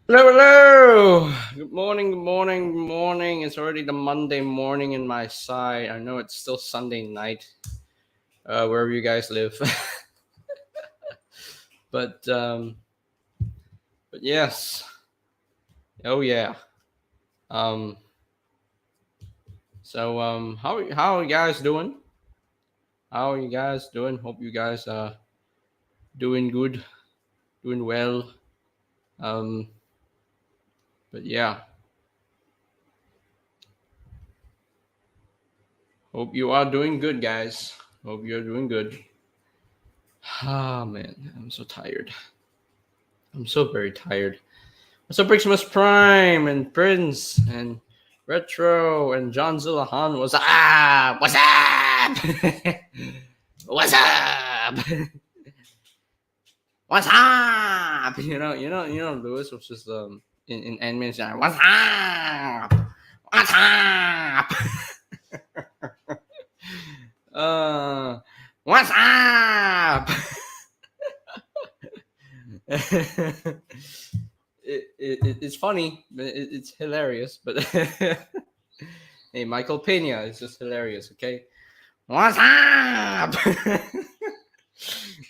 Hello, hello. Good morning, good morning, good morning. It's already the Monday morning in my side. I know it's still Sunday night, wherever you guys live. but um, but yes, oh yeah. Um, how are you guys doing? How are you guys doing? Hope you guys doing good, doing well. Um, but yeah, hope you are doing good, guys. Hope you're doing good. Ah man, I'm so tired. I'm so very tired. What's up, Briximus Prime and Prince and Retro and John Zillahan? What's up? What's up? What's up? What's up? Lewis was just in anime. What's up? What's up? uh, what's up? It's funny, but it's hilarious. But hey, Michael Pena is just hilarious. Okay, what's up?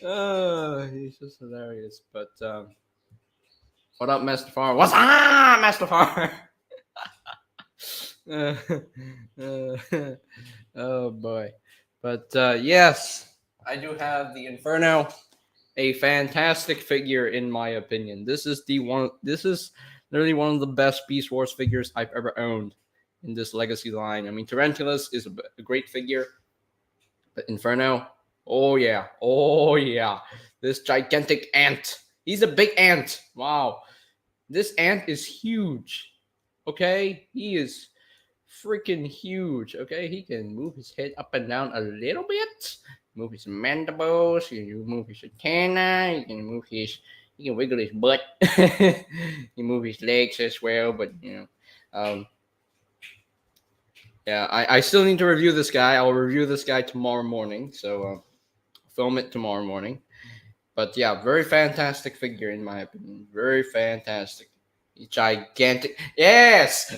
Oh, he's just hilarious. But what up, Master Far? What's up, Master Far? uh, oh boy, but yes, I do have the Inferno, a fantastic figure in my opinion. This is the one. This is literally one of the best Beast Wars figures I've ever owned in this Legacy line. I mean, Tarantulas is a great figure, but Inferno, oh yeah, this gigantic ant. He's a big ant. Wow, this ant is huge. Okay, he is freaking huge. Okay, he can move his head up and down a little bit, move his mandibles, you move his antenna, he can wiggle his butt, he move his legs as well. But yeah, I still need to review this guy. I'll review this guy tomorrow morning, so film it tomorrow morning. But yeah, very fantastic figure in my opinion. Very fantastic. Gigantic. Yes!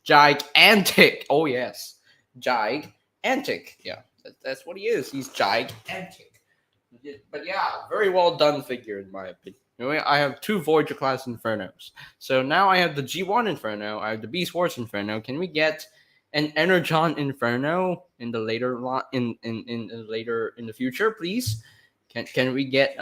Gigantic. Oh, yes. Gigantic. Yeah, that's what he is. He's gigantic. But yeah, very well done figure in my opinion. Anyway, I have two Voyager class Infernos. So now I have the G1 Inferno. I have the Beast Wars Inferno. Can we get an Energon Inferno in the later later in the future, please? Can we get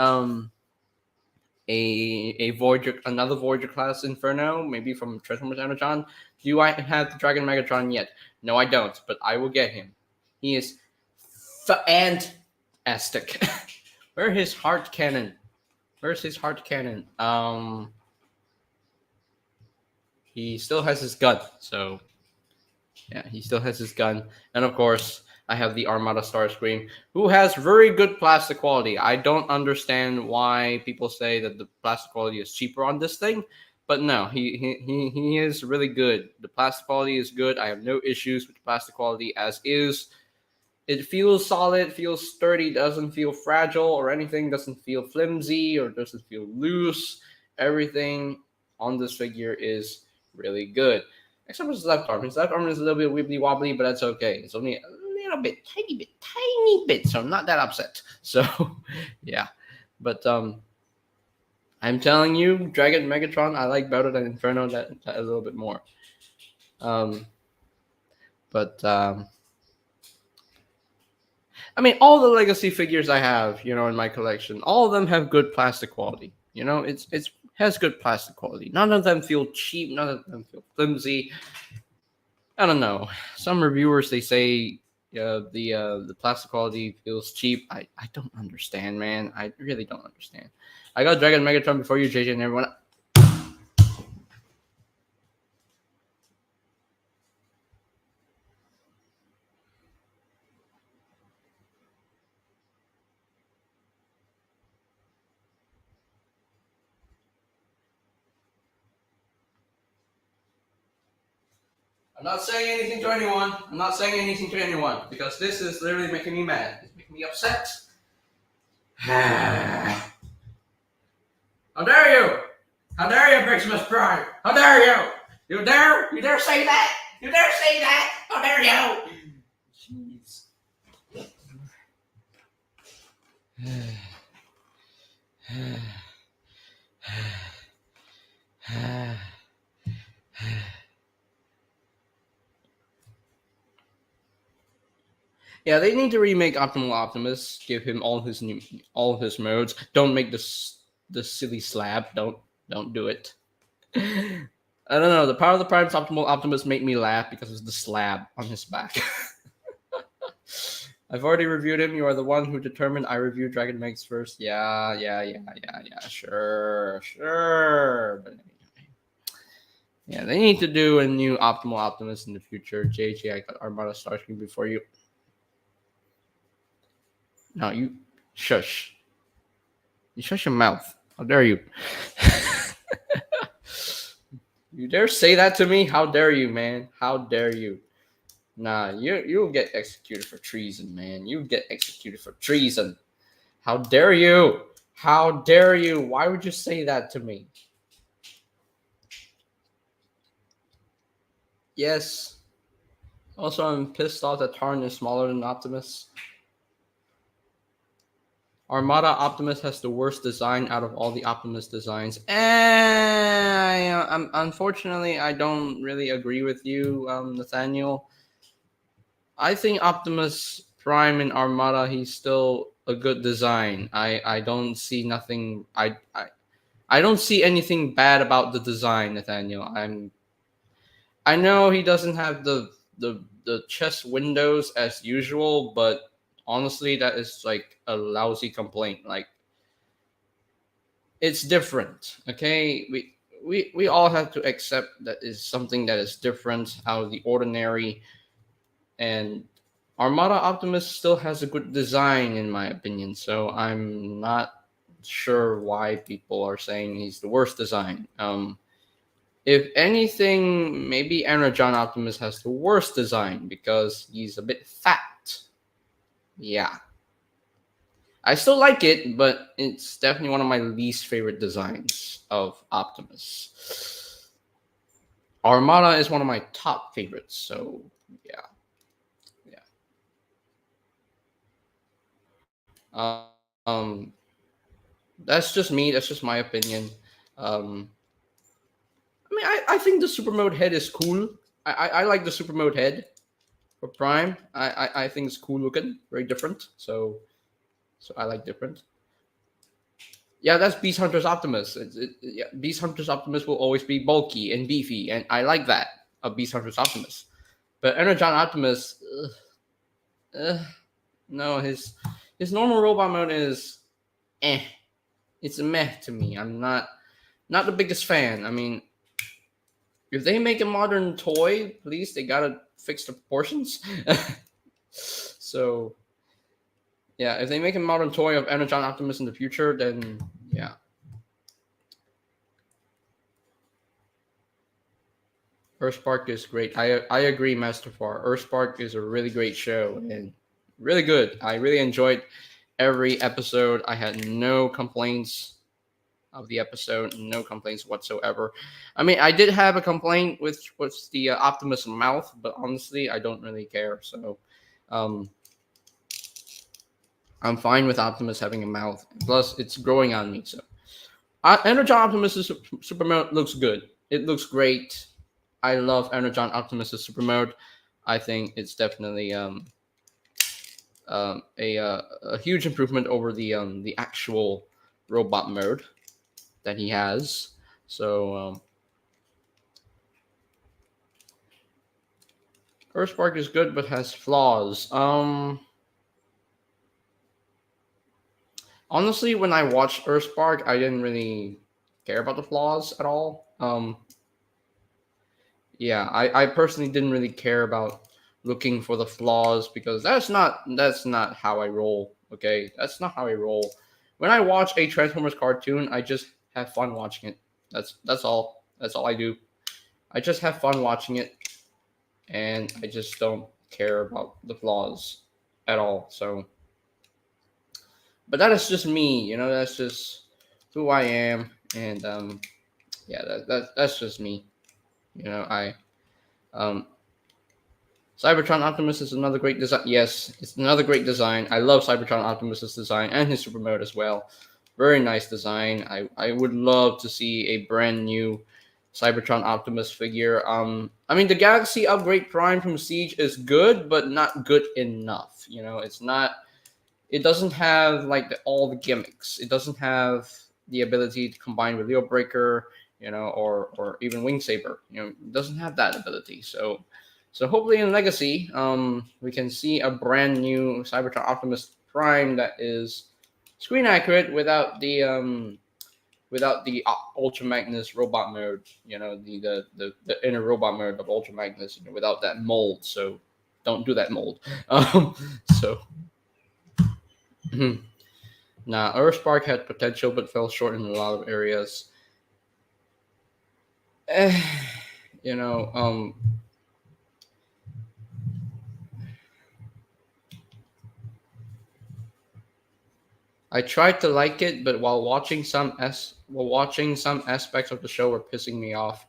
a Voyager, another Voyager class Inferno, maybe from Transformers Energon? Do I have the Dragon Megatron yet? No, I don't, but I will get him. He is fantastic. Where's his heart cannon? Where's his heart cannon? He still has his gun, so yeah, he still has his gun, and of course, I have the Armada Starscream, who has very good plastic quality. I don't understand why people say that the plastic quality is cheaper on this thing, but no, he is really good. The plastic quality is good. I have no issues with the plastic quality as is. It feels solid, feels sturdy, doesn't feel fragile or anything, doesn't feel flimsy or doesn't feel loose. Everything on this figure is really good. Except for his left arm. His left arm is a little bit wibbly wobbly, but that's okay. It's only a little bit, tiny bit, so I'm not that upset. So yeah. But I'm telling you, Dragon Megatron I like better than Inferno that a little bit more. Um but I mean, all the legacy figures I have, in my collection, all of them have good plastic quality. It's has good plastic quality. None of them feel cheap. None of them feel flimsy. I don't know. Some reviewers they say The plastic quality feels cheap. I don't understand, man. I really don't understand. I got Dragon Megatron before you, JJ, and everyone. I'm not saying anything to anyone. I'm not saying anything to anyone because this is literally making me mad. It's making me upset. How dare you? How dare you, Christmas Prime? How dare you? You dare? You dare say that? You dare say that? How dare you? Jeez. Yeah, they need to remake Optimal Optimus. Give him all his modes. Don't make the silly slab. Don't do it. I don't know. The Power of the Prime's Optimal Optimus made me laugh because of the slab on his back. I've already reviewed him. You are the one who determined I reviewed Dragon Megs first. Yeah. Sure. But anyway. Yeah, they need to do a new Optimal Optimus in the future. JJ, I got Armada Starscream before you. No, you shush. You shush your mouth. How dare you? You dare say that to me? How dare you, man? How dare you? Nah, you'll get executed for treason, man. You get executed for treason. How dare you? How dare you? Why would you say that to me? Yes. Also, I'm pissed off that Tarn is smaller than Optimus. Armada Optimus has the worst design out of all the Optimus designs. Unfortunately, I don't really agree with you, Nathaniel. I think Optimus Prime and Armada, he's still a good design. I don't see nothing. I don't see anything bad about the design, Nathaniel. I know he doesn't have the chest windows as usual, but honestly, that is like a lousy complaint. Like it's different, okay? We all have to accept that is something that is different out of the ordinary, and Armada Optimus still has a good design in my opinion. So I'm not sure why people are saying he's the worst design. If anything, maybe Energon Optimus has the worst design because he's a bit fat. Yeah. I still like it, but it's definitely one of my least favorite designs of Optimus. Armada is one of my top favorites, so yeah. Um, that's just me. That's just my opinion. Um, I think the super mode head is cool. I like the super mode head for Prime. I think it's cool looking, very different. So I like different. Yeah, that's Beast Hunter's Optimus. Yeah, Beast Hunter's Optimus will always be bulky and beefy, and I like that of Beast Hunter's Optimus. But Energon Optimus, no, his normal robot mode is eh. It's a meh to me. I'm not the biggest fan. I mean, if they make a modern toy, please, they gotta fix the proportions. So yeah, if they make a modern toy of Energon Optimus in the future, then yeah. Earthspark is great. I agree, Master Far. Earthspark is a really great show and really good. I really enjoyed every episode. I had no complaints of the episode, no complaints whatsoever. I mean, I did have a complaint with the Optimus mouth, but honestly, I don't really care. So, um, I'm fine with Optimus having a mouth. Plus, it's growing on me. So, Energon Optimus' super mode looks good. It looks great. I love Energon Optimus' super mode. I think it's definitely a huge improvement over the actual robot mode that he has. So Earthspark is good but has flaws. Honestly, when I watched Earthspark, I didn't really care about the flaws at all. Yeah, I personally didn't really care about looking for the flaws because that's not how I roll. Okay, that's not how I roll. When I watch a Transformers cartoon, I just have fun watching it. That's all. That's all I do. I just have fun watching it, and I just don't care about the flaws at all. So, but that is just me. That's just who I am, and yeah, that's just me. I um Cybertron Optimus is another great design. Yes, it's another great design. I love Cybertron Optimus's design and his super mode as well. Very nice design. I would love to see a brand new Cybertron Optimus figure. I mean the Galaxy Upgrade Prime from Siege is good, but not good enough. It's not. It doesn't have like all the gimmicks. It doesn't have the ability to combine with Leo Breaker, or even Wing Saber. It doesn't have that ability. So hopefully in Legacy, we can see a brand new Cybertron Optimus Prime that is screen accurate without the Ultra Magnus robot mode. The inner robot mode of Ultra Magnus. Without that mold. So don't do that mold. So now Earthspark had potential but fell short in a lot of areas. Eh, you know, I tried to like it, but while watching some aspects of the show were pissing me off.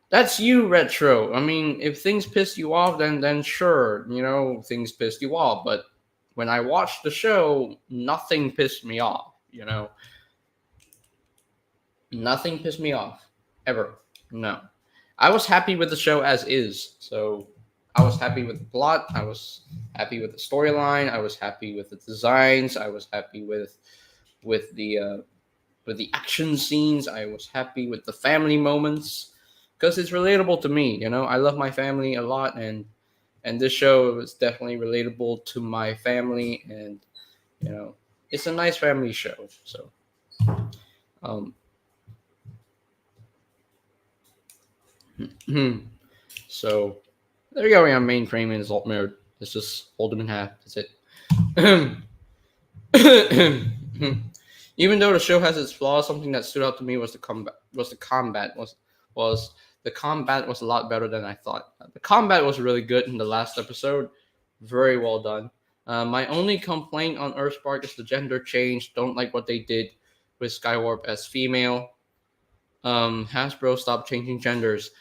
That's you, Retro. I mean, if things piss you off, then sure, things pissed you off. But when I watched the show, nothing pissed me off. Nothing pissed me off ever. No, I was happy with the show as is. So I was happy with the plot. I was happy with the storyline. I was happy with the designs. I was happy with the action scenes. I was happy with the family moments because it's relatable to me. I love my family a lot, and this show is definitely relatable to my family, and it's a nice family show. So, um, so there you go. We have mainframe and alt mode. Let's just hold them in half. That's it. Even though the show has its flaws, something that stood out to me was the combat. Was the combat was a lot better than I thought. The combat was really good in the last episode. Very well done. My only complaint on Earthspark is the gender change. Don't like what they did with Skywarp as female. Hasbro stopped changing genders.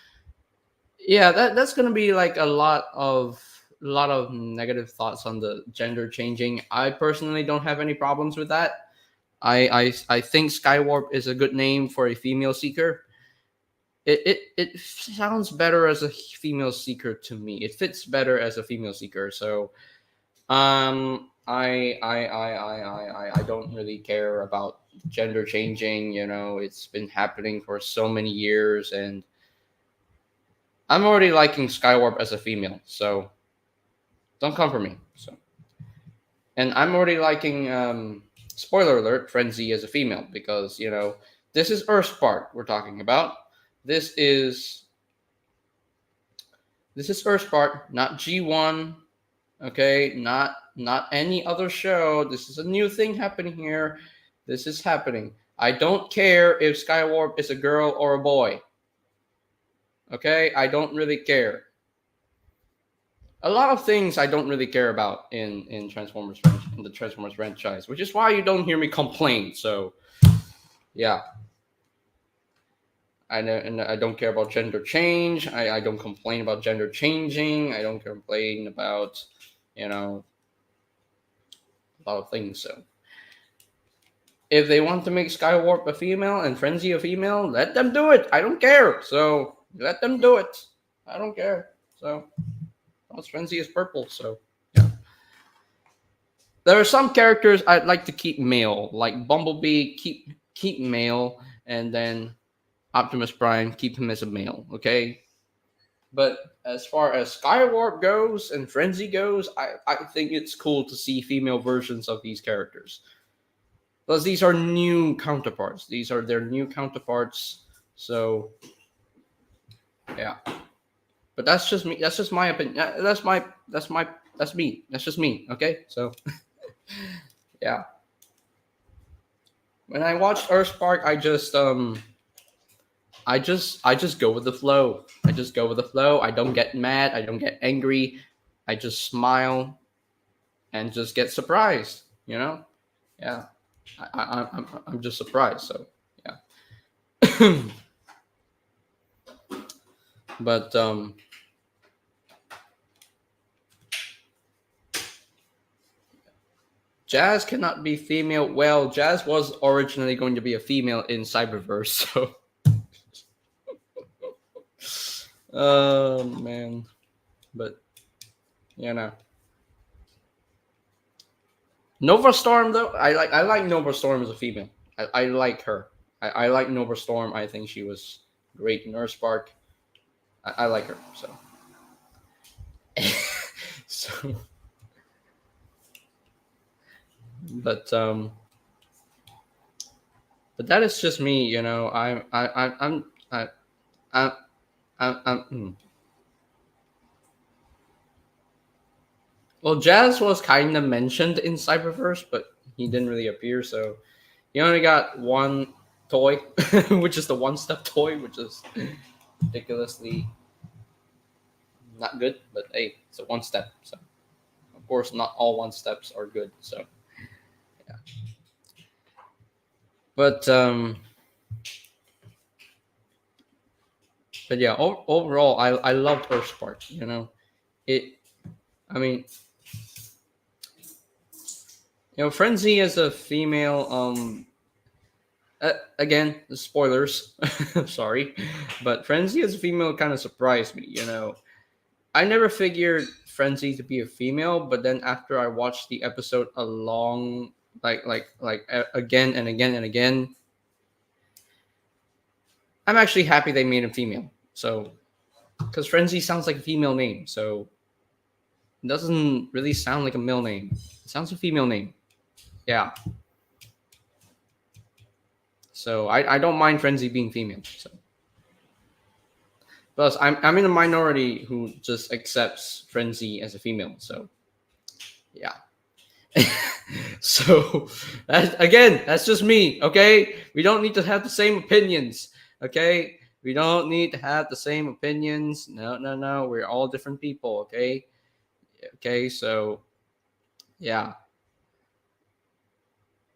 Yeah, that's gonna be like a lot of negative thoughts on the gender changing. I personally don't have any problems with that. I think Skywarp is a good name for a female seeker. It sounds better as a female seeker to me. It fits better as a female seeker. So I don't really care about gender changing. It's been happening for so many years, and I'm already liking Skywarp as a female. So don't come for me. So, and I'm already liking spoiler alert, Frenzy as a female because this is Earthspark we're talking about. This is Earthspark, not G1. Okay, not any other show. This is a new thing happening here. This is happening. I don't care if Skywarp is a girl or a boy. Okay, I don't really care. A lot of things I don't really care about in the Transformers franchise, which is why you don't hear me complain. So yeah, I know, and I don't care about gender change. I don't complain about gender changing. I don't complain about a lot of things. So if they want to make Skywarp a female and Frenzy a female, let them do it. I don't care. So let them do it. I don't care. So Frenzy is purple. So yeah. There are some characters I'd like to keep male, like Bumblebee. Keep male, and then Optimus Prime, keep him as a male. Okay. But as far as Skywarp goes and Frenzy goes, I think it's cool to see female versions of these characters. Plus, these are new counterparts. These are their new counterparts. So, yeah. But that's just me. That's just my opinion. That's me. That's just me. Okay. So, yeah. When I watch Earthspark, I just go with the flow. I just go with the flow. I don't get mad. I don't get angry. I just smile and just get surprised. You know? Yeah. I'm just surprised. So yeah. But Jazz cannot be female. Well, Jazz was originally going to be a female in Cyberverse. So. Oh man. But you know. Nova Storm though, I like Nova Storm as a female. I like her. I like Nova Storm. I think she was great in Earthspark. I like her. So so but but that is just me, you know. I I'm Well, Jazz was kind of mentioned in Cyberverse, but he didn't really appear, so he only got one toy, which is the one step toy, which is ridiculously not good, but hey, it's a one step. So of course not all one steps are good. So yeah. But but yeah, overall I loved Earthspark, you know. It I mean, Frenzy as a female again, spoilers. Sorry, but Frenzy as a female kind of surprised me. I never figured Frenzy to be a female, but then after I watched the episode along, again and again and again, I'm actually happy they made him female. So, because Frenzy sounds like a female name, so it doesn't really sound like a male name. It sounds a female name. Yeah. So I don't mind Frenzy being female. So. Plus, I'm in a minority who just accepts Frenzy as a female. So, yeah. So, that's just me. Okay, we don't need to have the same opinions. Okay, we don't need to have the same opinions. No, no, no. We're all different people. Okay. Okay. So, yeah.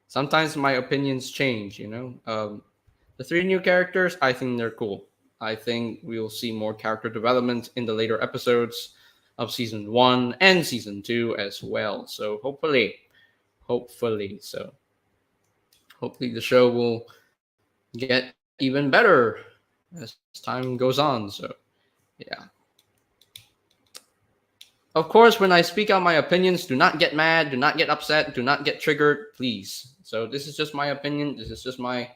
Sometimes my opinions change. The three new characters, I think they're cool. I think we'll see more character development in the later episodes of season 1 and season 2 as well. So hopefully, hopefully the show will get even better as time goes on. So, yeah. Of course, when I speak out my opinions, do not get mad, do not get upset, do not get triggered, please. So, this is just my opinion. This is just my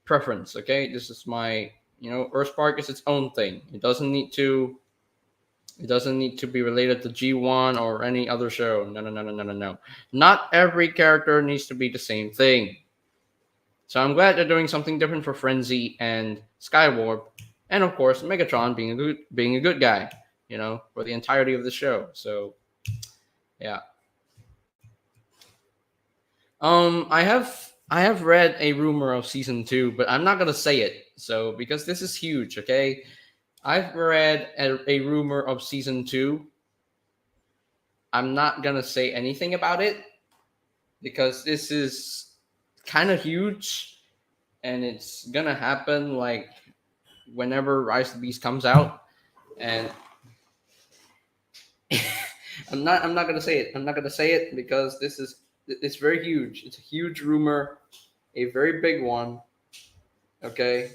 preference, okay? This is my, Earthspark is its own thing. It doesn't need to be related to G1 or any other show. No, no, no, no, no, no, no. Not every character needs to be the same thing. So I'm glad they're doing something different for Frenzy and Skywarp, and of course Megatron being a good guy, for the entirety of the show. So, yeah. I have read a rumor of season 2, but I'm not gonna say it. So because this is huge, okay? I've read a rumor of season 2. I'm not gonna say anything about it because this is kind of huge, and it's gonna happen like whenever Rise of the Beast comes out, and I'm not gonna say it. I'm not gonna say it because it's very huge. It's a huge rumor, a very big one. Okay,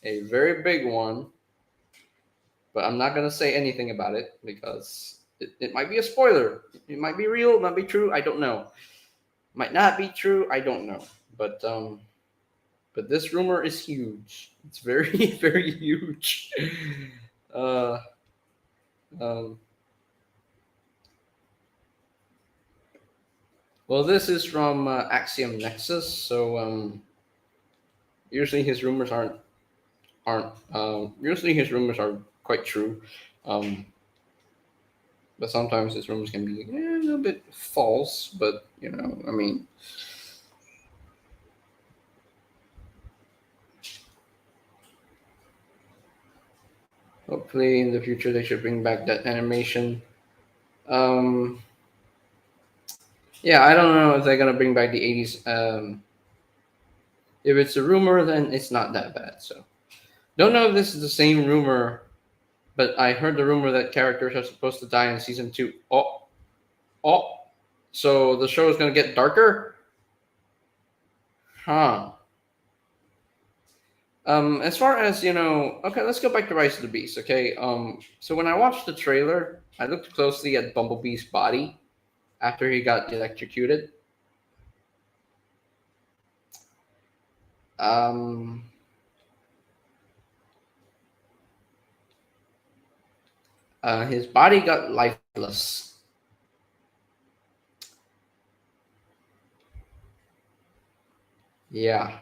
a very big one. But I'm not gonna say anything about it because it might be a spoiler. It might be real. It might be true. I don't know. Might not be true. I don't know. But this rumor is huge. It's very very huge. Uh, Um, well, this is from Axiom Nexus, so usually his rumors aren't usually his rumors are quite true, um, but sometimes his rumors can be a little bit false. But I mean, hopefully in the future they should bring back that animation. Um, yeah, I don't know if they're gonna bring back the '80s. If it's a rumor, then it's not that bad. So don't know if this is the same rumor, but I heard the rumor that characters are supposed to die in season two. Oh, so the show is gonna get darker, huh? As far as okay, let's go back to Rise of the Beast. Okay, so when I watched the trailer, I looked closely at Bumblebee's body after he got electrocuted. Um, his body got lifeless. Yeah,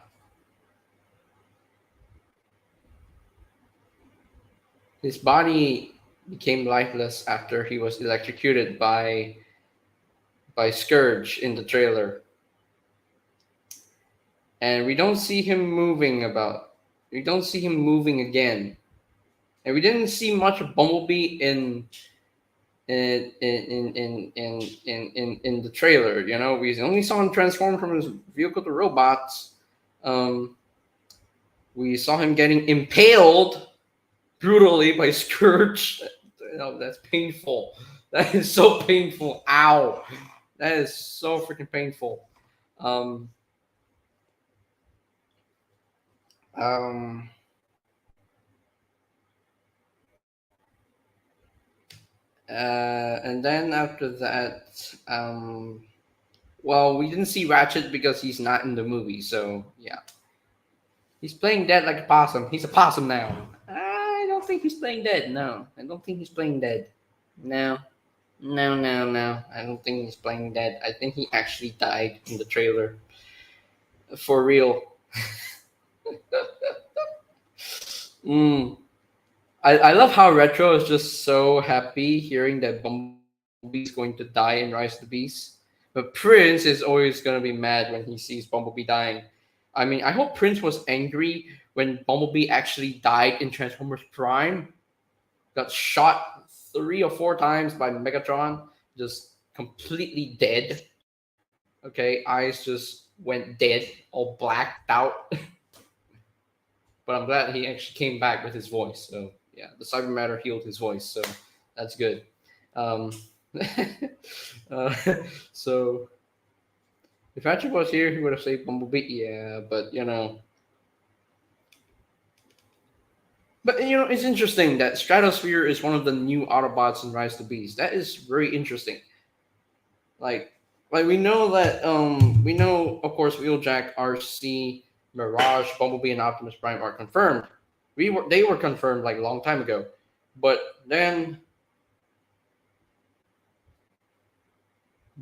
his body became lifeless after he was electrocuted by Scourge in the trailer, and we don't see him moving about. We don't see him moving again, and we didn't see much of Bumblebee in the trailer. We only saw him transform from his vehicle to robots. Um, we saw him getting impaled brutally by Scourge. That's painful. That is so painful. Ow. That is so freaking painful. Um, um, and then after that, well, we didn't see Ratchet because he's not in the movie. So yeah, he's playing dead like a possum. He's a possum now. I don't think he's playing dead. No, I don't think he's playing dead. No, no. I don't think he's playing dead. I think he actually died in the trailer. For real. Mm. I love how Retro is just so happy hearing that Bumblebee's going to die in Rise of the Beast. But Prince is always going to be mad when he sees Bumblebee dying. I mean, I hope Prince was angry when Bumblebee actually died in Transformers Prime. Got shot 3 or 4 times by Megatron, just completely dead. Okay, eyes just went dead, all blacked out. But I'm glad he actually came back with his voice. So yeah, the cyber matter healed his voice, so that's good. Um, uh, so if Patrick was here, he would have saved Bumblebee. Yeah, but it's interesting that Stratosphere is one of the new Autobots in Rise of the Beast. That is very interesting. Like, we know that we know of course Wheeljack, RC, Mirage, Bumblebee, and Optimus Prime are confirmed. They were confirmed like a long time ago, but then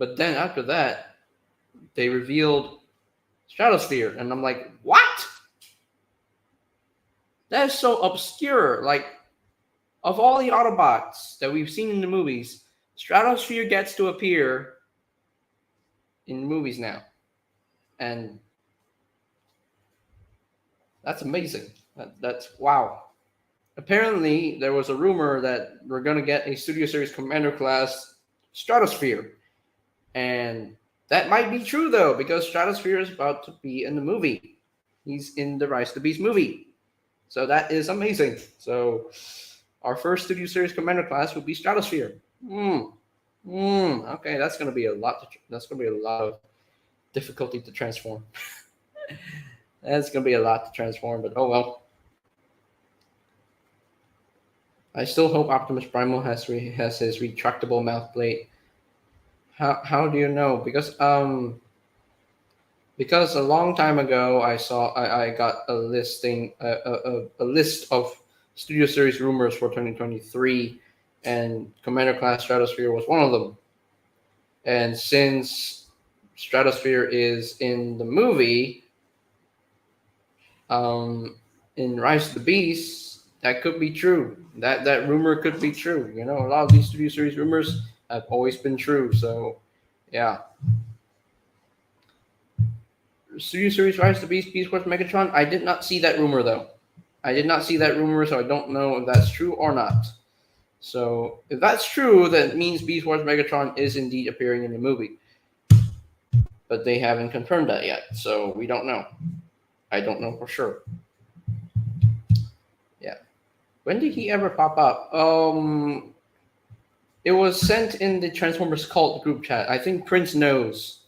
after that they revealed Stratosphere, and I'm like, what? That is so obscure. Like, of all the Autobots that we've seen in the movies, Stratosphere gets to appear in movies now, and that's amazing. That's wow. Apparently, there was a rumor that we're gonna get a Studio Series Commander class Stratosphere, and that might be true though, because Stratosphere is about to be in the movie. He's in the Rise of the Beast movie, so that is amazing. So, our first Studio Series Commander class will be Stratosphere. Okay, that's gonna be a lot. That's gonna be a lot of difficulty to transform. That's gonna be a lot to transform, but oh well. I still hope Optimus Primal has his retractable mouth plate. How do you know? Because a long time ago I got a listing a list of Studio Series rumors for 2023, and Commander Class Stratosphere was one of them. And since Stratosphere is in the movie, um, in Rise of the Beast, that could be true. That rumor could be true. You know, a lot of these Studio Series rumors have always been true. So, yeah. Studio Series Rise of the Beast, Beast Wars Megatron. I did not see that rumor though. I did not see that rumor, so I don't know if that's true or not. So if that's true, then it means Beast Wars Megatron is indeed appearing in the movie. But they haven't confirmed that yet, so we don't know. I don't know for sure. Yeah. When did he ever pop up? It was sent in the Transformers Cult group chat. I think Prince knows.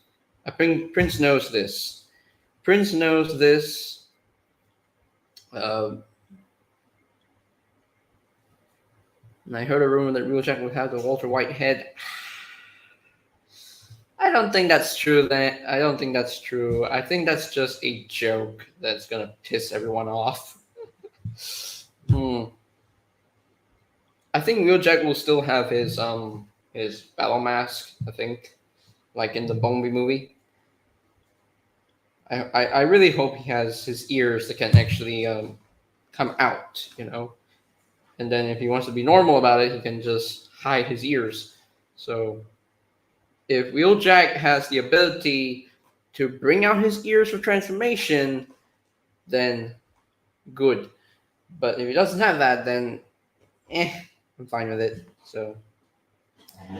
I think Prince knows this. Prince knows this. And I heard a rumor that Wheeljack would have the Walter White head. I don't think that's true. I don't think that's true. I think that's just a joke that's gonna piss everyone off. I think Wheeljack will still have his battle mask. I think, like in the Bumblebee movie. I really hope he has his ears that can actually come out. You know, and then if he wants to be normal about it, he can just hide his ears. So if Wheeljack has the ability to bring out his ears for transformation, then good. But if he doesn't have that, then I'm fine with it. So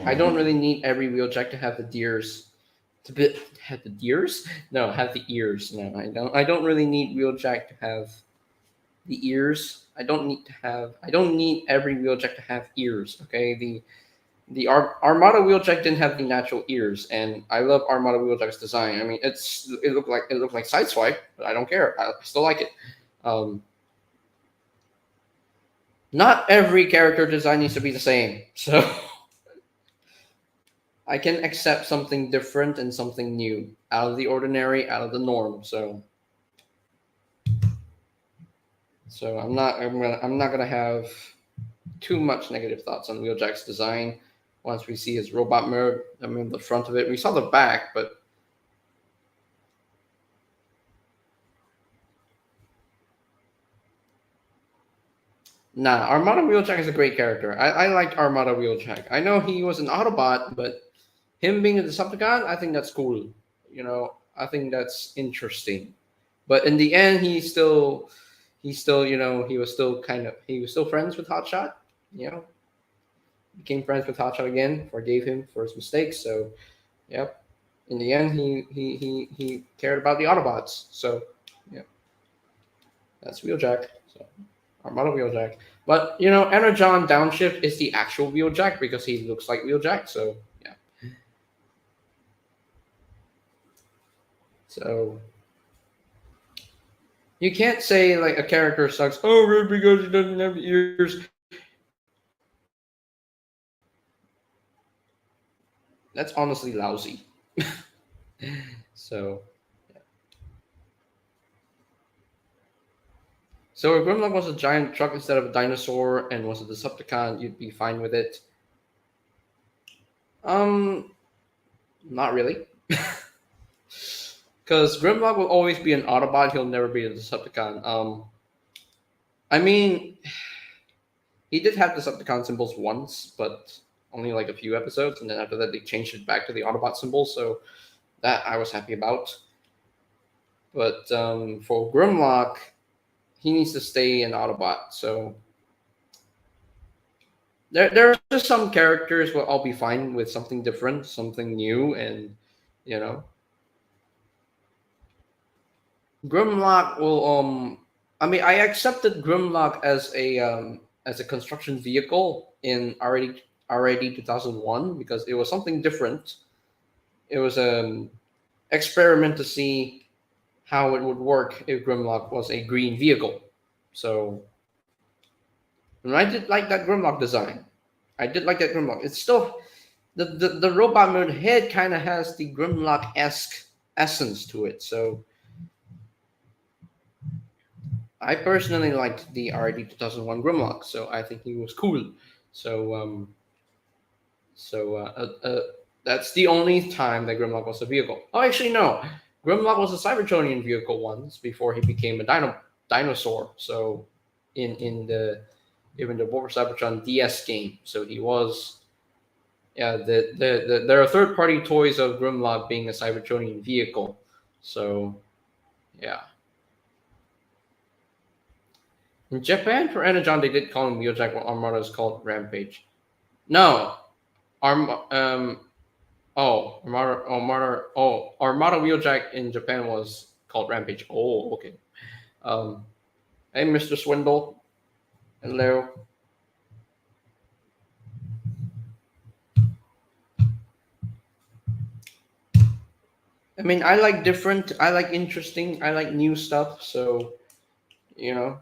I don't really need every Wheeljack to have the deers. Have the deers? No, have the ears. No, I don't. I don't really need Wheeljack to have the ears. I don't need to have. I don't need every Wheeljack to have ears. Okay, the Armada Wheeljack didn't have the natural ears, and I love Armada Wheeljack's design. I mean, it looked like Sideswipe, but I don't care. I still like it. Not every character design needs to be the same, so I can accept something different and something new, out of the ordinary, out of the norm. So I'm not gonna have too much negative thoughts on Wheeljack's design. Once we see his robot mode, I mean the front of it. We saw the back, but nah, Armada Wheeljack is a great character. I liked Armada Wheeljack. I know he was an Autobot, but him being a Decepticon, I think that's cool. You know, I think that's interesting. But in the end, he was still friends with Hotshot. You know, became friends with Hotshot again, forgave him for his mistakes. So, yep. In the end, he cared about the Autobots. So, yeah, that's Wheeljack. So, Armada Wheeljack. But you know, Energon Downshift is the actual Wheeljack because he looks like Wheeljack. So, yeah. So you can't say like a character sucks. Oh, because he doesn't have ears. That's honestly lousy. So, yeah. So if Grimlock was a giant truck instead of a dinosaur and was a Decepticon, you'd be fine with it. Um, not really. Because Grimlock will always be an Autobot. He'll never be a Decepticon. I mean, he did have Decepticon symbols once, but only like a few episodes, and then after that they changed it back to the Autobot symbol. So that I was happy about. But for Grimlock, he needs to stay an Autobot. So there are just some characters where I'll be fine with something different, something new, and you know, Grimlock will I mean, I accepted Grimlock as a construction vehicle in already 2001 because it was something different. It was an experiment to see how it would work if Grimlock was a green vehicle. So, and I did like that Grimlock design. I did like that Grimlock. It's still the robot mode head kind of has the Grimlock esque essence to it. So I personally liked the RD 2001 Grimlock. So I think he was cool. So so that's the only time that Grimlock was a vehicle. Oh, actually no, Grimlock was a Cybertronian vehicle once before he became a dinosaur. So in the even the War Cybertron DS game, so he was. Yeah, there are third party toys of Grimlock being a Cybertronian vehicle. So yeah. In Japan, for Energon, they did call him Wheeljack, while Armada is called Rampage. No, Arm Armada Wheeljack in Japan was called Rampage. Oh, okay. Um, hey, Mr. Swindle. Hello. I mean, I like different. I like interesting. I like new stuff. So you know,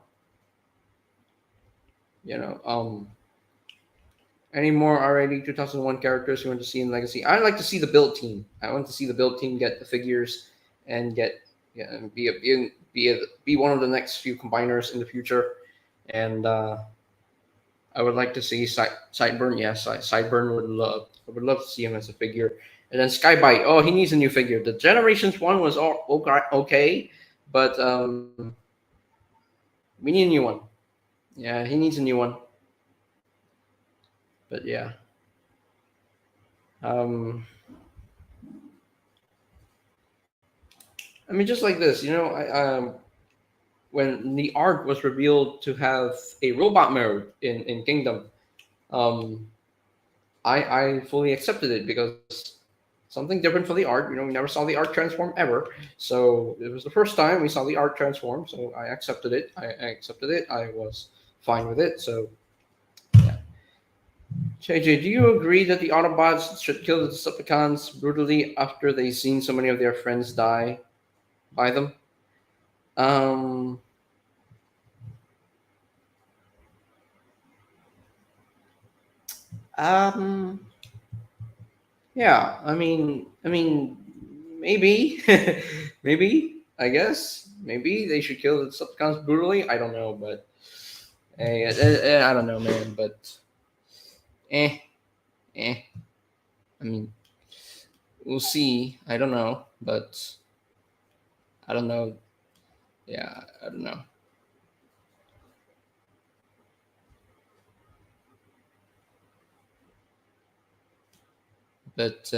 you know. Any more already 2001 characters you want to see in Legacy? I like to see the build team. I want to see the build team get the figures and get yeah, and be one of the next few combiners in the future. And I would like to see Sideburn. Yes, Sideburn would love. I would love to see him as a figure. And then Skybite. Oh, he needs a new figure. The Generations one was all okay, but we need a new one. Yeah, he needs a new one. But yeah. Um, I mean, just like this, when the Ark was revealed to have a robot mode in Kingdom, um, I fully accepted it because something different for the Ark. We never saw the Ark transform ever, so it was the first time we saw the Ark transform. So I accepted it. I accepted it. I was fine with it. So yeah. JJ, do you agree that the Autobots should kill the Decepticons brutally after they've seen so many of their friends die by them? Um, um, Yeah, maybe, maybe. I guess maybe they should kill the Decepticons brutally. I don't know, but I don't know, man. But eh, eh. I mean, we'll see. I don't know, but I don't know. Yeah, I don't know. But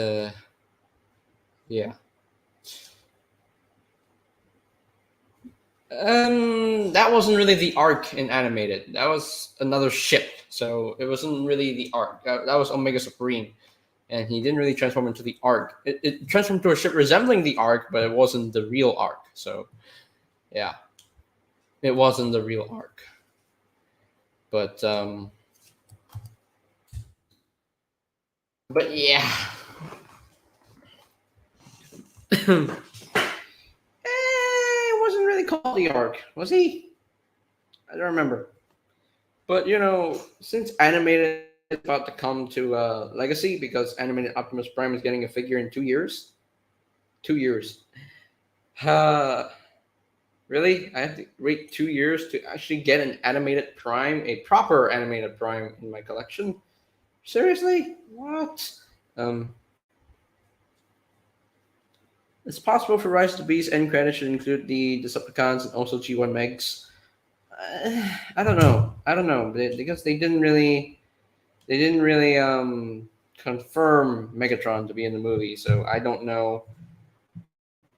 yeah. That wasn't really the arc in animated. That was another ship, so it wasn't really the arc. That was Omega Supreme, and he didn't really transform into the arc. It transformed to a ship resembling the arc, but it wasn't the real arc. So yeah, it wasn't the real arc. But yeah, it wasn't really called the arc, was he? I don't remember. But since animated is about to come to Legacy because animated Optimus Prime is getting a figure in 2 years. 2 years. Uh, really? I have to wait 2 years to actually get an animated Prime, a proper animated Prime in my collection? Seriously? What? Um, it's possible for Rise of the Beast end credits should include the Decepticons and also G1 Megs. I don't know. I don't know because they didn't really confirm Megatron to be in the movie, so I don't know.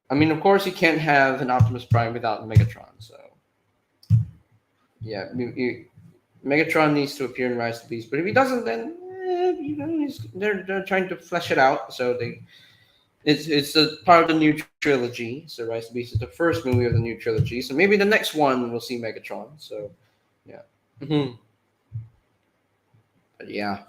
I mean, of course, you can't have an Optimus Prime without Megatron. So yeah, Megatron needs to appear in Rise of the Beast. But if he doesn't, then they're trying to flesh it out. So it's a part of the new trilogy. So Rise of the Beast is the first movie of the new trilogy. So maybe the next one we'll see Megatron. So yeah. Mhm. But yeah.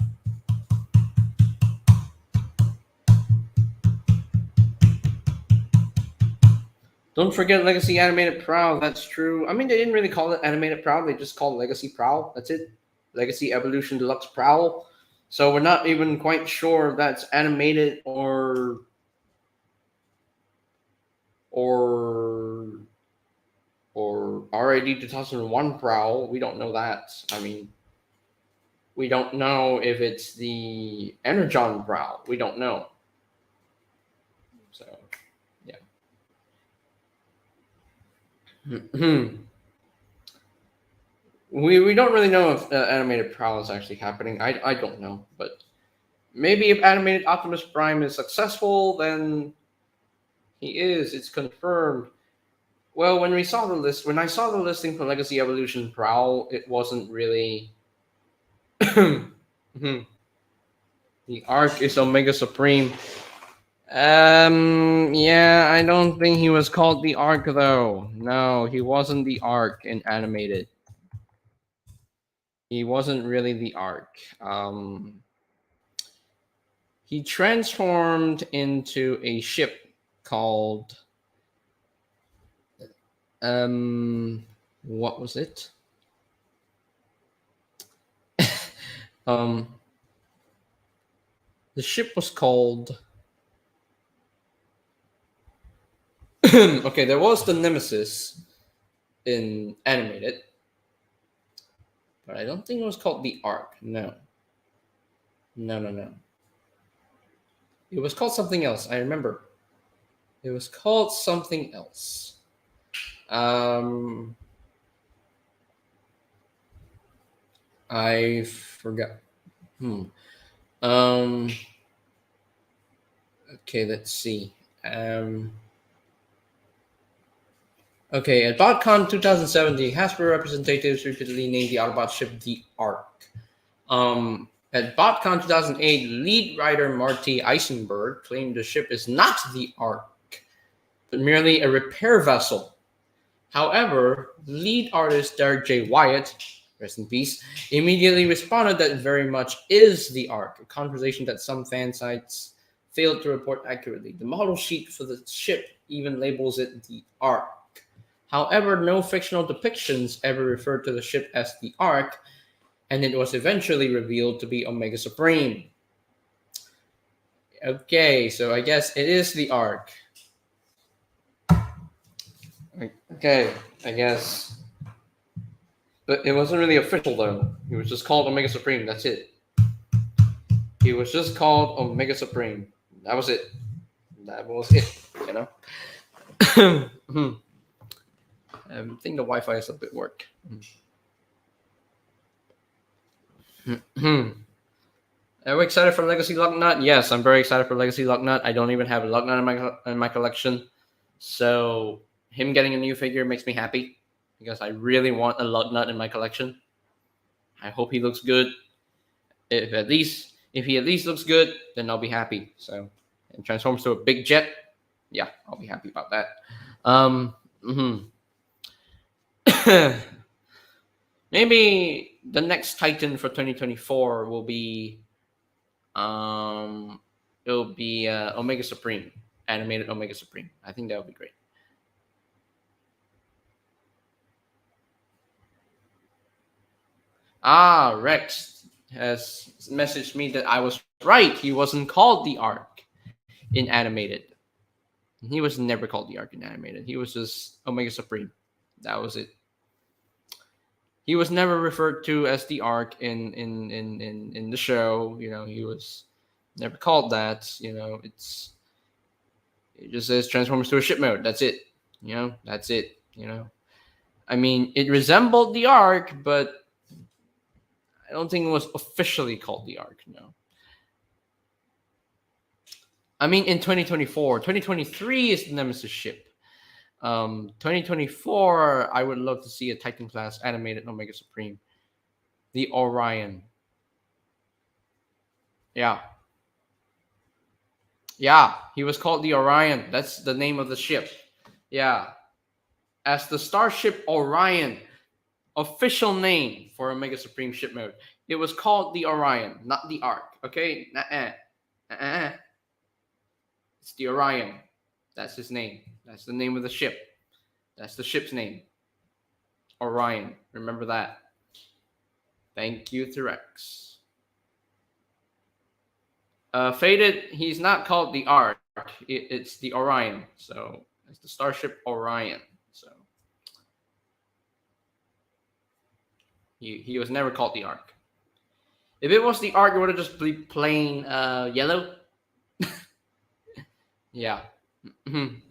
Don't forget Legacy Animated Prowl. That's true. I mean, they didn't really call it Animated Prowl. They just called it Legacy Prowl. That's it. Legacy Evolution Deluxe Prowl. So we're not even quite sure if that's animated or or RID 2001 Prowl. We don't know that. I mean, We don't know if it's the Energon Prowl. We don't know. So, yeah. we don't really know if animated Prowl is actually happening. I don't know, but maybe if animated Optimus Prime is successful, then he is. It's confirmed. Well, when I saw the listing for Legacy Evolution Prowl, it wasn't really. The Arc is Omega Supreme. Yeah, I don't think he was called the Arc though. No, he wasn't the Arc in animated. He wasn't really the Arc. He transformed into a ship called what was it? um the ship was called okay, there was the Nemesis in animated, but I don't think it was called the Arc. No. No. It was called something else. I remember. It was called something else. Um, I forgot. Hmm. Um. Okay, let's see. Um. Okay, at BotCon 2070, Hasbro representatives repeatedly named the Autobot ship the Ark. At BotCon 2008, lead writer Marty Eisenberg claimed the ship is not the Ark, but merely a repair vessel. However, lead artist Derek J. Wyatt, rest in peace, immediately responded that it very much is the Ark, a conversation that some fan sites failed to report accurately. The model sheet for the ship even labels it the Ark. However, no fictional depictions ever referred to the ship as the Ark, and it was eventually revealed to be Omega Supreme. Okay, so I guess it is the Ark. Okay, I guess. But it wasn't really official though. He was just called Omega Supreme. That's it. He was just called Omega Supreme. That was it. That was it. You know. I think the Wi-Fi is a bit work. Are we excited for Legacy Lucknut? Yes, I'm very excited for Legacy Lucknut. I don't even have a Lucknut in my collection, so him getting a new figure makes me happy because I really want a Lucknut in my collection. I hope he looks good. If he at least looks good, then I'll be happy. So, and transforms to a big jet, yeah, I'll be happy about that. Mm-hmm. Maybe the next Titan for 2024 will be it'll be Omega Supreme, animated Omega Supreme. I think that would be great. Rex has messaged me that I was right. He wasn't called the Arc in animated. He was never called the Arc in animated. He was just Omega Supreme. That was it. He was never referred to as the Arc in the show. You know, he was never called that. You know, it just says transforms to a ship mode. That's it. You know, that's it. You know, I mean, it resembled the Arc, but I don't think it was officially called the Arc. No. I mean, in 2024, 2023 is the Nemesis ship. 2024, I would love to see a Titan class animated Omega Supreme, the Orion. Yeah, yeah, he was called the Orion. That's the name of the ship. Yeah, as the Starship Orion, official name for Omega Supreme ship mode. It was called the Orion, not the Arc. Okay, it's the Orion. That's his name. That's the name of the ship. That's the ship's name. Orion. Remember that. Thank you, T-Rex. Faded, he's not called the Ark. It's the Orion. So it's the Starship Orion. So he was never called the Ark. If it was the art, it would have just been plain yellow. Yeah. Mhm.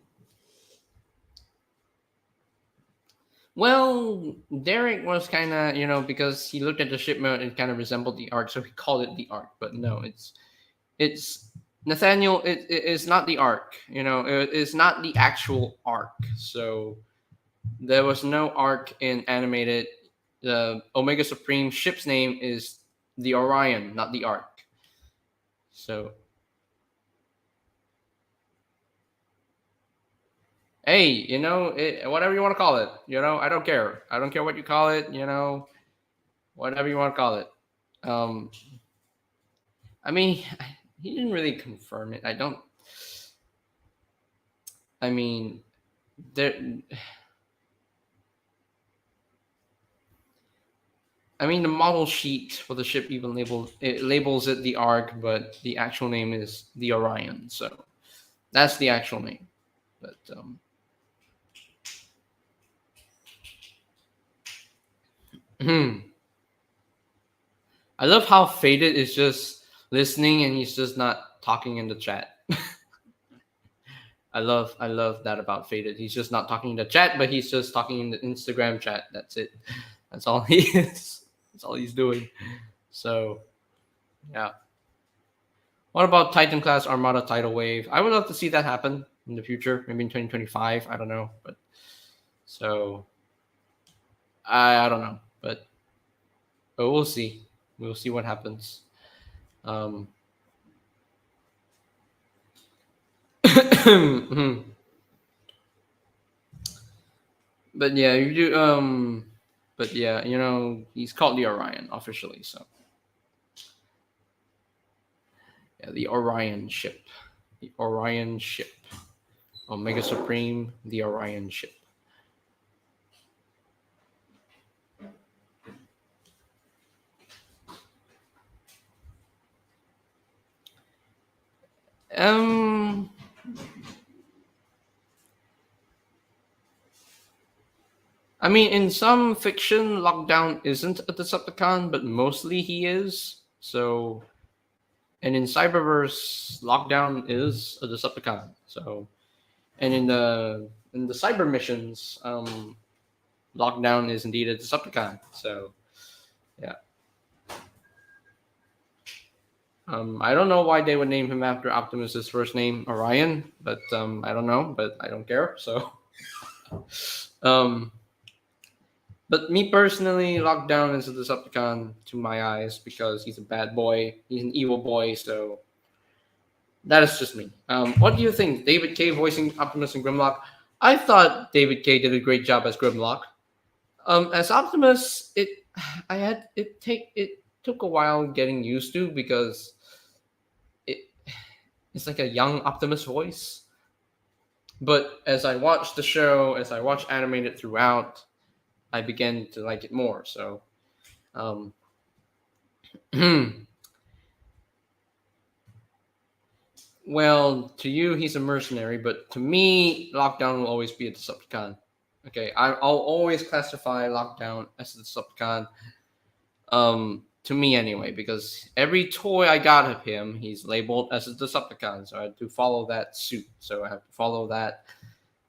Well, Derek was kind of, because he looked at the shipment, it kind of resembled the arc, so he called it the arc. But no, it's Nathaniel. It is not the arc. It's not the actual arc. So there was no arc in animated. The Omega Supreme ship's name is the Orion, not the arc. So hey, whatever you want to call it. I don't care. I don't care what you call it. Whatever you want to call it. Um, I mean, he didn't really confirm it. I don't. I mean, there. I mean, the model sheet for the ship even labels it the Ark, but the actual name is the Orion. So that's the actual name. But I love how Faded is just listening and he's just not talking in the chat. I love that about Faded. He's just not talking in the chat, but he's just talking in the Instagram chat. That's it. That's all he is. That's all he's doing. So yeah. What about Titan class Armada tidal wave? I would love to see that happen in the future, maybe in 2025. I don't know, but so I don't know, but we'll see. We'll see what happens. Um, but yeah, you do. But yeah, he's called the Orion officially. So yeah, the Orion ship, the Orion ship, Omega Supreme, the Orion ship. Um, I mean, in some fiction, Lockdown isn't a Decepticon, but mostly he is. So, and in Cyberverse, Lockdown is a Decepticon. So, and in the Cyber missions, Lockdown is indeed a Decepticon. So, yeah. I don't know why they would name him after Optimus's first name, Orion, but I don't know, but I don't care. So, um, but me personally, Lockdown is a Decepticon to my eyes because he's a bad boy. He's an evil boy. So that is just me. What do you think, David K voicing Optimus and Grimlock? I thought David K did a great job as Grimlock. As Optimus, it took a while getting used to because it it's like a young Optimus voice. But as I watched the show, as I watched animated throughout, I began to like it more. So, um, well, to you, he's a mercenary, but to me, Lockdown will always be a Decepticon. Okay, I'll always classify Lockdown as a Decepticon. To me anyway, because every toy I got of him, he's labeled as a Decepticon, so I have to follow that suit. So I have to follow that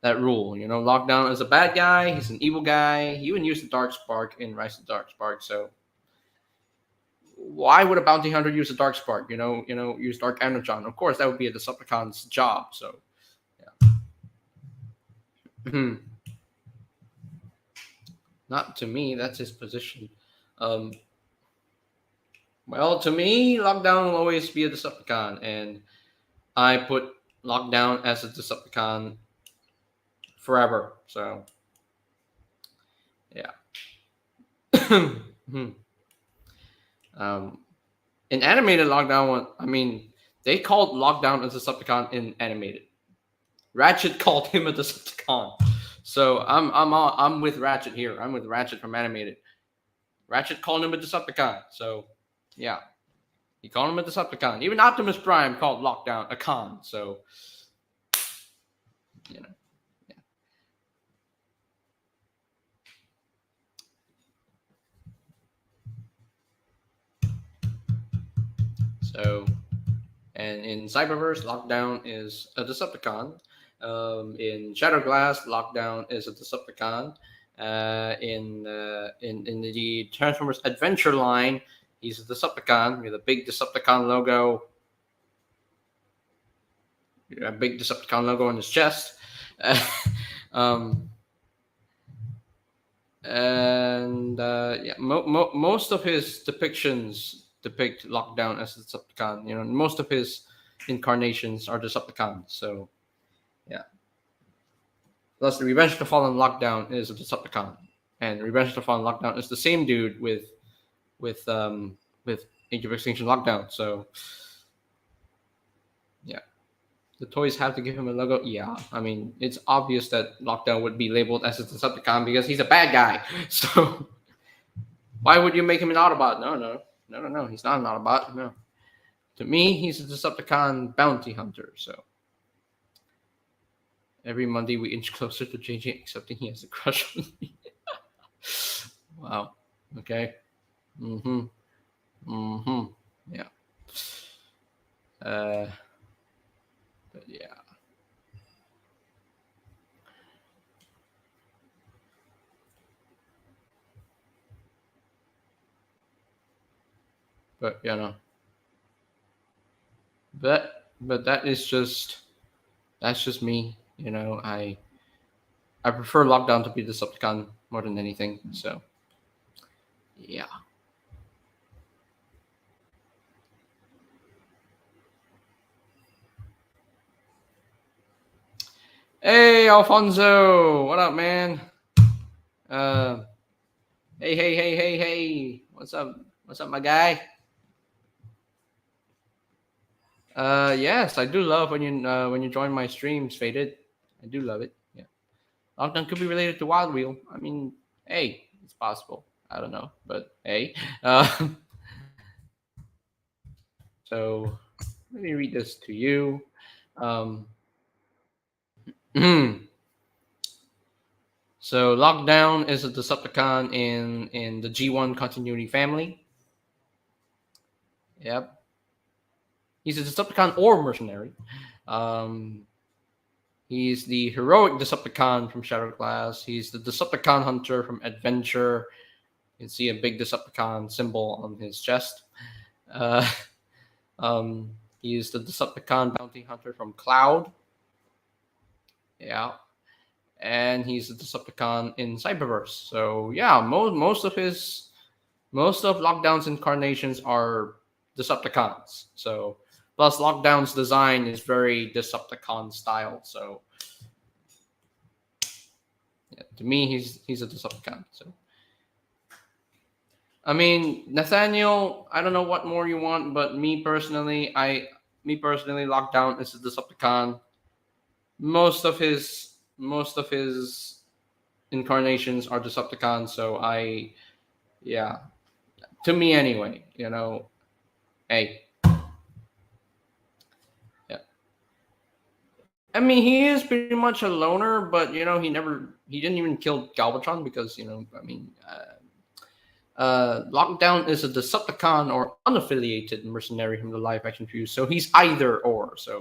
rule. Lockdown is a bad guy. He's an evil guy. He even used the Dark Spark in Rise of the Dark Spark. So why would a bounty hunter use a Dark Spark? Use Dark Energon. Of course, that would be a Decepticon's job. So yeah. Not to me. That's his position. Um, well, to me, Lockdown will always be a Decepticon, and I put Lockdown as a Decepticon forever. So yeah. um, in animated Lockdown, I mean, they called Lockdown a Decepticon in animated. Ratchet called him a Decepticon. So I'm with Ratchet here. I'm with Ratchet from animated. Ratchet called him a Decepticon. So yeah, he called him a Decepticon. Even Optimus Prime called Lockdown a con. So you know, yeah. So, and in Cyberverse, Lockdown is a Decepticon. In Shatterglass, Lockdown is a Decepticon. In the Transformers Adventure line, he's a Decepticon with a big Decepticon logo, on his chest. um, and yeah, most of his depictions depict Lockdown as a Decepticon. Most of his incarnations are Decepticons. So yeah. Plus, the Revenge of the Fallen Lockdown is a Decepticon, and Revenge of the Fallen Lockdown is the same dude with with Age of Extinction Lockdown. So yeah, the toys have to give him a logo. Yeah, I mean it's obvious that Lockdown would be labeled as a Decepticon because he's a bad guy. So why would you make him an Autobot? No. He's not an Autobot. No. To me, he's a Decepticon bounty hunter. So every Monday we inch closer to JJ accepting he has a crush on me. Wow. Okay. Mm-hmm. Mm-hmm. Yeah. Uh, but yeah. But but that's just me. I prefer Lockdown to be the Decepticon more than anything. So yeah. Hey Alfonso, what up, man? Uh, hey. What's up? What's up, my guy? Yes, I do love when you join my streams, Faded. I do love it. Yeah. Lockdown could be related to Wild Wheel. I mean, hey, it's possible. I don't know, but hey. So let me read this to you. Um, so Lockdown is a Decepticon in the G1 continuity family. Yep. He's a Decepticon or mercenary. Um, he's the heroic Decepticon from Shatterglass. He's the Decepticon hunter from Adventure. You can see a big Decepticon symbol on his chest. Uh, he's the Decepticon bounty hunter from Cloud. Yeah. And he's a Decepticon in Cyberverse. So yeah, most of Lockdown's incarnations are Decepticons. So plus Lockdown's design is very Decepticon style. So yeah, to me, he's a Decepticon. So I mean, Nathaniel, I don't know what more you want, but me personally, Lockdown is a Decepticon. Most of his incarnations are Decepticons. So yeah, to me anyway. Hey, yeah. I mean, he is pretty much a loner, but he didn't even kill Galvatron because I mean, Lockdown is a Decepticon or unaffiliated mercenary from the live action fuse, so he's either or. So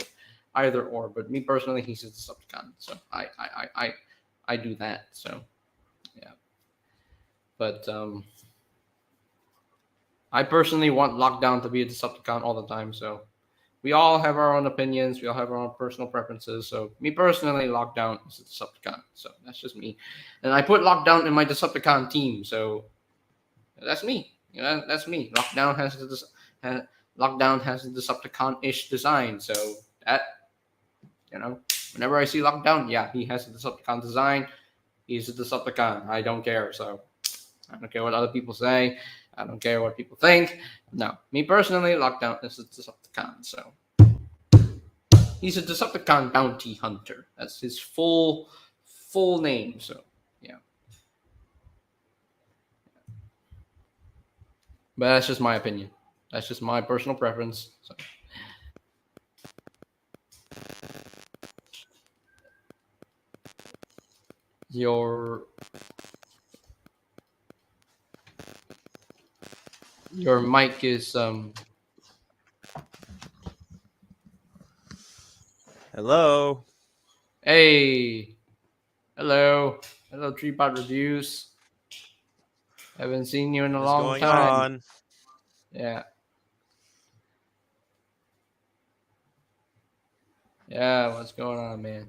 either or. But me personally, he's a Decepticon, so I do that. So yeah, but I personally want Lockdown to be a Decepticon all the time. So we all have our own opinions. We all have our own personal preferences. So me personally, Lockdown is a Decepticon. So that's just me, and I put Lockdown in my Decepticon team. So that's me. That's me. Ha- Lockdown has a Decepticon-ish design. So that whenever I see Lockdown, yeah, he has a Decepticon design. He's a Decepticon. I don't care. So I don't care what other people say. I don't care what people think. No, me personally, Lockdown is a Decepticon. So he's a Decepticon bounty hunter. That's his full name. So yeah, but that's just my opinion. That's just my personal preference. So your your mic is Hello. Hey, hello, hello, Treepot Reviews. Haven't seen you in a What's long going time. on? Yeah, yeah. What's going on, man?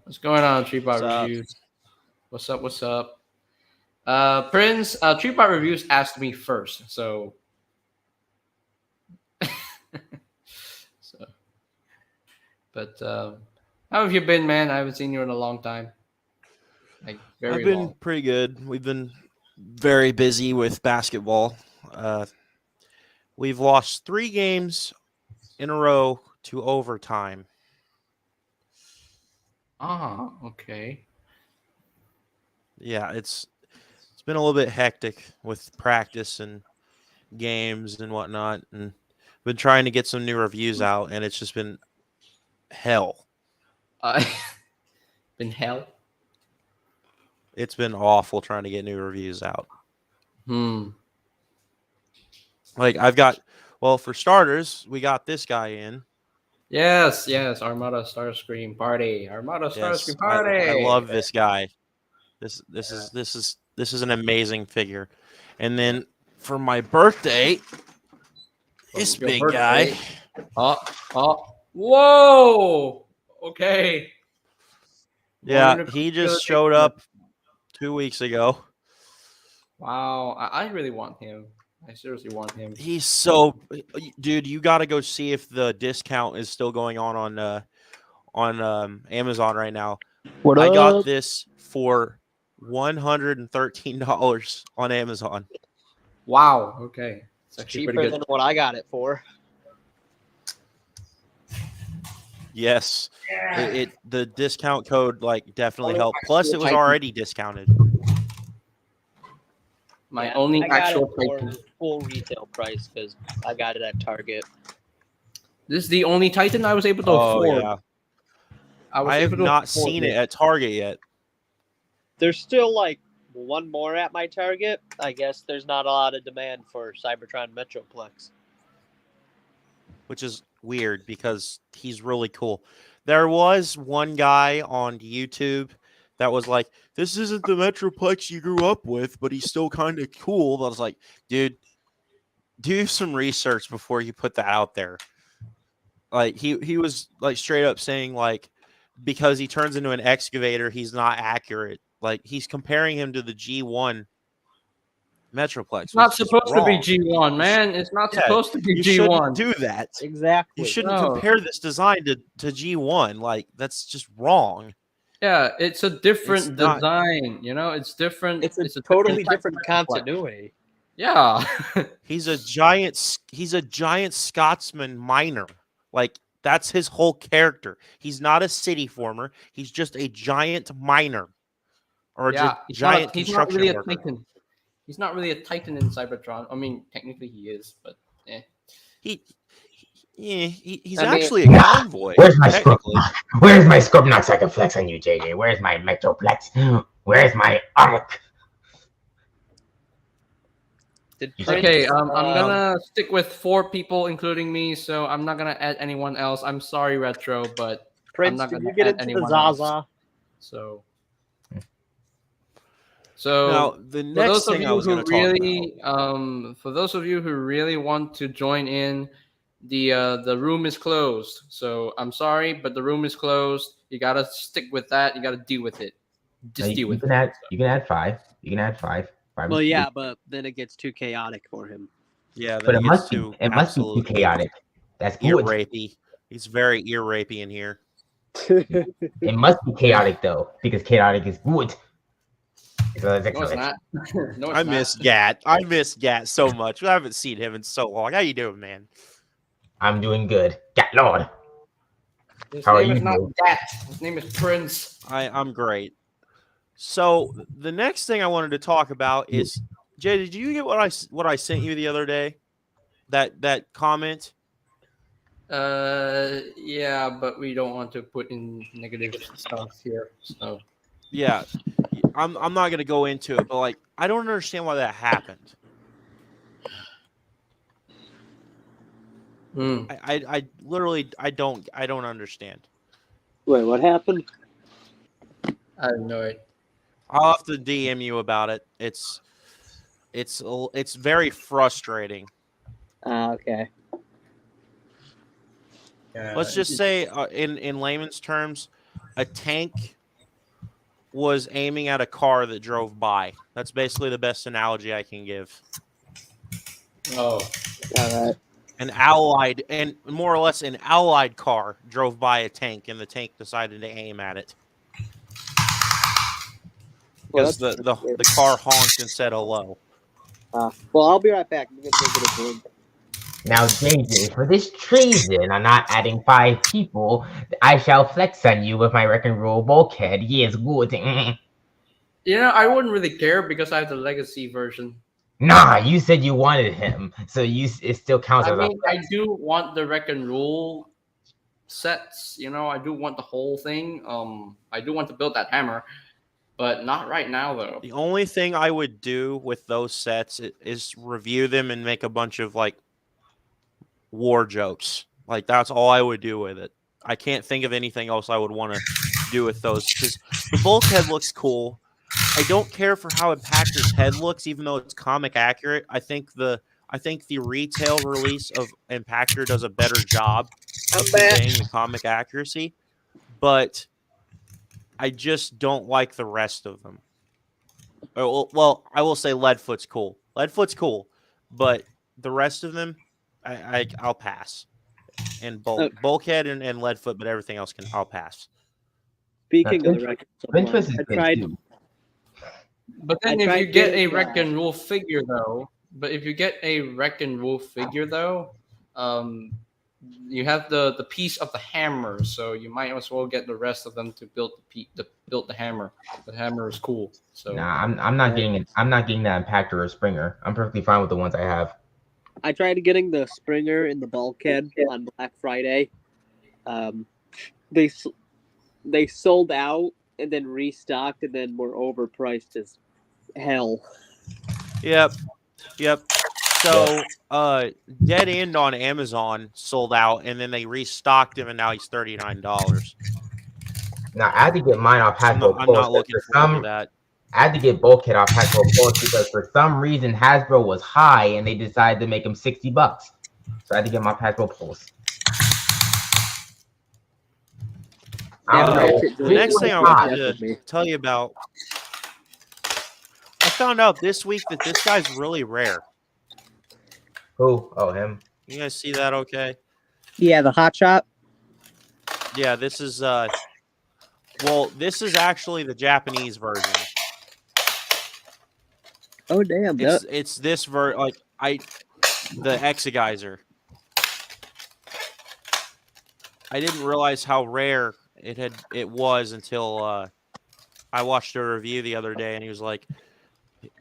What's going on, What's Treepot up? Reviews? What's up? What's up? Prince, Treepot Reviews asked me first, so so. But how have you been, man? I haven't seen you in a long time, like I've very been long. pretty good. We've been very busy with basketball. Uh, we've lost 3 games in a row to overtime. Ah, okay. Yeah, it's been a little bit hectic with practice and games and whatnot, and been trying to get some new reviews out, and it's just been hell. Uh, been hell. It's been awful trying to get new reviews out. Hmm. Like I've got, well, for starters, we got this guy in. Yes, yes. Armada Starscream Party. Armada Yes, Starscream I Party. love this guy. Yeah. This is an amazing figure. And then for my birthday, From this your big guy. birthday. Oh, oh. Whoa. Okay. Born Yeah, in a he Killer just showed Nation. up 2 weeks ago. Wow. I really want him. I seriously want him. He's so dude, you got to go see if the discount is still going on Amazon right now. What I got up? this for $113 on Amazon. Wow. Okay. It's It's actually pretty cheaper good. than what I got it for. Yes. The discount code like definitely Only helped. Plus actual it was Titan. already discounted. My Yeah, only I got actual it for Titan. full retail price because I got it at Target. This is the only Titan I was able to Oh afford. yeah. I was I have able to not afford seen it at Target yet. There's still like one more at my Target. I guess there's not a lot of demand for Cybertron Metroplex. Which is weird because he's really cool. There was one guy on YouTube that was like, "This isn't the Metroplex you grew up with, but he's still kind of cool." But I was like, "Dude, do some research before you put that out there." Like he was like straight up saying like because he turns into an excavator, he's not accurate. Like he's comparing him to the G1 Metroplex, It's not which is supposed to be wrong. G1, You sh- man. It's not yeah, supposed to be you shouldn't G1. do that. You Exactly. shouldn't No. compare this design to G1. Like that's just wrong. Yeah, it's a It's different not. design. You know, it's different. It's a It's a totally type of different Metroplex. continuity. Yeah. He's a giant Scotsman miner. Like that's his whole character. He's not a city former. He's just a giant miner or a Yeah. giant He's not really construction a worker. Titan. He's not really a Titan in Cybertron. I mean, technically he is, but eh. He's I mean, actually a convoy. Where's my scrub? Technically, Where's my scrub knock so I can flex on you, JJ? Where's my Metroplex? Where's my arc? Did You Prince, okay, I'm gonna stick with 4 people, including me, so I'm not gonna add anyone else. I'm sorry, Retro, but I'm Prince, not did gonna you get add into the anyone else. Zaza? So, now so the for those next of thing I you was who going to talk about. really, for those of you who really want to join in, the room is closed. So I'm sorry, but the room is closed. You gotta stick with that. You gotta deal with it. Just deal You with can it. add. You can add 5. You can add 5. 5 Well, is yeah, cool. but then it gets too chaotic for him. Yeah, But then it it must gets be. too It must be too absolutely chaotic. That's ear good. rapey. He's very ear rapey in here. It must be chaotic though, because chaotic is good. So that's No, it's excellent. not. No, it's I not. miss Gat. I miss Gat so much. I haven't seen him in so long. How you doing, man? I'm doing good. Cat Lord. His How are name you is not doing? Dat. His name is Prince. I'm great. So the next thing I wanted to talk about is Jay. Did you get what I sent you the other day? That comment. Yeah, but we don't want to put in negative stuff here. So, Yeah, I'm not gonna go into it, but like I don't understand why that happened. hmm. I literally I don't understand. Wait, what happened? I have no idea. I'll have to DM you about it. It's very frustrating. Okay. Let's just say, in layman's terms, a tank was aiming at a car that drove by. That's basically the best analogy I can give. Oh, All right. An allied, and more or less an allied car drove by a tank, and the tank decided to aim at it. Well, Because the car honked and said hello. well, I'll be right back. I'm gonna go get a drink. Now, JJ, for this treason on not adding 5 people, I shall flex on you with my Wreck and Roll bulkhead. Yes, good. I wouldn't really care because I have the legacy version. Nah, you said you wanted him, so it still counts I as mean, I do want the Wreck and Roll sets. I do want the whole thing. I do want to build that hammer, but not right now though. The only thing I would do with those sets is review them and make a bunch of like war jokes. Like that's all I would do with it. I can't think of anything else I would want to do with those because the bulkhead looks cool. I don't care for how Impactor's head looks, even though it's comic accurate. I think the retail release of Impactor does a better job of conveying the comic accuracy, but I just don't like the rest of them. Well, I will say Leadfoot's cool. Leadfoot's cool, but the rest of them, I'll pass. And Bulkhead and Leadfoot, but everything else I'll pass. Speaking of the record, Ventress is I good tried. too. But then if you get a Wreck and Roll figure though, you have the piece of the hammer, so you might as well get the rest of them to build the hammer. The hammer is cool. So Nah, I'm not getting it. I'm not getting that Impactor or Springer. I'm perfectly fine with the ones I have. I tried getting the Springer and the bulkhead on Black Friday. They sold out and then restocked and then were overpriced as hell. Yep. So, Dead End on Amazon sold out, and then they restocked him, and now he's $39. Now I had to get mine off Hasbro. I'm not looking forward to that. I had to get Bulkhead off Hasbro Pulse because for some reason Hasbro was high and they decided to make him $60. So I had to get him off Hasbro Pulse. The next thing I wanted to tell you about, I found out this week that this guy's really rare. Who? Oh, him. You guys see that okay? Yeah, the hot shot. Yeah, this is this is actually the Japanese version. Oh damn! It's this the Exegeyser. I didn't realize how rare it was until I watched a review the other day, and he was like,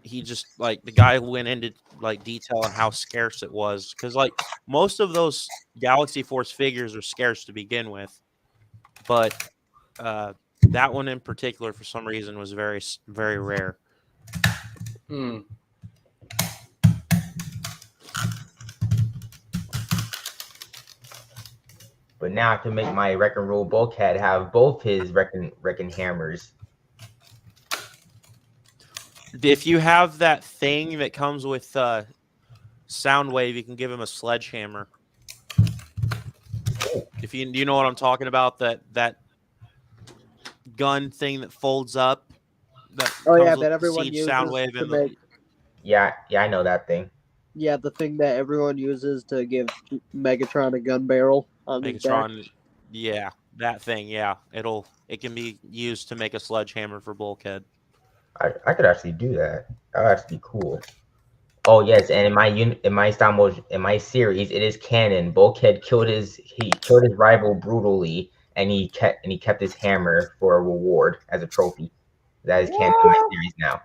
the guy went into like detail on how scarce it was, because like most of those Galaxy Force figures are scarce to begin with, but that one in particular for some reason was very, very rare. But now I can make my Wreck and Roll Bulkhead have both his Wrecking hammers. If you have that thing that comes with Soundwave, you can give him a sledgehammer. Do you know what I'm talking about? That gun thing that folds up. That everyone uses. Soundwave To make, yeah, I know that thing. Yeah, the thing that everyone uses to give Megatron a gun barrel on his back. Yeah, that thing. Yeah, it can be used to make a sledgehammer for Bulkhead. I could actually do that. That would actually be cool. Oh yes, and in my series, it is canon. Bulkhead killed his rival brutally, and he kept his hammer for a reward as a trophy. That is canon in my series now.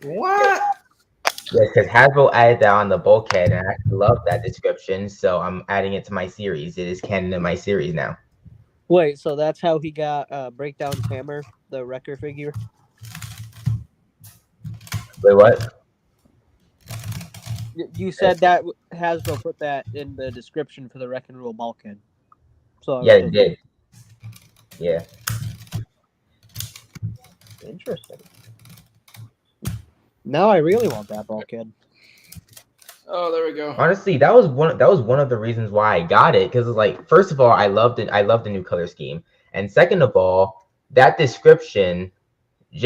What? Yes, because Hasbro added that on the Bulkhead, and I actually love that description, so I'm adding it to my series. It is canon in my series now. Wait, so that's how he got Breakdown's hammer, the Wrecker figure? Wait, what? You said that Hasbro put that in the description for the Wreck and Roll Bulkhead. So Yeah, it did. Yeah. Interesting. Now I really want that bulkhead. Oh, there we go. Honestly, that was one of the reasons why I got it, because it's like, first of all, I loved it. I love the new color scheme, and second of all, that description I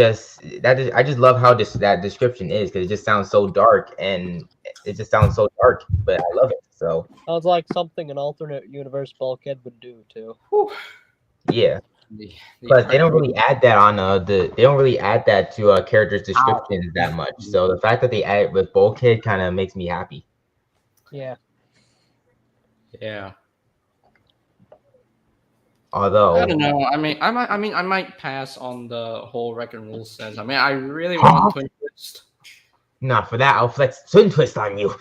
just love how that description is, because it just sounds so dark, and it just sounds so dark, but I love it. So Sounds like something an alternate universe bulkhead would do too. Whew. yeah. The But they don't art- really add that on they don't really add that to characters' descriptions that much. So the fact that they add it with bulkhead kind of makes me happy. Yeah. Yeah. Although I don't know. I might pass on the whole Wreck and Roll sense. I mean, I really want Twin Twist. not for that, I'll flex Twin Twist on you.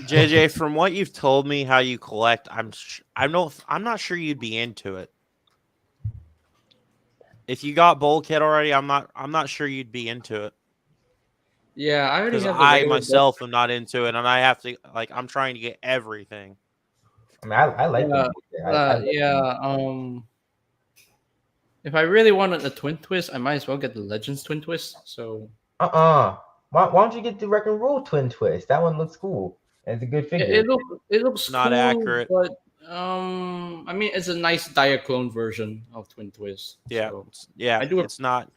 JJ, from what you've told me how you collect, I'm not sure you'd be into it. If you got bulkhead already, I'm not sure you'd be into it. Yeah, I already Because have the I regular myself am not into it, and I have to I'm trying to get everything. I mean, I like Yeah, the bulkhead. yeah. If I really wanted a Twin Twist, I might as well get the Legends Twin Twist. So Why don't you get the Wreck and Roll Twin Twist? That one looks cool. It's a good figure. it looks Not cool, accurate. but I mean, it's a nice Diaclone version of Twin Twist. Yeah, so. yeah. I do It's not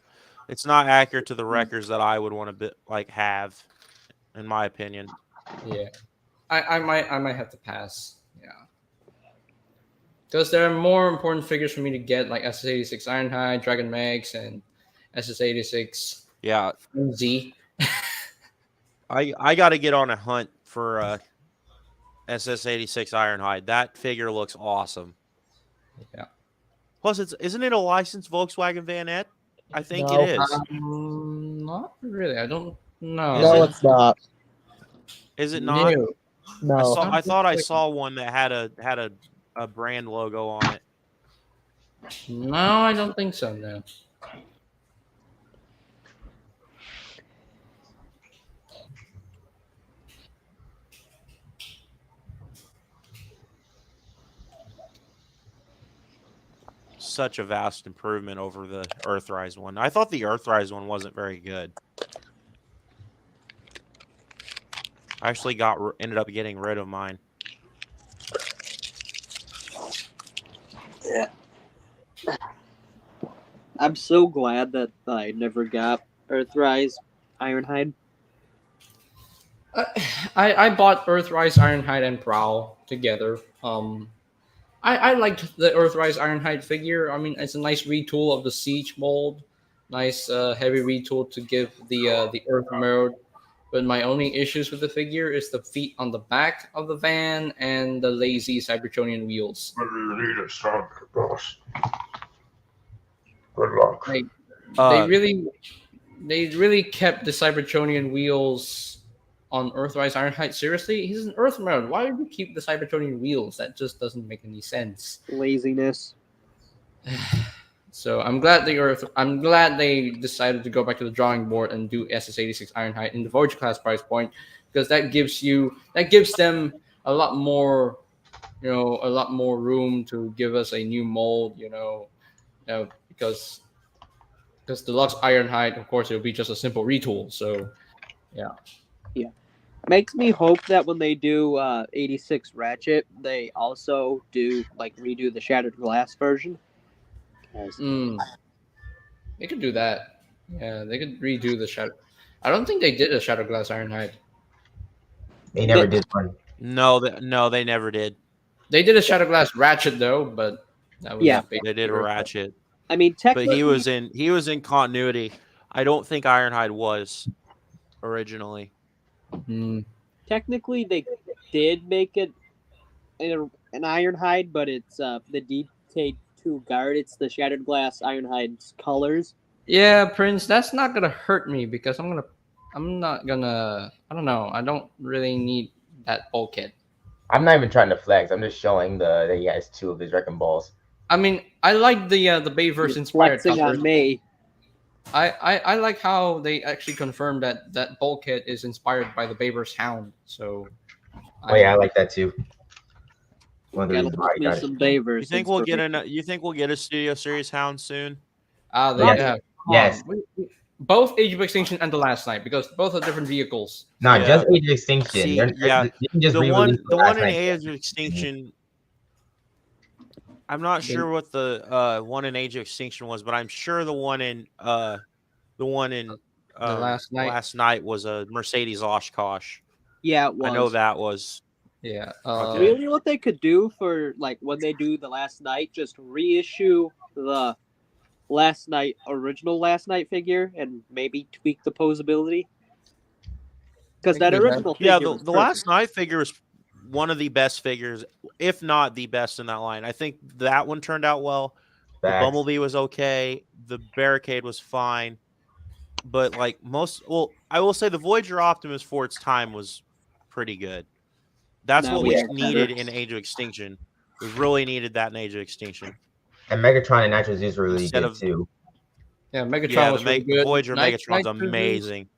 accurate to the records that I would want to have, in my opinion. Yeah, I might have to pass. Yeah, because there are more important figures for me to get, like SS86 Ironhide, Dragon Max, and SS86 Yeah, Z. I got to get on a hunt for SS86 Ironhide. That figure looks awesome. Yeah. Plus, isn't it a licensed Volkswagen Vanette? I think No. it is. Not really. I don't know. No, it's not. Is it not? No. No. I thought I saw one that had a brand logo on it. No, I don't think so. No. Such a vast improvement over the Earthrise one. I thought the Earthrise one wasn't very good. I actually ended up getting rid of mine. I'm so glad that I never got Earthrise Ironhide. I bought Earthrise Ironhide and Prowl together. I liked the Earthrise Ironhide figure. I mean, it's a nice retool of the Siege mold. Nice heavy retool to give the Earth mode. But my only issues with the figure is the feet on the back of the van and the lazy Cybertronian wheels. Maybe you need a stronger boss. Good luck. Like, Uh, they really kept the Cybertronian wheels on Earthrise Ironhide. Seriously, he's in Earth mode. Why would you keep the Cybertronian wheels? That just doesn't make any sense. Laziness. So I'm glad they decided to go back to the drawing board and do SS86 Ironhide in the Voyager class price point, because that gives them a lot more, a lot more room to give us a new mold, because Deluxe Ironhide, of course, it'll be just a simple retool. So yeah. Makes me hope that when they do 86 Ratchet, they also do redo the Shattered Glass version. They could do that. Yeah, they could redo the Shadow. I don't think they did a Shadow Glass Ironhide. They never did one. no, they never did. They did a Shadow Glass Ratchet though, but that was Yeah. They did a Ratchet, I mean, but technically, he was in continuity. I don't think Ironhide was originally. technically they did make it an Ironhide, but it's the DK2 guard. It's the Shattered Glass Ironhide's colors. Yeah, Prince, that's not gonna hurt me because I'm not gonna. I don't know. I don't really need that bulkhead. I'm not even trying to flex. I'm just showing that he has two of his Wrecking Balls. I mean, I like the Bayverse You're inspired flexing covers. on me. I like how they actually confirmed that bulkhead is inspired by the Bayverse Hound. So, Oh yeah, I like that too. One of the Gotta reasons why love I me got it. some Bayverse. You think we'll get you think we'll get a Studio Series Hound soon? They Yes. have. Come Yes. on. Both Age of Extinction and The Last Night, because both are different vehicles. Not Yeah. just Age of Extinction. See, They're- yeah, they can just the re-release one Last in Night. Age of Extinction. I'm not sure what the one in Age of Extinction was, but I'm sure the one in The Last Night. Last Night was a Mercedes Oshkosh. Yeah, it was. I know that was. Yeah. Okay. Really, what they could do for like when they do the Last Night, just reissue the Last Night original Last Night figure and maybe tweak the posability. Because They that could do that. original figure Yeah, was the perfect. Last Night figure is one of the best figures, if not the best in that line. I think that one turned out well. The Facts. Bumblebee was okay. The Barricade was fine. But like I will say the Voyager Optimus for its time was pretty good. That's Now what we we have needed better. in Age of Extinction. We really needed that in Age of Extinction. And Megatron and Nitro Zeus were really Instead good of- too. Yeah, Megatron Yeah, was really the good. Voyager Megatron's Nitro Zeus- amazing.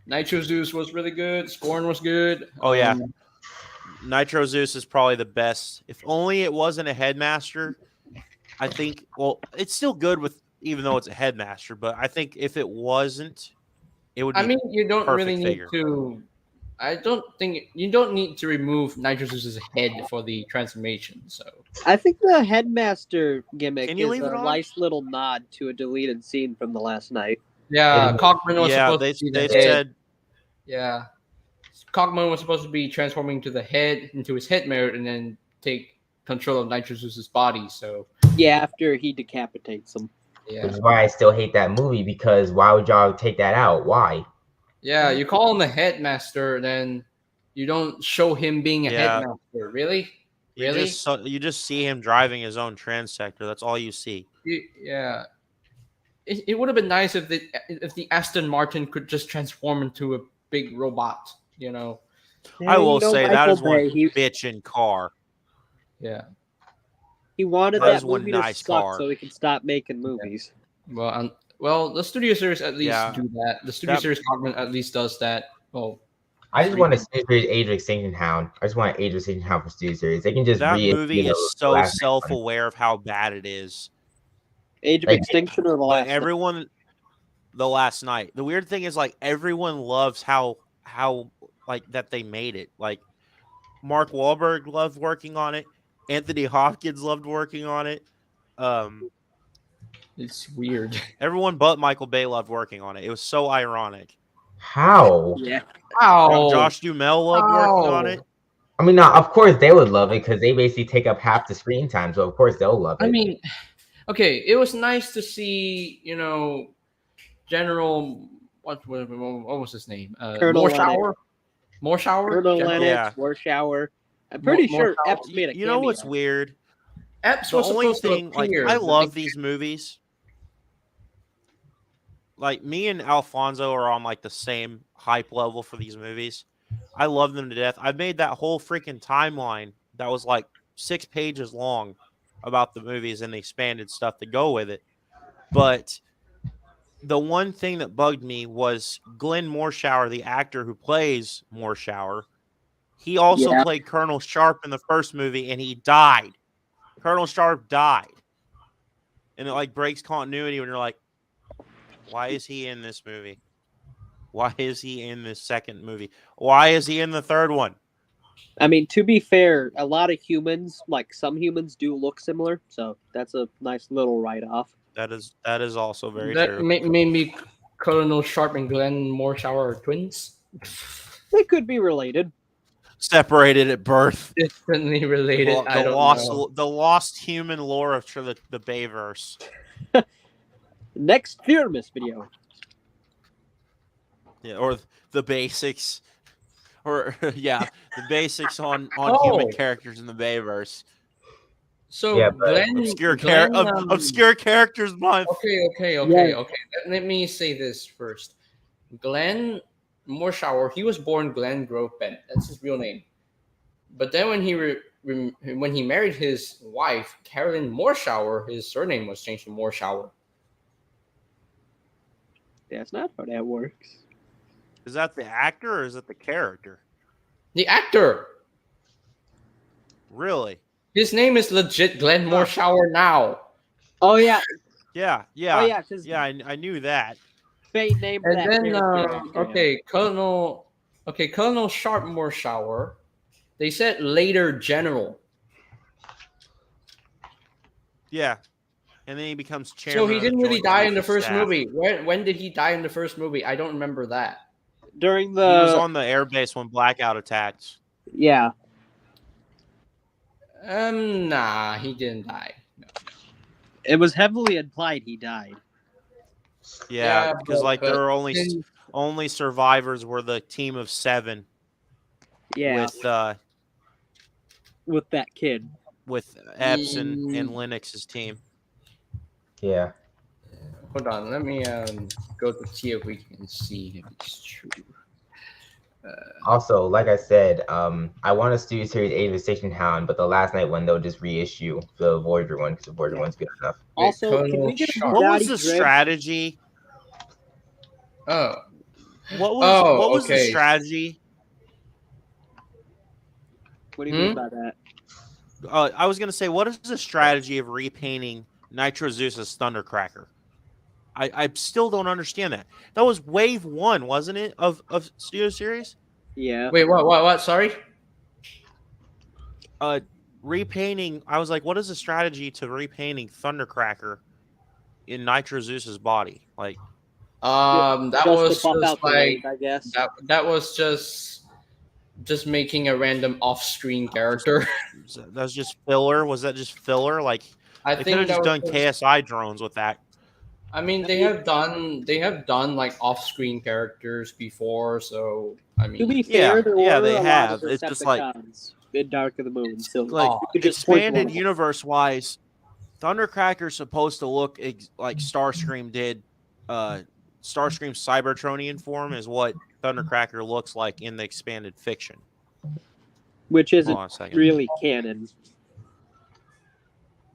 Nitro Zeus was really good. Scorn was good. Oh, yeah. Nitro Zeus is probably the best. If only it wasn't a headmaster. I think, well, it's still good with, even though it's a headmaster, but I think if it wasn't, it would be I mean, you don't really perfect need figure. to. I don't think you don't need to remove Nitro Zeus's head for the transformation. So I think the headmaster gimmick Can you is leave it a on? nice little nod to a deleted scene from the Last Night. yeah, It is- Cockman was Yeah, supposed to be the they head. said Yeah, Cockman was supposed to be transforming to the head into his head mode and then take control of Nitro Zeus's body. So Yeah, after he decapitates him. Which yeah, is why I still hate that movie, because why would y'all take that out? Why? yeah, you call him the headmaster, then you don't show him being a Yeah. headmaster. Really? you Really? you just see him driving his own transector. That's all you see. Yeah. It would have been nice if the Aston Martin could just transform into a big robot. You know? I will You know, say that Michael is one Bay, he bitchin' car. Yeah. wanted that that is one movie nice to suck car. so he could stop making movies. Well, the Studio Series at least Yeah. do that. The Studio That- Series Cockman at least does that. Well, I just want a Studio Age of Extinction Hound. I just want an Age of Extinction Hound for Studio Series. They can just That reissue movie the is so Last Night one. self-aware of how bad it is. Age of Like- Extinction or the But Last Night? everyone, the Last Night. The weird thing is, like, everyone loves how like that they made it. Like, Mark Wahlberg loved working on it. Anthony Hopkins loved working on it. it's weird. Everyone but Michael Bay loved working on it. It was so ironic. How? Yeah. Wow. Josh Duhamel loved working on it. I mean, now, of course they would love it because they basically take up half the screen time. So of course they'll love it. I mean, okay, it was nice to see, General what was his name? Colonel Morshower. Morshower. Colonel General- Lennox, Yeah. Warshower. I'm pretty More sure power. Epps made a You know what's cameo. weird? Epps The was only supposed thing, to like, appear. I but love they- these movies. Like, me and Alfonso are on, like, the same hype level for these movies. I love them to death. I made that whole freaking timeline that was, like, 6 pages long about the movies and the expanded stuff to go with it. But the one thing that bugged me was Glenn Morshower, the actor who plays Morshower. He also Yeah. played Colonel Sharp in the first movie, and he died. Colonel Sharp died. And it, like, breaks continuity when you're like, why is he in this movie? Why is he in this second movie? Why is he in the third one? I mean, to be fair, a lot of humans, like some humans, do look similar. So that's a nice little write-off. That is also very that true. maybe Colonel Sharp and Glenn Morshower are twins. They could be related. Separated at birth. Distantly related. I don't know. The lost human lore of the Bayverse. Next Pyramus video. Yeah, or the basics. Or yeah, the basics on Oh. human characters in the Bayverse. So Yeah, but Glenn, Obscure Glenn, obscure characters month. Okay. Yeah. Let me say this first. Glenn Morshower, he was born Glenn Grove Bennett. That's his real name. But then when he married his wife, Carolyn Morshower, his surname was changed to Morshower. That's not how that works. Is that the actor or is it the character? The actor. Really? His name is legit Glenmore Shower now. Oh yeah, Yeah, oh yeah, yeah, because I knew that. Fate named And that then, character after him. Colonel Sharpmore Shower. They said later General. Yeah, and then he becomes So chairman. he of the didn't really Joint die Chiefs in the of first Staff. movie. When did he die in the first movie? I don't remember that. During He was the on the airbase when Blackout attacked. yeah, Nah, he didn't die. No. it was heavily implied he died. Yeah, because like there but were then- only survivors were the team of 7 Yeah, with with that kid. Epps and Lennox's team. Yeah. hold on, let me go to see if we can see if it's true. Also, like I said, I want to do Series 8 of Station Hound, but the last night one they'll just reissue the Voyager one because the Voyager one's good enough. Wait, Also, can Colonel we get a Sharp. What was Bugatti the Dread? strategy? Oh, What Oh, was the okay. strategy? What do you mean by that? I was gonna say, what is the strategy of repainting Nitro Zeus as Thundercracker? I still don't understand that. That was wave 1, wasn't it, of Studio Series? Yeah, wait, what? Sorry. Repainting. I was like, what is the strategy to repainting Thundercracker in Nitro Zeus's body? Like, That just was to buff just out the like wave, I guess. that was just making a random off-screen character. that was just filler. Was that just filler? Like, I they could think have that just done was KSI drones with that. I mean, they have done like off-screen characters before, so I To mean, be fair, Yeah, there yeah, were they a have. lot of It's just like- Decepticons in Dark of the Moon, so Like, Oh, you could just point expanded one. universe wise, Thundercracker's supposed to look like Starscream did. Starscream's Cybertronian form is what Thundercracker looks like in the expanded fiction. Which Hold isn't on a second. really canon.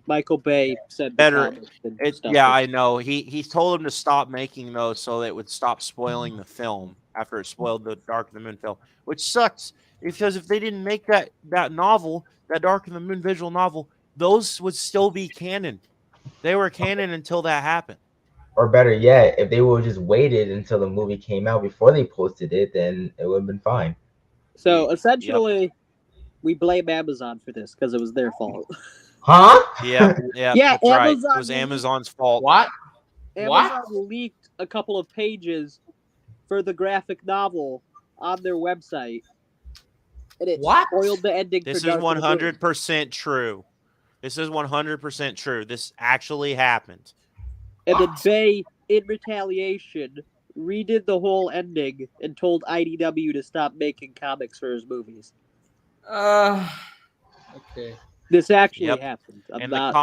Michael Bay said the Better- comics and It, stuff yeah, was- I know. He told him to stop making those so that it would stop spoiling the film after it spoiled the Dark of the Moon film, which sucks because if they didn't make that novel, that Dark of the Moon visual novel, those would still be canon. They were canon until that happened. Or better yet, if they would have just waited until the movie came out before they posted it, then it would have been fine. So essentially, we blame Amazon for this because it was their fault. Huh? Yeah, Yeah, that's right. Amazon It was really- Amazon's fault. what? Amazon leaked a couple of pages for the graphic novel on their website, and it What? spoiled the ending. This for is Dark of the Moon. 100% true. This is 100% true. This actually happened. And then What? Bay, in retaliation, redid the whole ending and told IDW to stop making comics for his movies. Okay. This actually Yep. happened. I'm And not.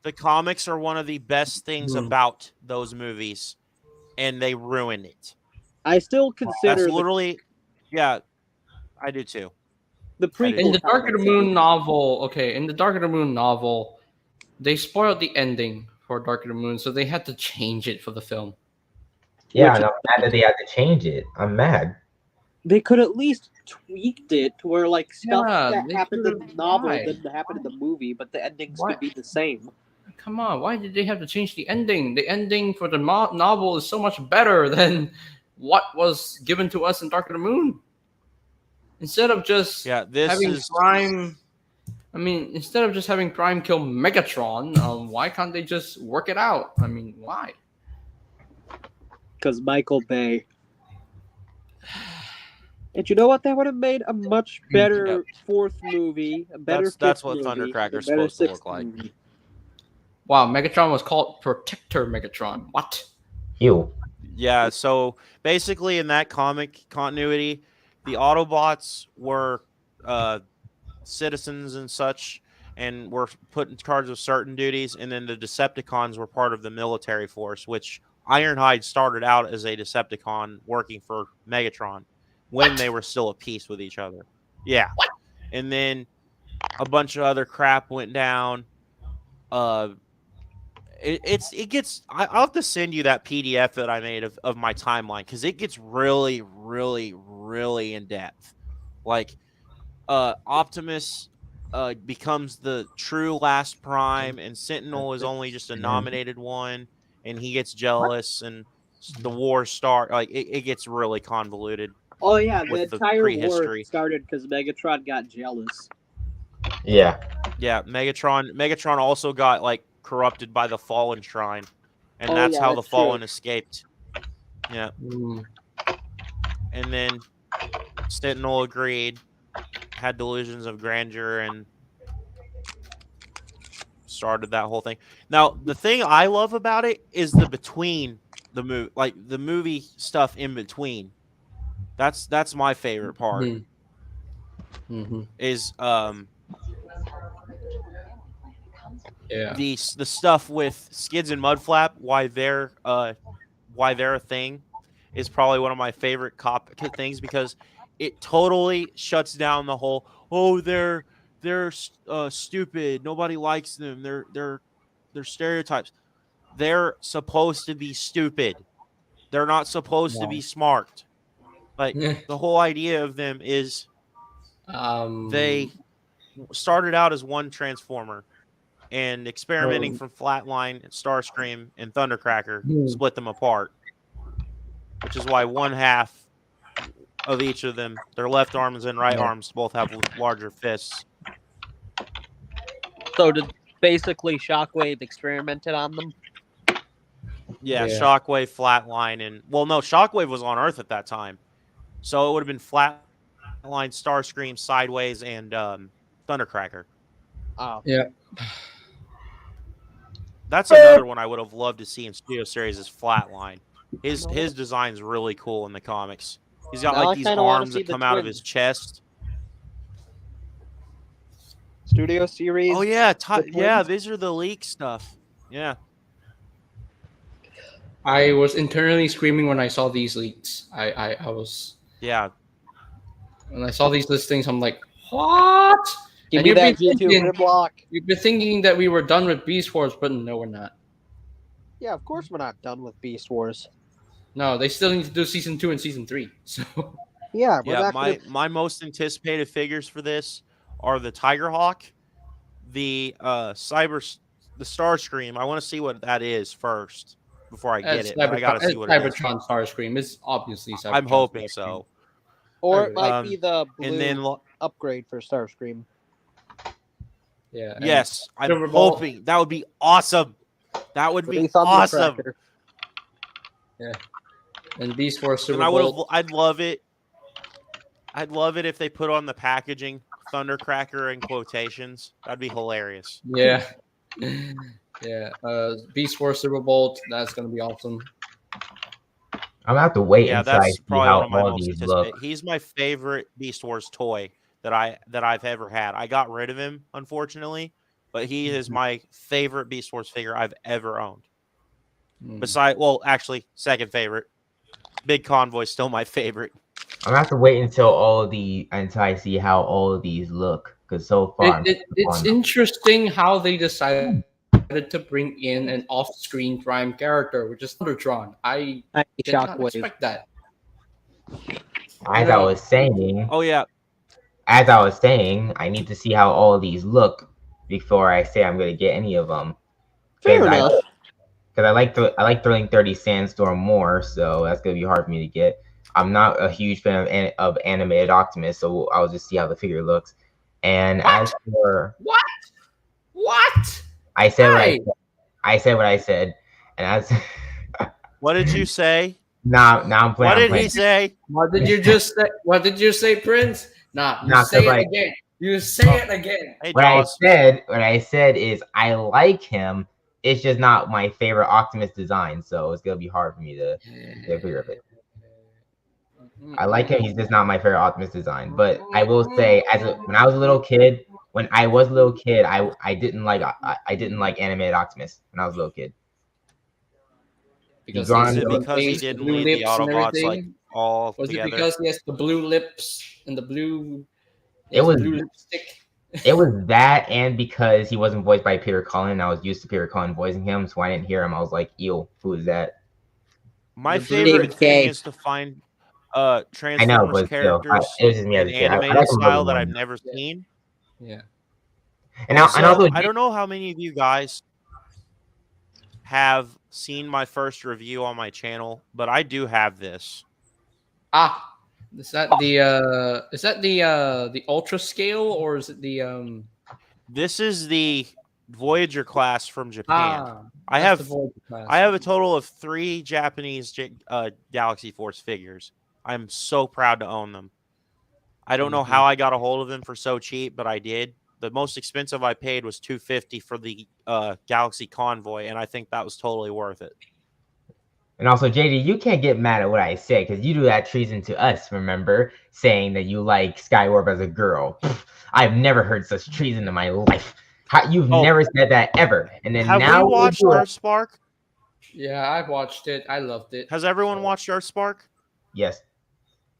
the comics are one of the best things Hmm. about those movies, and they ruined it. I still That's consider literally, yeah, I do too. the prequel. In the Dark of the comics Moon novel, in the Dark of the Moon novel, they spoiled the ending for Dark of the Moon, so they had to change it for the film. Yeah, Which- and I'm mad that they had to change it. I'm mad. They could at least tweaked it to where like stuff Yeah, that they happened in the could've- novel why? didn't happen in the movie, but the endings Why? could be the same. Come on, why did they have to change the ending? The ending for the novel is so much better than what was given to us in Dark of the Moon. Instead of just Yeah, this having is Prime, instead of just having Prime kill Megatron, why can't they just work it out? I mean, why? Because Michael Bay. And you know what? That would have made a much better fourth movie, a better That's fifth what movie, Thundercracker's a better supposed to sixth look like. movie. Wow, Megatron was called Protector Megatron. What? You. Yeah, so basically in that comic continuity, the Autobots were citizens and such, and were put in charge of certain duties, and then the Decepticons were part of the military force, which Ironhide started out as a Decepticon working for Megatron when they were still at peace with each other. Yeah. And then a bunch of other crap went down. I'll have to send you that PDF that I made of my timeline because it gets really, really, really in depth. Like Optimus becomes the true last Prime, and Sentinel is only just a nominated one, and he gets jealous, and the war start. Like it gets really convoluted. Oh yeah, the With the entire war prehistory. started because Megatron got jealous. Yeah. Yeah, Megatron also got like corrupted by the Fallen Shrine, and Oh, that's yeah, how the that's true. Fallen escaped. Yeah, Mm. and then Sentinel agreed, had delusions of grandeur, and started that whole thing. Now, the thing I love about it is the between the movie, like the movie stuff in between. That's my favorite part. Mhm. Mhm. Is Yeah. the stuff with Skids and Mudflap, why they're a thing, is probably one of my favorite cop things, because it totally shuts down the whole they're stupid, nobody likes them, they're stereotypes. They're supposed to be stupid. They're not supposed to No. be smart. Like the whole idea of them is they started out as one Transformer, and experimenting from Flatline, Starscream, and Thundercracker split them apart, which is why one half of each of them, their left arms and right arms, both have larger fists. So did basically Shockwave experimented on them? Yeah, Yeah. Shockwave, Flatline, and no, Shockwave was on Earth at that time, so it would have been Flatline, Starscream, Sideways, and Thundercracker. Oh. Yeah. That's another one I would have loved to see in Studio Series is Flatline. His design's really cool in the comics. He's got Now I like these kinda wanna arms see that the come out of twins. his chest. Studio Series. Oh yeah, the yeah, twins? these are the leak stuff. Yeah. I was internally screaming when I saw these leaks. I was Yeah. when I saw these listings. I'm like, what? Give And me you've that been G2 thinking- Grimlock. You've been thinking that we were done with Beast Wars, but no, we're not. Yeah, of course we're not done with Beast Wars. No, they still need to do season 2 and season 3. So Yeah, we're Yeah, not my gonna... my most anticipated figures for this are the Tigerhawk, the the Starscream. I want to see what that is first before I get it. But I gotta see what it is. Cybertron Starscream. It's obviously Cybertron. I'm hoping Starscream. so. Or it might be Um, the blue And then upgrade for Starscream. Yeah. and yes, I'm Silver Bolt. hoping that would be awesome. That would be With awesome. Thundercracker. And Beast Wars And Silver Bolt. I'd love it. I'd love it if they put on the packaging Thundercracker in quotations. That'd be hilarious. Yeah. Yeah. Beast Wars Silver Bolt. That's gonna be awesome. I'm gonna have to wait Yeah, until I that's see probably how one of my all most these anticipated. look. He's my favorite Beast Wars toy that I've ever had. I got rid of him, unfortunately, but he is my favorite Beast Wars figure I've ever owned. Actually, second favorite. Big Convoy still my favorite. I'm gonna have to wait until I see how all of these look, because so far It's interesting how they decided to bring in an off-screen Prime character, which is Thundertron. I did not Shockwave. expect that. as I was saying, Oh yeah, I need to see how all of these look before I say I'm gonna get any of them. Fair enough. Because I like Thrilling 30 Sandstorm more, so that's gonna be hard for me to get. I'm not a huge fan of animated Optimus, so I'll just see how the figure looks. And as for What? I said Hey! I said what I said, and as what did you say? now I'm playing. What I'm did playing. he say? What did you just say? What did you say, Prince? Nah, you Nah, say it like- again. You say it again. Hey, What Jaws. I said is I like him. It's just not my favorite Optimus design, so it's gonna be hard for me to get a figure of it. I like him. He's just not my favorite Optimus design. But I will say, when I was a little kid, I didn't like animated Optimus when I was a little kid. Because Is Is he's it the because he face, the didn't blue leave the lips and Autobots everything? like all Was it together? because he has the blue lips and the blue? It was- blue lipstick. It was that, and because he wasn't voiced by Peter Cullen, I was used to Peter Cullen voicing him, so I didn't hear him. I was like, "Ew, who is that?" My The blue- favorite David thing Cage. is to find I Transformers know, but still, characters it was just me as in a kid. I animated like him style as a that I've villain. never seen. Yeah. And also, I don't know how many of you guys have seen my first review on my channel, but I do have this. Ah, is that the ultra scale, or is it the This is the Voyager class from Japan. I that's have the Voyager class. I have a total of 3 Japanese Galaxy Force figures. I'm so proud to own them. I don't know how I got a hold of them for so cheap, but I did. The most expensive I paid was $250 for the Galaxy Convoy, and I think that was totally worth it. And also, JD, you can't get mad at what I said because you do that treason to us, remember? Saying that you like Skywarp as a girl. Pfft, I've never heard such treason in my life. You've never said that ever. And then Have now we watched Earthspark? Yeah, I've watched it. I loved it. Has everyone watched Earthspark? Yes.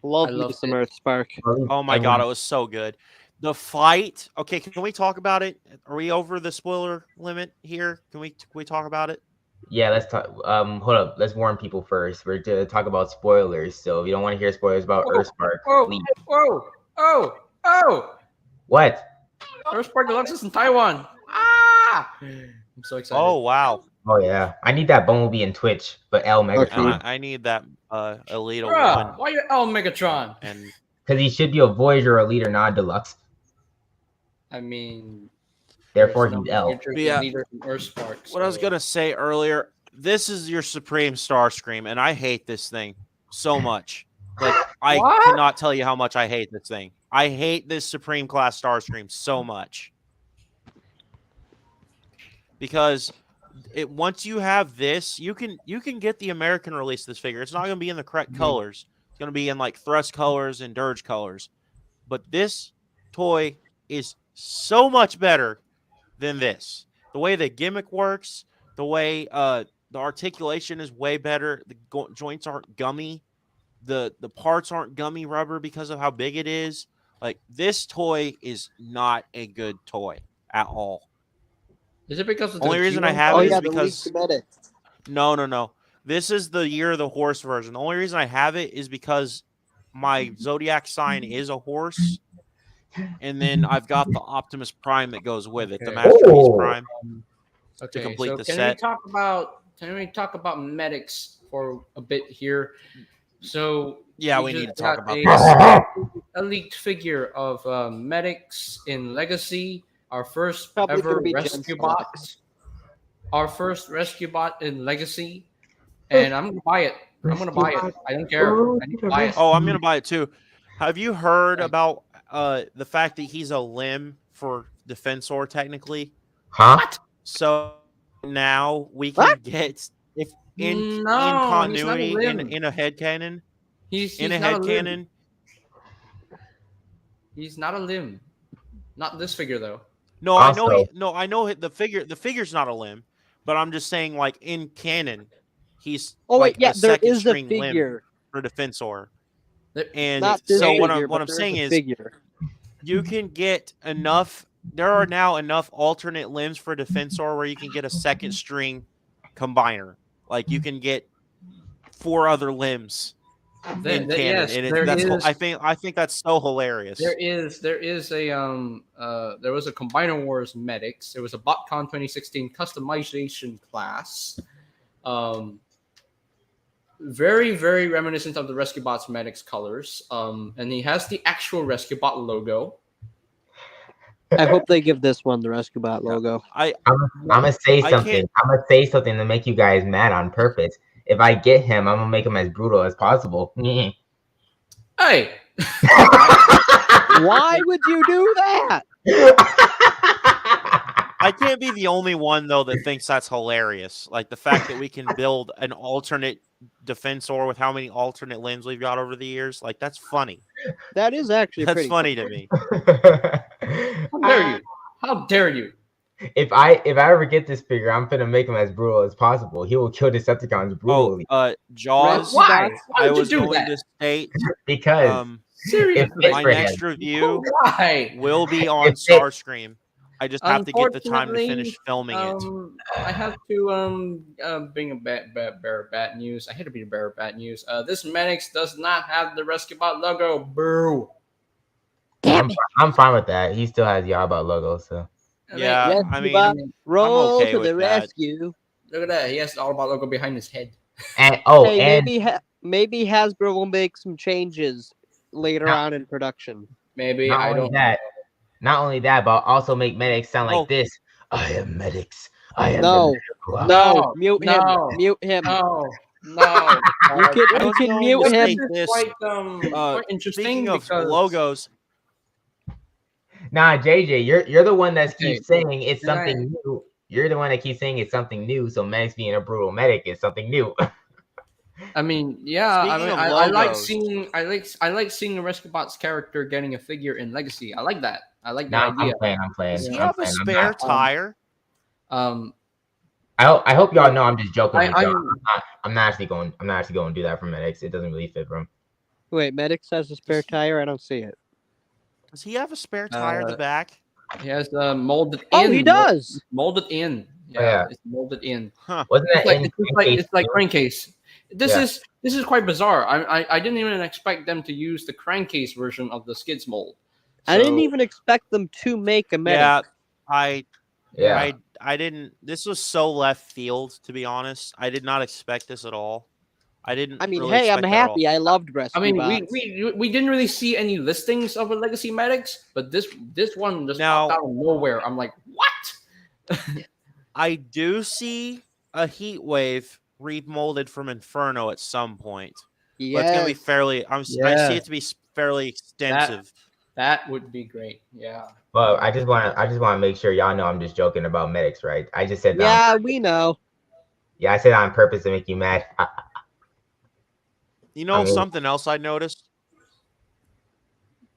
Love I me loved some it. Earthspark. Oh my god, it was so good. The fight. Okay, can we talk about it? Are we over the spoiler limit here? Can we talk about it? Yeah, let's talk. Hold up. Let's warn people first. We're to talk about spoilers. So if you don't want to hear spoilers about Earthspark, leave. Oh! What? Earthspark Deluxe is in Taiwan. Ah! I'm so excited. Oh wow. Oh yeah, I need that Bumblebee in Twitch, but L And Megatron, I need that Elite Bruh, 1 why you El Megatron? and because he should be a Voyager Elite or not Deluxe. I mean, Therefore, there's he's no L. future Yeah. leader in Earthspark. what I was so- gonna say earlier, this is your Supreme Starscream, and I hate this thing so much. Like I What? cannot tell you how much I hate this thing. I hate this Supreme class Starscream so much. Because once you have this, you can get the American release of this figure. It's not gonna be in the correct colors. It's gonna be in like Thrust colors and Dirge colors. But this toy is so much better than this. The way the gimmick works, the way the articulation is way better. The joints aren't gummy. The parts aren't gummy rubber because of how big it is. Like this toy is not a good toy at all. Is it because of the Only reason I G1 have Oh it is yeah, the because leaked medics. no. This is the Year of the Horse version. The only reason I have it is because my zodiac sign is a horse, and then I've got the Optimus Prime that goes with it, the Okay. Masterpiece Oh. Prime. Okay, complete so the can set. we talk about medics for a bit here? So Yeah, we just need to talk got about a leaked figure of medics in Legacy, our first Probably ever gonna be Gen rescue Stock. bot, our first rescue bot in Legacy, and I'm gonna buy it. I'm gonna buy it. I don't care. I need to buy it. Oh, I'm gonna buy it too. Have you heard about the fact that he's a limb for Defensor technically? Huh? So now we can get if in No, he's not a continuity limb. in a headcanon. He's In a not limb. headcanon. He's not a limb. Not this figure though. No, I know Also- I know the figure's not a limb, but I'm just saying like in canon, he's Oh like wait, yeah, a there second is the string limb figure. for Defensor. There- And Not this so what figure, I'm but saying there's a is figure. you can get enough. There are now enough alternate limbs for Defensor where you can get a second string combiner. Like you can get 4 other limbs in canon, yes, and there that's is. I think that's so hilarious. There is a there was a Combiner Wars Medics. There was a BotCon 2016 customization class. Very, very reminiscent of the Rescue Bots Medics colors. And he has the actual Rescue Bot logo. I hope they give this one the Rescue Bot logo. I'm gonna say I something. can't- I'm gonna say something to make you guys mad on purpose. If I get him, I'm gonna make him as brutal as possible. Hey, Why would you do that? I can't be the only one though that thinks that's hilarious. Like the fact that we can build an alternate Defensor with how many alternate limbs we've got over the years. Like that's funny. That is actually That's pretty funny to me. how dare you? How dare you? If I ever get this figure, I'm gonna make him as brutal as possible. He will kill Decepticons Oh, brutally Jaws. Why? Why I would you was do going that? to state because Seriously. It's my for next him. review Why? will be on If it- Starscream. I just have to get the time to finish filming it. I have to bring a bear bat news. I hate to be the bear bat news. This Medics does not have the Rescue Bot logo. Boo. I'm fine with that. He still has Yaba logo, so Yeah, Rescue I mean, bot, roll okay to with the that. rescue. Look at that. He has the Autobot logo behind his head. And Hey, maybe Hasbro will make some changes later No. on in production. Maybe not I only don't. that, not only that, but also make medics sound Oh. like this. I am medics. I am No, the medical no, mute him, no, mute him. no, no. You can I you was can going mute to This him. make is this. quite interesting Speaking of because logos, Nah, JJ, you're the one that Okay. keeps saying it's Can I- something new. You're the one that keeps saying it's something new. So medics being a brutal medic is something new. I mean, yeah. I Speaking mean, of I like logos. seeing I like seeing a Rescue Bots character getting a figure in Legacy. I like that. I like the Nah, idea. I'm playing. does he I'm have a playing. I'm spare not- tire? I hope y'all know I'm just joking with y'all. I'm- I'm not actually going. I'm not actually going to do that for medics. It doesn't really fit for him. Wait, Medics has a spare tire? I don't see it. Does he have a spare tire in the back? He has molded in. Oh, he does. Molded in. Yeah, yeah. it's molded in. Huh. Wasn't that in It's like crankcase. This Yeah. is quite bizarre. I didn't even expect them to use the crankcase version of the skids mold. I didn't So- even expect them to make a medic. Yeah, Yeah. I didn't. This was so left field, to be honest. I did not expect this at all. I didn't. I mean, really hey, I'm expect that at all. happy. I loved Rescue I mean, Bots. we didn't really see any listings of a Legacy Medics, but this one just Now- popped out of nowhere. I'm like, what? I do see a heat wave remolded from Inferno at some point. But it's gonna be Yes. fairly. I see it to be fairly extensive. That would be great. Yeah. Well, I just want to make sure y'all know I'm just joking about medics, right? I just said that. Yeah, we know. Yeah, I said that on purpose to make you mad. You know I mean- something else I noticed?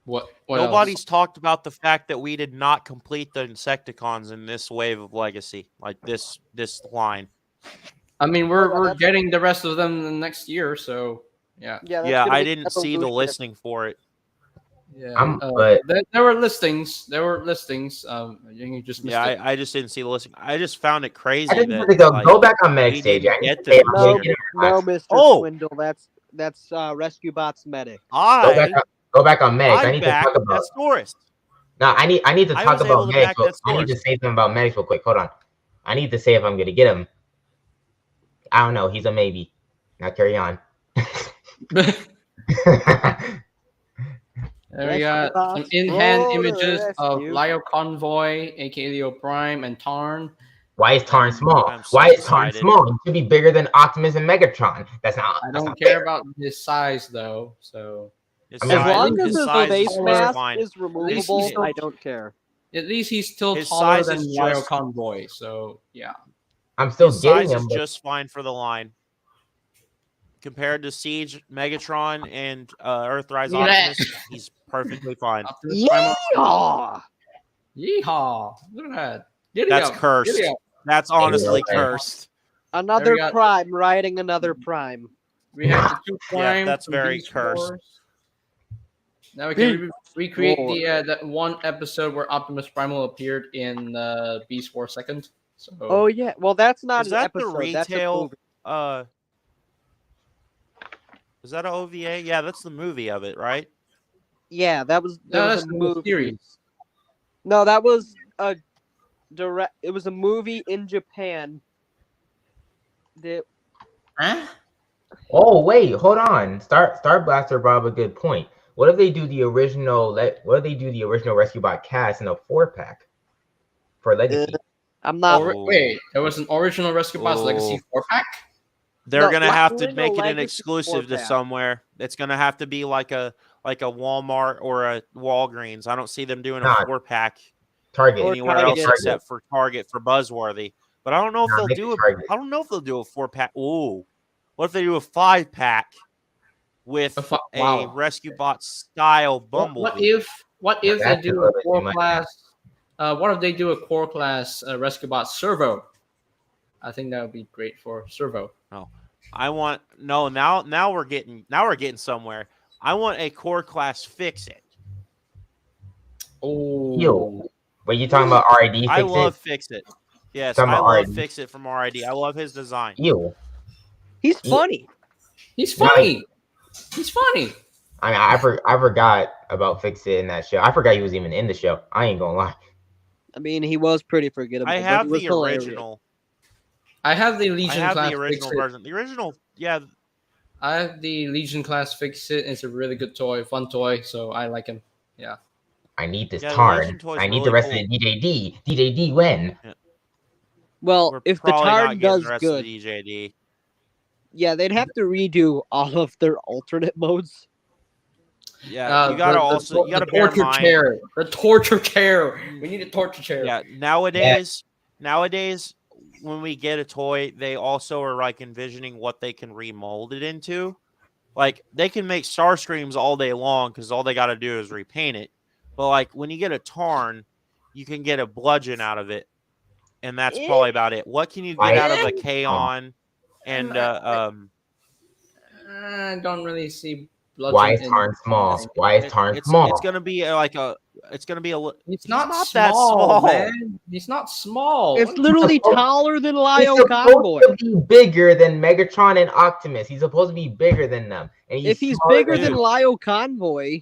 What Nobody's else? talked about the fact that we did not complete the Insecticons in this wave of Legacy, like this line. I mean, we're that's- getting the rest of them the next year, so yeah. Yeah, I didn't see the listing for it. Yeah. but- there were listings. You just missed Yeah, it. I just didn't see the listing. I just found it crazy. I just that, want to go like, go back on medics we stage. didn't I need get to say them. I'm No, gonna get no, him. Mr. Oh! Swindle. That's Rescue Bots medic. Go back on medics. I I'm need back. to talk about. That's Doris. No, I need to I talk was able about to medics. back But that I need to source. say something about medics real quick. Hold on. I need to say if I'm gonna get him. I don't know. He's a maybe. Now carry on. There we Rescue got some Bots, in-hand roll to the images of rescue. Lio Convoy, aka Leo Prime, and Tarn. Why is Tarn small? I'm so Why is Tarn excited. small? He should be bigger than Optimus and Megatron. That's not. I that's don't not care fair. about his size though, so His I mean, As size- long as his his size face is mask fine. is removable, still- I don't care. at least he's still His taller size than is Lio just- Convoy. So yeah. I'm still His getting size him. is But just fine for the line. Compared to Siege, Megatron, and Earthrise Look at that. Optimus, he's perfectly fine. Optimus Prime- Yeehaw! Yeehaw! Look at that. Giddy That's up, cursed. giddy up. That's honestly okay. cursed. Another we got- prime riding another prime. We have the two Yeah, prime. that's from very Beast cursed. Wars. Now we can recreate that one episode where Optimus Primal appeared in Beast Wars Second. So Oh yeah, well that's not Is an that the episode. That's a retail? movie. Is that an OVA? Yeah, that's the movie of it, right? Yeah, that was no, there that's was a the whole movie. series. No, that was a direct. It was a movie in Japan. That Huh? oh wait, hold on. Star Blaster brought up a good point. What if they do the original? What if they do the original Rescue Bot cast in a 4-pack for Legacy? I'm not. Wait, there was an original Rescue Bots Legacy 4-pack? They're No, gonna have to original make it an Legacy exclusive to 4-pack. somewhere. It's gonna have to be like a Walmart or a Walgreens. I don't see them doing a Nah. 4-pack Target. Or anywhere Target. else except for Target for Buzzworthy. But I don't know if Nah, they'll make do it a. Target. I don't know if they'll do a 4-pack. Ooh, what if they do a 5-pack with a Wow. Rescue Bot style What Bumblebee? What if they That's a do little a bit too core much. class? What if they do a core class Rescue Bot Servo? I think that would be great for Servo. I want no. Now we're getting somewhere. I want a core class Fix It. Oh, Yo. Wait, you talking about RID? I Fix love it? Fix It. Yes, Talking I about love RID. Fix It from RID. I love his design. Ew. He's funny. he's funny. He's funny. I mean, I forgot about Fix It in that show. I forgot he was even in the show. I ain't gonna lie. I mean, he was pretty forgettable. I but have he was the hilarious. original. I have the I Legion have class the original Fix It. version. The original, yeah. I have the Legion class Fix It. It's a really good toy, fun toy, so I like him. Yeah. I need this Yeah, the Tarn. Legion toy's I need really the rest cool. of the DJD. DJD when? Well, We're if the probably not Tarn getting does the rest good, of the DJD. yeah, they'd have to redo all of their alternate modes. Yeah, you gotta the bear in torture mind. chair. The torture chair. We need a torture chair. Yeah, nowadays, when we get a toy, they also are like envisioning what they can remold it into. Like they can make Starscreams all day long because all they got to do is repaint it. But like when you get a Tarn, you can get a bludgeon out of it, and that's probably about it. What can you get out of a Kaon? And I don't really see Why is bludgeon Tarn small? Why is Tarn small? it's gonna be like a. It's gonna be a. He's not that small. man. He's not small. It's What- literally supposed- taller than He's Lio supposed Convoy. to be bigger than Megatron and Optimus. He's supposed to be bigger than them. And If he's smaller bigger than Dude. Lio Convoy,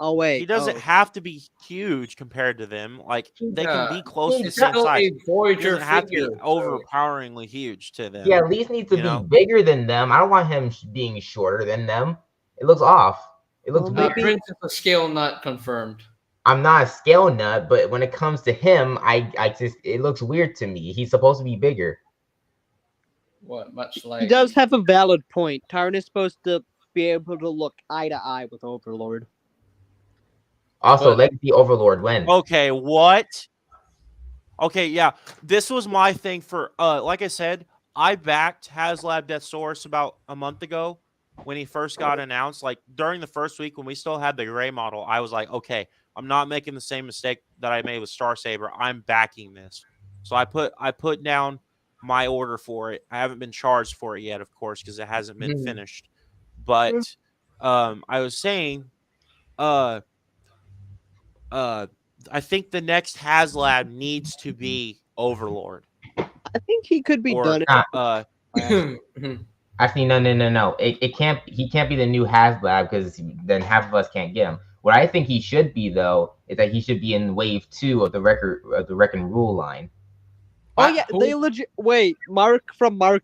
oh wait, He doesn't oh. have to be huge compared to them. Like they Yeah. can be close to the He's same still size. a He Voyager doesn't have to figure. be so- overpoweringly huge to them. He at least needs to You be know? bigger than them. I don't want him being shorter than them. It looks off. It looks Well, weird. maybe- Princess of Scale not confirmed. I'm not a scale nut, but when it comes to him, I just it looks weird to me. He's supposed to be bigger. What much like He does have a valid point. Tarn is supposed to be able to look eye to eye with Overlord. Also, But- Legacy Overlord when? Okay, what? Okay, yeah. This was my thing for like I said, I backed HasLab Death Source about a month ago when he first got announced. Like during the first week when we still had the gray model, I was like, okay, I'm not making the same mistake that I made with Star Saber. I'm backing this. So I put down my order for it. I haven't been charged for it yet, of course, because it hasn't been Mhm. finished. But I was saying, I think the next HasLab needs to be Overlord. I think he could be Or, done. Actually, no. It can't. He can't be the new HasLab because then half of us can't get him. What I think he should be though is that he should be in Wave 2 of the Wreck and Rule line. Oh yeah, Who- they legit. Wait, Mark Clonus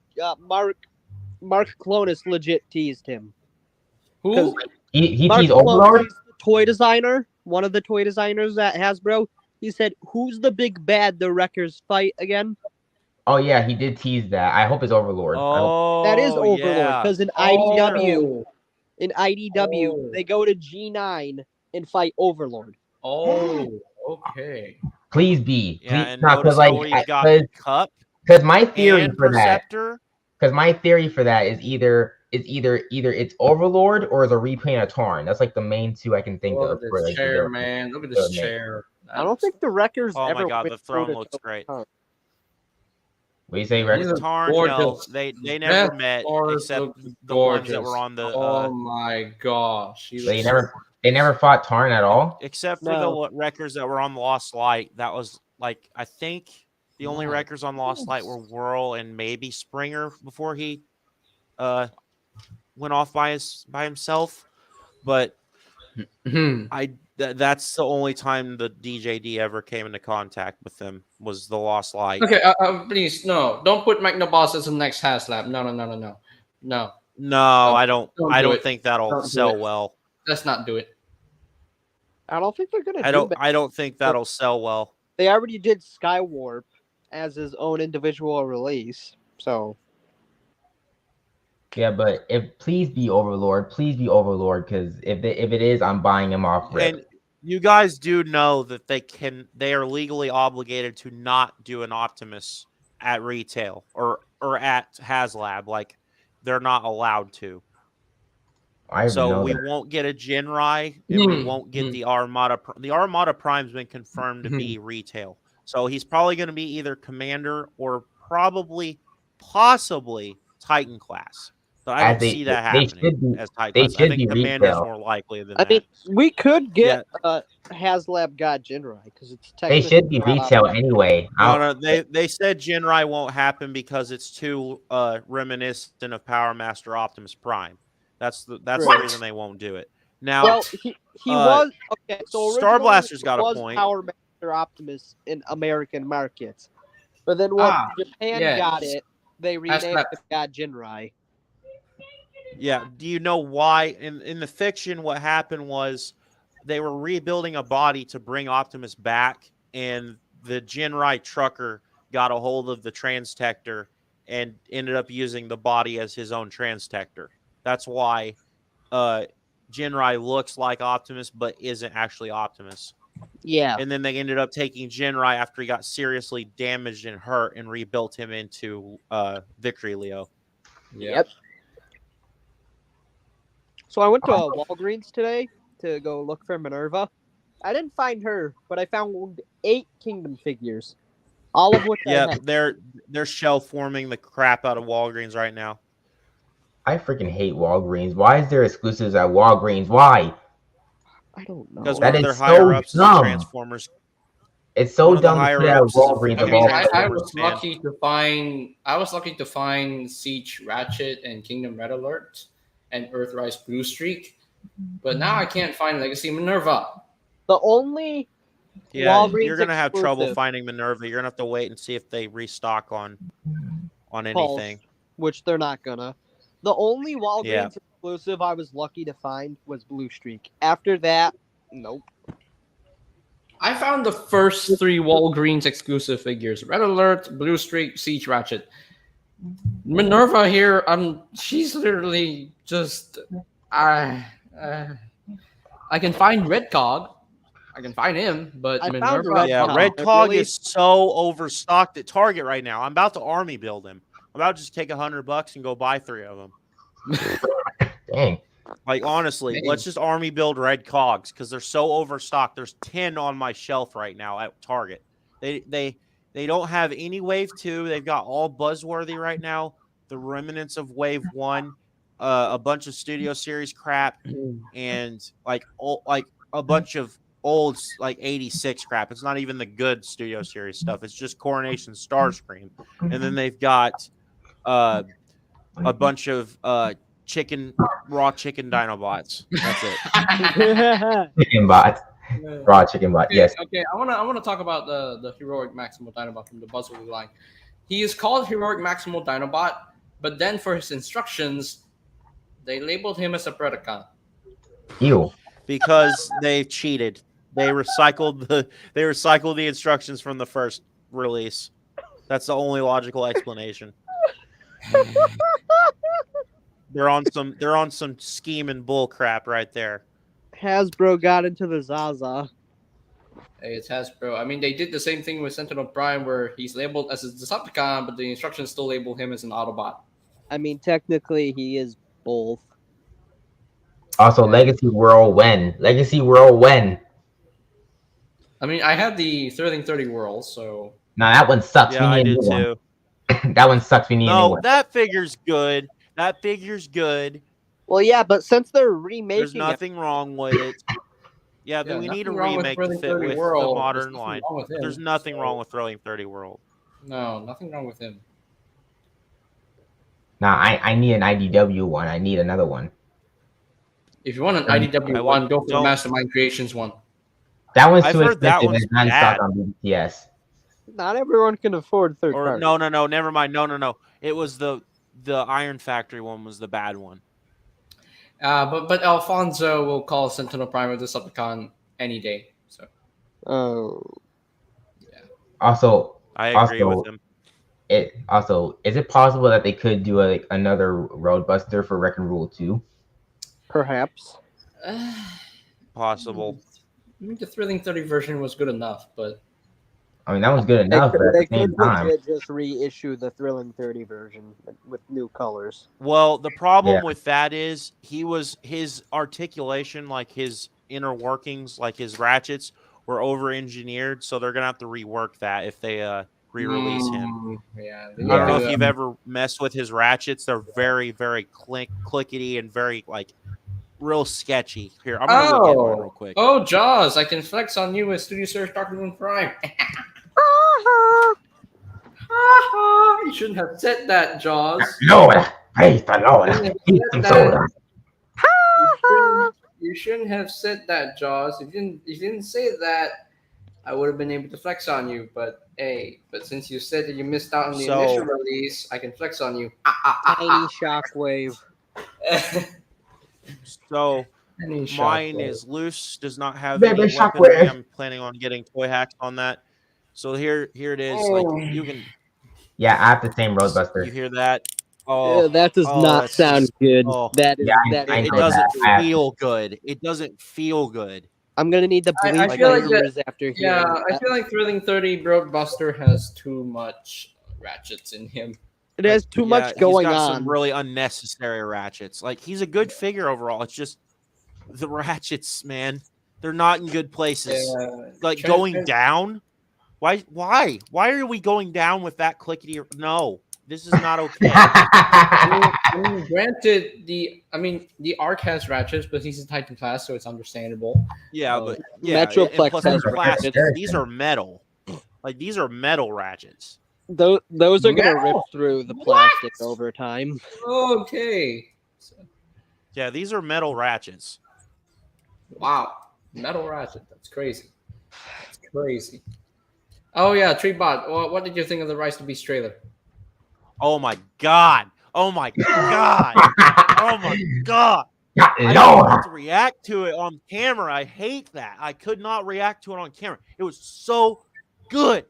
legit teased him. Who? He Mark teased Clonus, Overlord. he's the toy designer, one of the toy designers at Hasbro. He said, "Who's the big bad the Wreckers fight again?" Oh yeah, he did tease that. I hope it's Overlord. I hope- Oh, That is Overlord yeah. because in IDW, Oh. they go to G9 and fight Overlord. Oh, okay. Please be. Yeah, Please, and not notice because how he's got Cup because my theory and for that. Perceptor. Because my theory for that is either it's Overlord or it's a repaint of Tarn. That's like the main two I can think Look of. at for, this like, chair, the- man. Look at the this name. chair. I don't think the Wreckers Oh ever my god, went the throne toe-to-toe looks great. with Tarn. What do you say, These Rex? are Tarn, no, gorgeous. they never Death met Stars except look the ones that were gorgeous. on the Oh my gosh. He They looks never fought Tarn at all. except for No. the wreckers that were on Lost Light. That was like I think the only My wreckers on Lost Light were Whirl and maybe Springer before he went off by himself. But so- that's the only time the DJD ever came into contact with them was the Lost Light. Okay, please, no. Don't put Magnaboss as the next HasLab. No. No, No, I don't. don't I do don't it. think that'll Don't do sell it. well. let's not do it. I don't think they're gonna. I don't think that'll sell well. They already did Skywarp as his own individual release, so Yeah, but please be Overlord, because if it is, I'm buying him off rip. And you guys do know that they are legally obligated to not do an Optimus at retail or at HasLab. Like they're not allowed to. I even So know we that. won't get a Jinrai and we won't get the Armada. The Armada Prime's been confirmed to be retail. So he's probably going to be either Commander or possibly Titan class. But I don't see that happening as Titan they class. I should think be Commander's retail. more likely than I that. mean we could get HasLab God Jinrai because it's They technically should be not retail out. anyway. No, they said Jinrai won't happen because it's too reminiscent of Power Master Optimus Prime. That's the reason they won't do it. Now, Well, he was okay. So Star originally Blaster's it got a was point. Power Master Mr. Optimus in American markets. But then when Japan yes. got it, they renamed that. it God Jinrai. Yeah. Do you know why? In the fiction, what happened was they were rebuilding a body to bring Optimus back, and the Jinrai trucker got a hold of the Transtector and ended up using the body as his own Transtector. That's why Jinrai looks like Optimus but isn't actually Optimus. Yeah. And then they ended up taking Jinrai after he got seriously damaged and hurt and rebuilt him into Victory Leo. Yep. So I went to Walgreens today to go look for Minerva. I didn't find her, but I found 8 Kingdom figures, all of which I Yeah, had. they're shelf forming the crap out of Walgreens right now. I freaking hate Walgreens. Why is there exclusives at Walgreens? Why? I don't know. Because That one of their is higher so ups is a dumb. Transformers. It's so One of the dumb to higher put it at ups is a Walgreens I of mean, all I Transformers was fan. lucky to find. I was lucky to find Siege Ratchet and Kingdom Red Alert and Earthrise Blue Streak, but now I can't find Legacy Minerva. The only Yeah, Walgreens you're gonna have trouble exclusive, finding Minerva. You're gonna have to wait and see if they restock on Pulse, anything. which they're not gonna. The only Walgreens Yeah. exclusive I was lucky to find was Blue Streak. After that, nope. I found the first 3 Walgreens exclusive figures: Red Alert, Blue Streak, Siege Ratchet. Minerva here, she's literally just I can find Red Cog. I can find him, but I found Minerva. Red Yeah, Cog. Red But Cog really- is so overstocked at Target right now. I'm about to army build him. I'm about to just take $100 and go buy 3 of them. Dang. Like honestly, Dang. let's just army build Red Cogs because they're so overstocked. There's 10 on my shelf right now at Target. They don't have any Wave 2. They've got all buzzworthy right now. The remnants of Wave 1, a bunch of Studio Series crap, and like a bunch of old like 86 crap. It's not even the good Studio Series stuff. It's just Coronation Starscream. And then they've got a bunch of raw chicken Dinobots. That's it. Chicken bot. Raw chicken bot. Okay, Yes. Okay, I wanna talk about the heroic Maximal Dinobot from the Buzzworthy line. He is called heroic Maximal Dinobot, but then for his instructions, they labeled him as a Predacon. Ew. Because they cheated. They recycled the instructions from the first release. That's the only logical explanation. They're on some scheme and bull crap right there. Hasbro got into the Zaza. Hey, it's Hasbro. I mean, they did the same thing with Sentinel Prime, where he's labeled as a Decepticon, but the instructions still label him as an Autobot. I mean, technically, he is both. Also, Legacy World when? Legacy World when? I mean, I have the Thrilling 30 World, so Nah, that one sucks. Yeah, we I need a did new one. too. That one sucks. We need a new No, one. that figure's good. That figure's good. Well, yeah, but since they're remaking There's nothing wrong with it. Yeah, then we need a nothing wrong with remake to Thrilling fit 30 with World. the There's modern nothing line. wrong with him, There's nothing so- wrong with Thrilling 30 World. No, nothing wrong with him. Nah, I need an IDW one. I need another one. If you want an I IDW would- one, go for the don't- Mastermind Creations one. That one's I've too heard that expensive. one's It's not in bad. stock on BTS. Not everyone can afford third Or party. no, never mind. No. It was the Iron Factory one was the bad one. But Alfonso will call Sentinel Prime a Decepticon any day. So Oh, Also, I agree Also- with him. is it possible that they could do another Roadbuster for Wreck and Rule 2? perhaps. Possible. I mean, the Thrilling 30 version was good enough, but I mean, that was good enough, but They at the same could time, legit just reissue the Thrilling 30 version with new colors. Well, the problem Yeah. with that is his articulation, like his inner workings, like his ratchets, were over engineered, so they're gonna have to rework that if they re-release him. Yeah, I don't know Yeah. if you've ever messed with his ratchets. They're very, very clickety and very like real sketchy. Here, I'm gonna go get one real quick. Oh, Jaws! I can flex on you with Studio Series Dark Moon Prime. You shouldn't have said that, Jaws. Lord, praise the Lord. Keep them soda. You shouldn't have said that, Jaws. If you didn't say that, I would have been able to flex on you, but but since you said that you missed out on the So- initial release, I can flex on you. Tiny shockwave. So Any mine shockwave. is loose. Does not have Baby any weaponry. Shockwave. I'm planning on getting toy hacks on that. So here it is. Oh. Like you can Yeah, I have the same you Roadbuster. hear that? Oh, That does not that's sound just- good. oh. That is Yeah, that I is It know doesn't that. feel good. It doesn't feel good. I'm gonna need to I bleach feel my like that- ears after hearing Yeah, I that. feel like Thrilling 30 Roadbuster has too much ratchets in him. It has too much Yeah, going he's got on. some really unnecessary ratchets. Like he's a good figure overall. It's just the ratchets, man. They're not in good places. Like Trent- going down. Why? Why are we going down with that clickety? No, this is not okay. I mean, granted, the Arc has ratchets, but he's a Titan class, so it's understandable. Yeah, Oh. but yeah, Metroplex and plus has they're plastic. ratchets. These are metal. Like these are metal ratchets. Those are gonna rip Metal? through the What? plastic over time. Okay. Yeah, these are metal ratchets. Wow. Metal ratchet. That's crazy. That's crazy. Oh yeah, Treebot. What did you think of the Rise to Beast trailer? Oh my god. Oh my god. Oh my god. I didn't Lord. want to react to it on camera. I hate that. I could not react to it on camera. It was so good.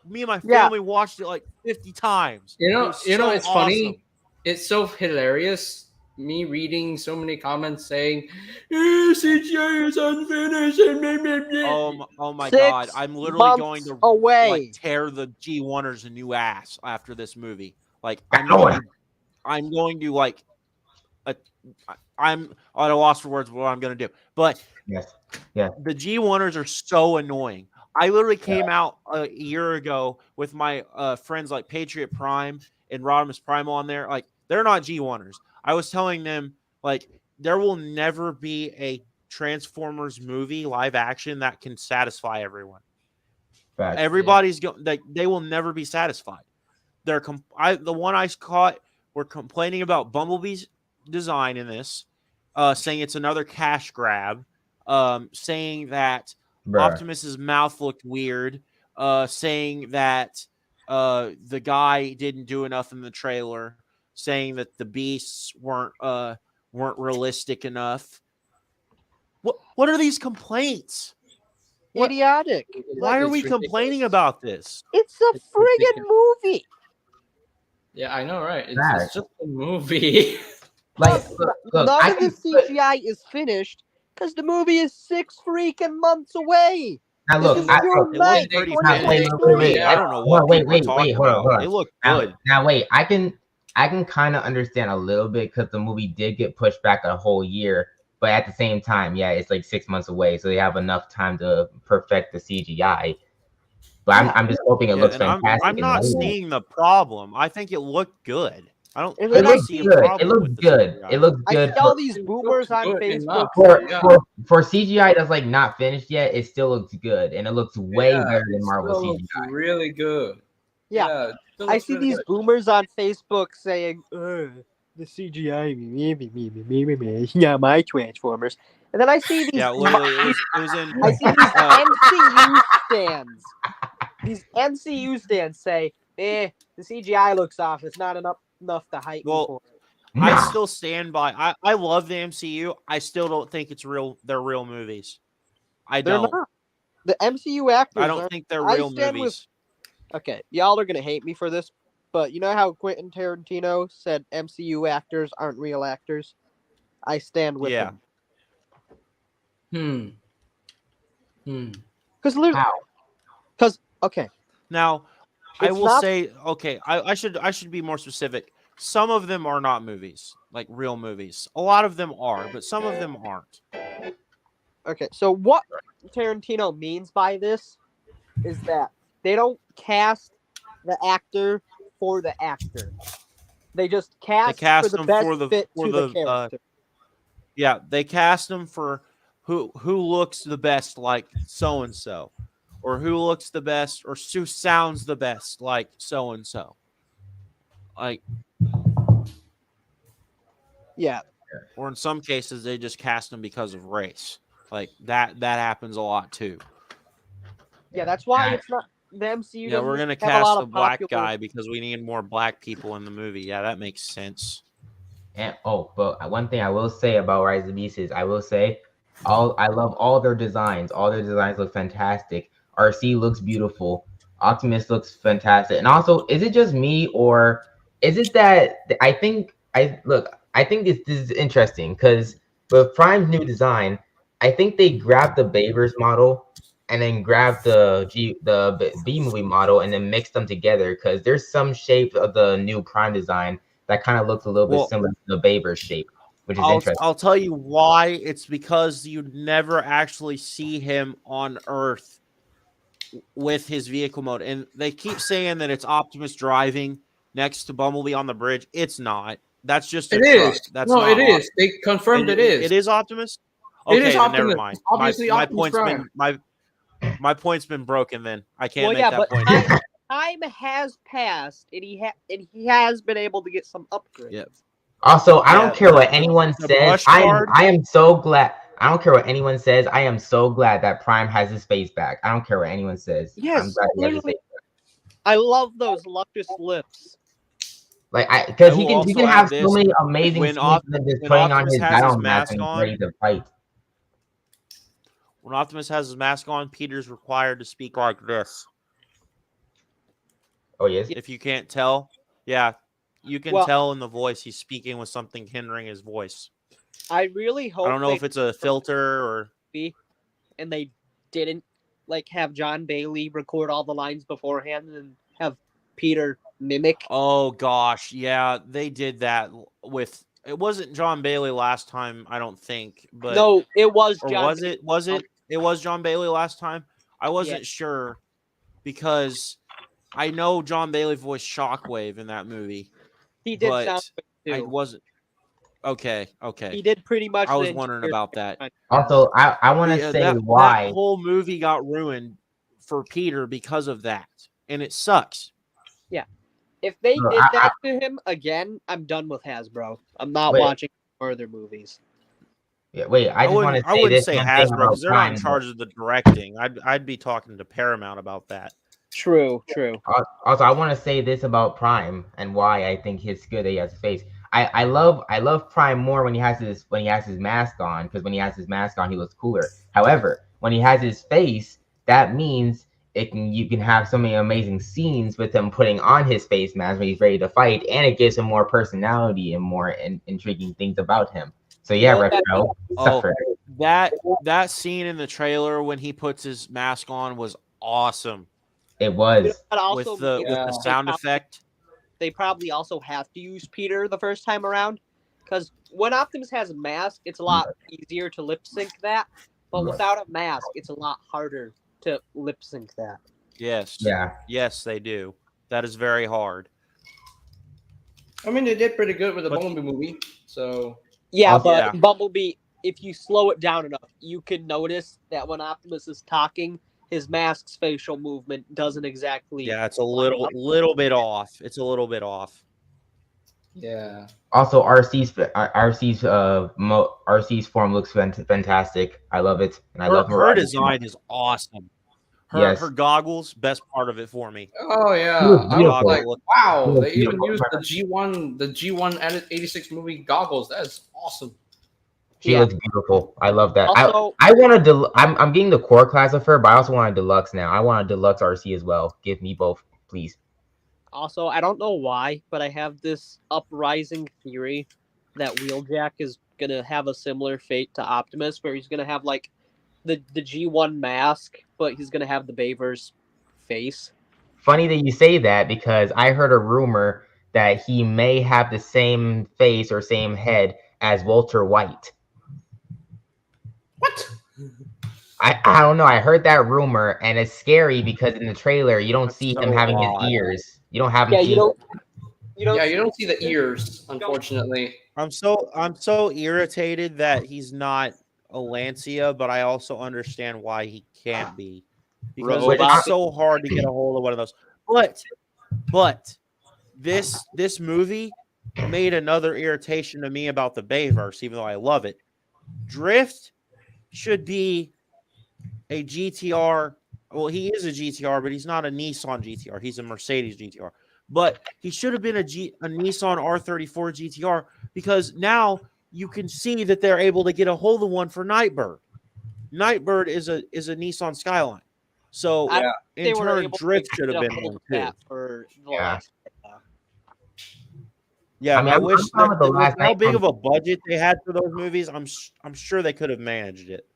Me and my Yeah. family watched it like 50 times. You It know, was you know, so it's awesome. funny. It's so hilarious. Me reading so many comments saying, CGI is unfinished. And blah, blah, blah." Oh my 6 god. I'm literally going months to away. like tear the G1ers a new ass after this movie. Like Lord. I'm going to like I'm at a loss for words what I'm going to do. But Yes. the G1ers are so annoying. I literally came out a year ago with my friends like Patriot Prime and Rodimus Primal on there. Like they're not G1ers. I was telling them like there will never be a Transformers movie live action that can satisfy everyone. Facts. Everybody's going like they will never be satisfied. They're the one I caught were complaining about Bumblebee's design in this, saying it's another cash grab, saying that Bruh. Optimus's mouth looked weird, saying that the guy didn't do enough in the trailer, saying that the beasts weren't realistic enough. What are these complaints? What- Idiotic. Why are It's we ridiculous. complaining about this? It's a It's friggin' ridiculous. movie. Yeah, I know, right? It's Facts. just a movie. Like, look, None I of the can put- CGI is finished because the movie is 6 freaking months away. now This look, is I, June It looks 9th, pretty Now, good. wait, 2023. I don't know what Wait, people wait, are talking wait, hold on, about. hold on. They look now, good. now wait, I can kind of understand a little bit because the movie did get pushed back a whole year, but at the same time, yeah, it's like 6 months away, so they have enough time to perfect the CGI. But I'm just hoping it Yeah, looks and fantastic. I'm not in the movie. seeing the problem. I think it looked good. I don't. It I It don't looks see a good. problem It looks with the good. CGI. It looks I good. see all For, these It boomers looks on good Facebook enough. for, Yeah. for CGI that's like not finished yet, it still looks good, and it looks way Yeah, better it than Marvel still looks CGI. really good. Yeah. it still I looks see really these good. boomers on Facebook saying, the CGI, me, yeah, my Transformers. And then I see these, Yeah, literally, it was in. I see these MCU stands. These MCU stands say, the CGI looks off. It's not enough to hype me Well, for. I Nah. still stand by. I love the MCU. I still don't think it's real. They're real movies. I They're don't. not. The MCU actors I don't aren't. think they're I real stand with- movies. Okay, y'all are gonna hate me for this, but you know how Quentin Tarantino said MCU actors aren't real actors? I stand with Yeah. him. Hmm. How? Because okay, Now, I It's will not- say, okay, I should be more specific. Some of them are not movies, like real movies. A lot of them are, but some of them aren't. okay. So what Tarantino means by this is that they don't cast the actor for the actor. They just cast, cast for the them best for the- fit for to the the, character. Yeah, they cast them for who looks the best like so and so, or who looks the best or who sounds the best like so and so. Like, Yeah, or in some cases they just cast them because of race. Like that happens a lot too. Yeah, that's why Yeah. it's not the MCU. Yeah, we're doesn't gonna have a lot cast a of black popular- guy because we need more black people in the movie. Yeah, that makes sense. And but one thing I will say about Rise of the Beasts is I will say I love all their designs. All their designs look fantastic. RC looks beautiful. Optimus looks fantastic. And also, is it just me or is it that I think I think this is interesting because with Prime's new design, I think they grabbed the Babers model and then grabbed the B movie model and then mixed them together because there's some shape of the new Prime design that kind of looks a little bit Well, similar to the Babers shape, which is interesting. I'll tell you why. It's because you never actually see him on Earth with his vehicle mode, and they keep saying that it's Optimus driving next to Bumblebee on the bridge. It's not. That's just a It truck. is. That's No, not it is. They confirmed it is. It is Optimus. It Okay, is then never Optimus. mind. It's obviously my Optimus point's Prime. been my point's been broken. Then I can't Well, make yeah, that but point. time has passed, and he has been able to get some upgrades. Yep. Also, I Yeah, don't care what anyone the says. brush I guard- am so glad. I don't care what anyone says. I am so glad that Prime has his face back. I don't care what anyone says. I'm Yes, glad he has his literally. face back. I love those luscious lips. Like because I he will can also have add so this. many amazing When scenes than just when putting on Optimus his has his battle mask mask and he's on- ready to fight. When Optimus has his mask on, Peter's required to speak like this. Oh yes. If you can't tell, yeah, you can Well- tell in the voice he's speaking with something hindering his voice. I really hope I don't know if it's a filter or and they didn't like have John Bailey record all the lines beforehand and have Peter mimic. oh gosh, yeah, they did that with it wasn't John Bailey last time, I don't think, but No, it was or John. was it? Was it? It was John Bailey last time. I wasn't sure because I know John Bailey voiced Shockwave in that movie. He did but sound good I too. wasn't. Okay. He did pretty much. I was the wondering entire about that. time. Also, I want to Yeah, say that why. whole movie got ruined for Peter because of that, and it sucks. If they No, did that to him again, I'm done with Hasbro. I'm not Wait. watching further movies. Yeah, wait, I just want to I say wouldn't this say one thing Hasbro about because they're not in Prime. charge of the directing. I'd be talking to Paramount about that. True. Also, I want to say this about Prime and why I think it's good that he has a face. I love Prime more when he has his mask on because when he has his mask on he looks cooler. However, when he has his face, that means you can have so many amazing scenes with him putting on his face mask when he's ready to fight, and it gives him more personality and more intriguing things about him. So yeah, Well, Retro, Oh, suffer. that scene in the trailer when he puts his mask on was awesome It was. But also, with the sound effect. They probably also have to use Peter the first time around because when Optimus has a mask, it's a lot easier to lip sync that. But Right. without a mask, it's a lot harder to lip sync that. Yes. Yeah. Yes, they do. That is very hard. I mean, they did pretty good with the But- Bumblebee movie. So Yeah, Also- but Yeah. Bumblebee, if you slow it down enough, you can notice that when Optimus is talking, his mask's facial movement doesn't exactly. Yeah, it's a little bit off. It's a little bit off. yeah, Also, RC's form looks fantastic. I love it, and I love Her Mariah. design is awesome. Yes. Her goggles, best part of it for me. oh yeah. It was I was beautiful. like, wow, It was they even beautiful. used the G1 86 movie goggles. That is awesome. She Yeah. looks beautiful. I love that. Also, I want a I'm getting the core class of her, but I also want a deluxe now. I want a deluxe RC as well. Give me both, please. also, I don't know why, but I have this uprising theory that Wheeljack is gonna have a similar fate to Optimus, where he's gonna have like the G1 mask, but he's gonna have the Baver's face. Funny that you say that because I heard a rumor that he may have the same face or same head as Walter White. What? I don't know. I heard that rumor, and it's scary because in the trailer you don't That's see so him having odd. his ears. You don't have him. Yeah, see- you don't. Yeah, you don't see the ears, unfortunately. I'm so irritated that he's not a Lancia, but I also understand why he can't be. Because Robot. it's so hard to get a hold of one of those. But this movie made another irritation to me about the Bayverse, even though I love it. Drift should be a GTR Well, he is a GTR, but he's not a Nissan GTR. He's a Mercedes GTR. But he should have been a Nissan R34 GTR because now you can see that they're able to get a hold of one for Nightbird. Nightbird is a Nissan Skyline. So I- in They were turn, able to Drift get should have a been hold one of too. that for the Yeah. last. Yeah, I mean, I I'm wish fine that, with the with last how night big from- of a budget they had for those movies. I'm sure they could have managed it.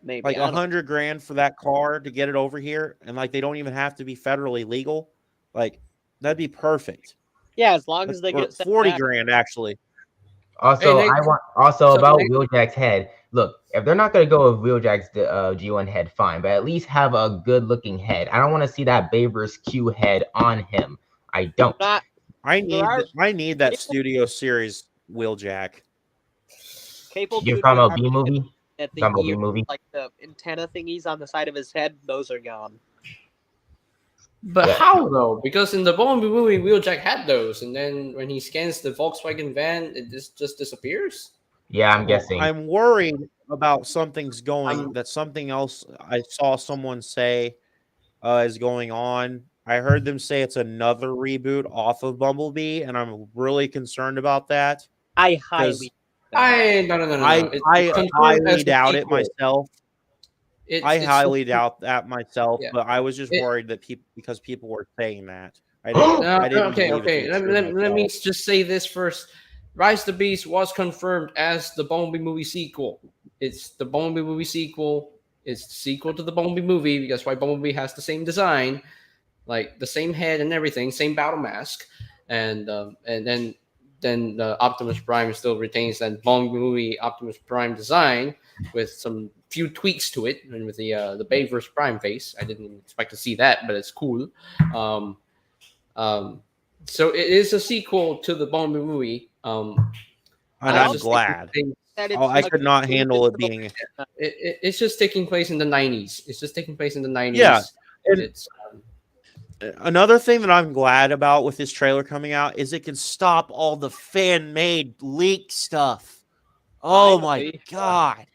Maybe Like I don't- $100,000 for that car to get it over here, and like they don't even have to be federally legal. Like that'd be perfect. Yeah, as long as they Or get sent 40 back. grand actually. Also, Hey, Nick. I want also So, about Nick- Wheeljack's head. Look, if they're not gonna go with Wheeljack's G1 head, fine, but at least have a good looking head. I don't want to see that Babers Q head on him. I don't. Not I need are- I need that people- Studio Series Wheeljack. capable. You're dude talking would about have B movie? that the Talking about B ear- movie? like the antenna thingies on the side of his head, those are gone. But Yeah. how though? Because in the Bumblebee movie, Wheeljack had those, and then when he scans the Volkswagen van, it just disappears. Yeah, I'm guessing. I'm worried about something's going. I'm- That something else I saw someone say is going on. I heard them say it's another reboot off of Bumblebee, and I'm really concerned about that. I 'Cause highly. No. I It's confirmed highly as a doubt it sequel. myself. It's highly doubt that myself, Yeah. but I was just It- worried that because people were saying that. I didn't. No, I didn't okay. believe it to be Let, true let me myself. just say this first. Rise of the Beast was confirmed as the Bumblebee movie sequel. It's the Bumblebee movie sequel. It's the sequel to the Bumblebee movie because why Bumblebee has the same design, like the same head and everything, same battle mask, and then Optimus Prime still retains that Bumblebee movie Optimus Prime design with some few tweaks to it, and with the Bay vs Prime face. I didn't expect to see that, but it's cool. So it is a sequel to the Bumblebee movie. And I I'm was just glad. thinking That Oh, I it's could not handle it being. it's just taking place in the 90s. It's just taking place in the 90s. Yeah, and- It's Another thing that I'm glad about with this trailer coming out is it can stop all the fan-made leak stuff. Oh my Finally. god.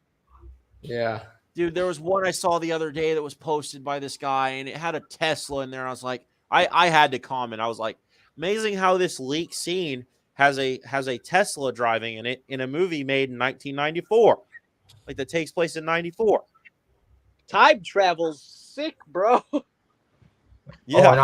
yeah. Dude, there was one I saw the other day that was posted by this guy, and it had a Tesla in there. And I was like, I had to comment. I was like, amazing how this leak scene has a Tesla driving in it in a movie made in 1994, like that takes place in 94. time travel's sick, bro. Yeah, Oh, and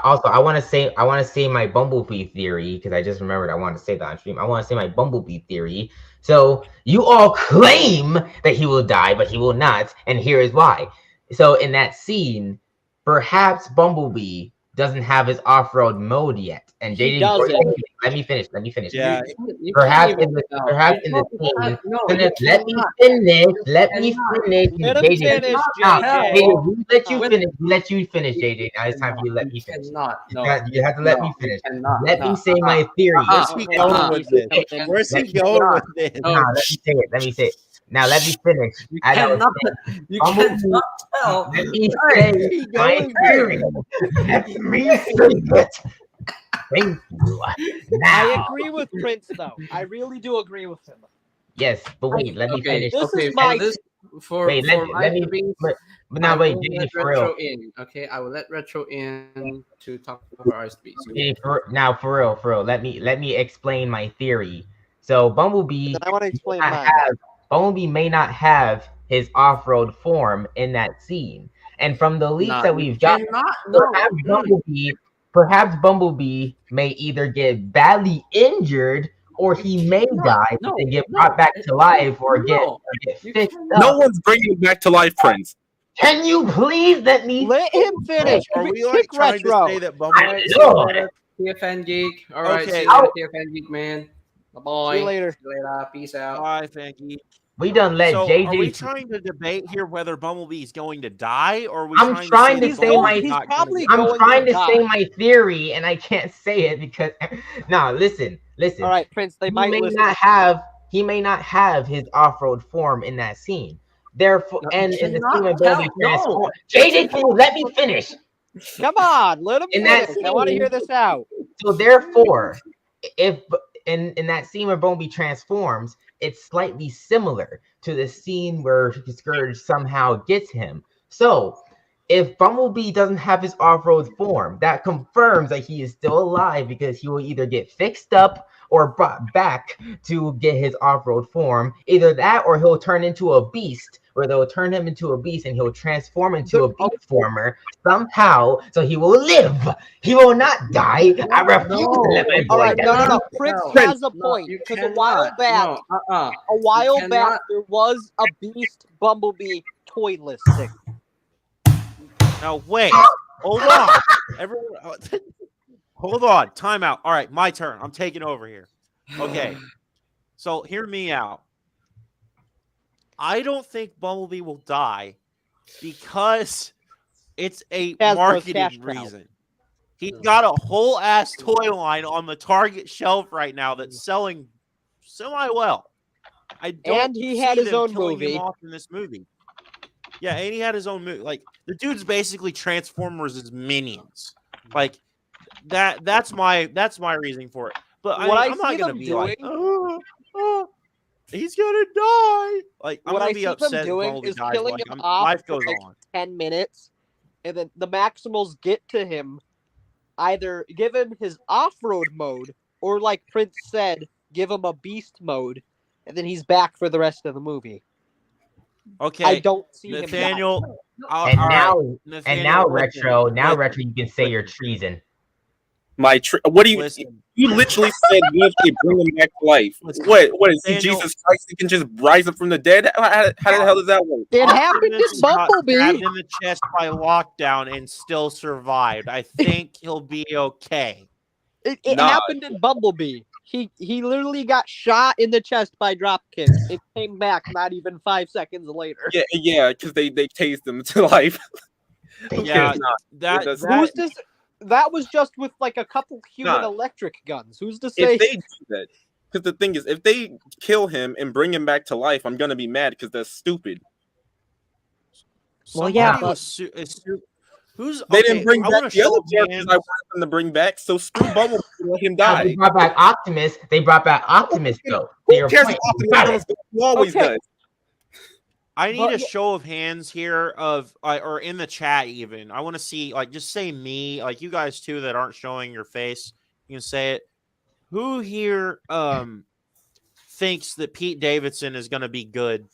also, I want to say my Bumblebee theory because I just remembered I wanted to say that on stream. I want to say my Bumblebee theory. So you all claim that he will die, but he will not, and here is why. So in that scene, perhaps Bumblebee doesn't have his off-road mode yet, and He JJ. doesn't. Let me finish. Yeah. You Perhaps can't in the even- perhaps in the you scene. cannot- no, Finish, you let me cannot. finish. Let me cannot. finish. Let him JJ, finish, stop. JJ. JJ, we let you When- finish. We let you finish, JJ. Now it's time for you to let me You finish. cannot. No. You have to let No, me you finish. cannot. Let No. me say my theory. Where's he Okay, going uh-uh. with this? You Where's he Let- going with this? No. Nah, let me say it. Let me say it. Now let me finish. You As I was cannot. saying, You Bumblebee- cannot tell. Let me say my theory. Let me say it. Thank you. I Now, agree with Prince, though. I really do agree with him. yes, but wait. Let me Okay, finish. This okay, is my- for this for Wait, for let Rise me. of the Beast, But now I wait, will JJ, let for real. Retro in. Okay, I will let Retro in to talk about Rise of the Beast. JJ, for real. Let me explain my theory. So Bumblebee. Then I want to explain not mine. have- Bumblebee may not have his off-road form in that scene. And from the leaks Nah, that you we've got, cannot. No, perhaps Bumblebee may either get badly injured or he may die no, and get no, brought back to life or get you fixed cannot. No up. one's bringing him back to life, Prince. Can you please let me? Let him finish. Are we like Pick trying retro. to say that I Bumblebee? know. TFN Geek. All right, Okay. see you later, TFN Geek, man. Bye-bye. See you later. See you later. Peace out. Bye, thank you. We done let So, JJ. are we trying to debate here whether Bumblebee is going to die, or are we I'm trying to to say say that my- Bumblebee's he's not gonna probably die? I'm going trying to to say die. my theory and I can't say it because no, listen. All right, Prince. They He might may listen. not have his off-road form in that scene. Therefore, No, and you in the cannot scene when tell- Bumblebee no. transforms, JJ, can you let me finish? Come on, let him In that finish. I want to scene- hear this out. So therefore, if in that scene where Bumblebee transforms, it's slightly similar to the scene where Scourge somehow gets him. So if Bumblebee doesn't have his off-road form, that confirms that he is still alive because he will either get fixed up or brought back to get his off-road form. Either that or he'll turn into a beast, where they'll turn him into a beast and he'll transform into a beast former somehow, so he will live. He will not die. I refuse to let my boy All right, die. no. Prince has a point you because a while back, cannot. there was a Beast Bumblebee toy listing. Now wait, hold on, everyone. Hold on, time out. All right, my turn. I'm taking over here. Okay, so hear me out. I don't think Bumblebee will die because it's a Hasbro's marketing cash cow. reason. He's got a whole ass toy line on the Target shelf right now that's selling semi well. I don't And he see had his them own killing him movie. off in this movie. Yeah, and he had his own movie. Like the dude's basically Transformers' minions. Like that's my reasoning for it. But What I I'm not see gonna them be like, doing- he's gonna die. Like I'm What gonna I be see them upset if doing Bumblebee is dies. killing Like, him off life for goes like on. 10 minutes, and then the Maximals get to him, either give him his off-road mode, or like Prince said, give him a beast mode, and then he's back for the rest of the movie. Okay, I don't see him Nathaniel. And all now, right, and now, Nathaniel, retro. listen, Now, listen, retro. You can say you're treason. What do you? listen. You literally said you have to bring him back to life. Listen, What is he? Daniel- Jesus Christ? He can just rise up from the dead. How the hell does that work? It happened in Optimus got Bumblebee. stabbed in the chest by lockdown and still survived. I think he'll be okay. It Nah. happened in Bumblebee. He literally got shot in the chest by Dropkick. It came back not even 5 seconds later. Yeah, because they tased him to life. Yeah, Nah, that, it doesn't- that Who's this? That was just with like a couple human Nah. electric guns. Who's to say? If they do that, because the thing is, if they kill him and bring him back to life, I'm gonna be mad because that's stupid. Well, yeah, somebody but- was who's They okay, didn't bring I wanna back the other show characters hands. I wanted them to bring back, so screw Bumblebee and let him Now, they die. brought back Optimus. They brought back Optimus though. To Who your cares point, about you got Optimus? it. He always Okay. does. I need But a yeah- show of hands here of or in the chat even. I want to see like just say me, like you guys too that aren't showing your face. You can say it. Who here thinks that Pete Davidson is going to be good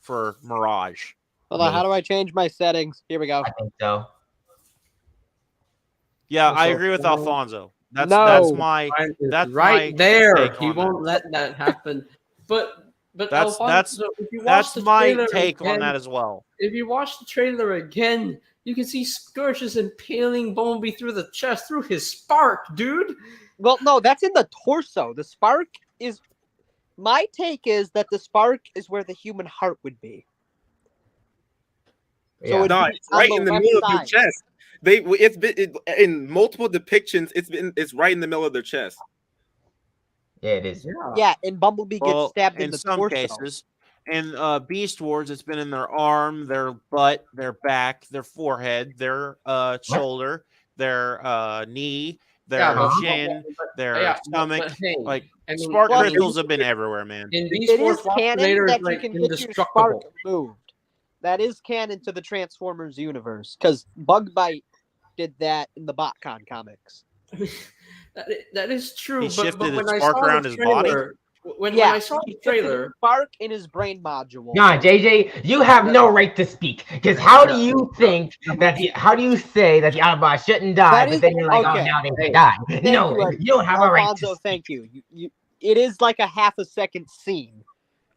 for Mirage? Hold on, how do I change my settings? Here we go. I think so. Yeah, I Also, agree with Alfonso. That's No. my Mine is that's right my there. take He on won't let that happen. But That's- Alfonso, if you watch that's the my trailer take on again- that as well. If you watch the trailer again, you can see Scourge is impaling Bumblebee through the chest through his spark, dude. Well, no, that's in the torso. The spark is. My take is that the spark is where the human heart would be. Yeah. So it'd No, be it's on right the in the left middle of side. their chest. In multiple depictions. It's right in the middle of their chest. Yeah, it is. Yeah, and Bumblebee gets Well, stabbed in in the some torso. cases. In Beast Wars, it's been in their arm, their butt, their back, their forehead, their shoulder, their knee, their Yeah, chin, their yeah, stomach. but hey, Like I mean, spark well, crystals have been everywhere, man. in these It Force is Watch canon Raiders, that you like can get your spark indestructible. moved. That is canon to the Transformers universe because Bugbite did that in the BotCon comics. That is true. He but shifted when his I spark saw around the his body? trailer, when Yeah, I saw he the shifted his trailer, spark in his brain module. Nah, JJ, you have no right to speak. Because how do you think that how do you say that the Autobots shouldn't die, That but is- then you're like, okay. oh, now they Hey, can die? thank No, you, you don't have a right to Alfonso, speak. thank you. It is like a half a second scene.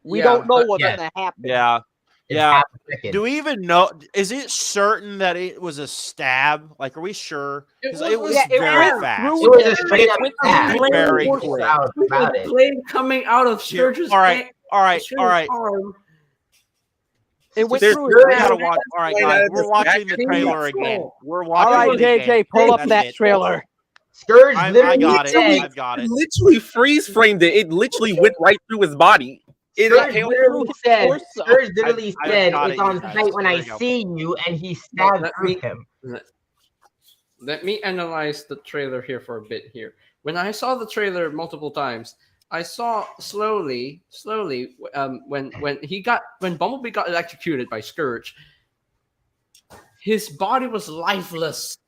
We Yeah, don't know but- what's yeah. going to happen. Yeah. It's Yeah. half a second. Do we even know? Is it certain that it was a stab? Like, are we sure? 'Cause It it was was- Yeah, it very went fast. through It was a him. straight up It stab. went Blade Very force quick. Out about the it. blade coming out of Scourge's All right, all right, Scourge's all right. arm. It went There's through good his We Yeah. gotta brain. watch. All right, Blade out guys, of we're this watching the vacuum. trailer Yeah. again. We're All watching right, it again. JJ, pull up That's that it. trailer. Scourge I literally got it. said, I've got it. Literally freeze framed it. It literally went right through his body. It Scourge impaled- literally his said, torso. Scourge literally I've said, got it's it, you on guys. sight when There I we go. see you, and he stabbed let through me- him. Let me analyze the trailer here for a bit here. When I saw the trailer multiple times, I saw slowly, when Bumblebee got electrocuted by Scourge, his body was lifeless.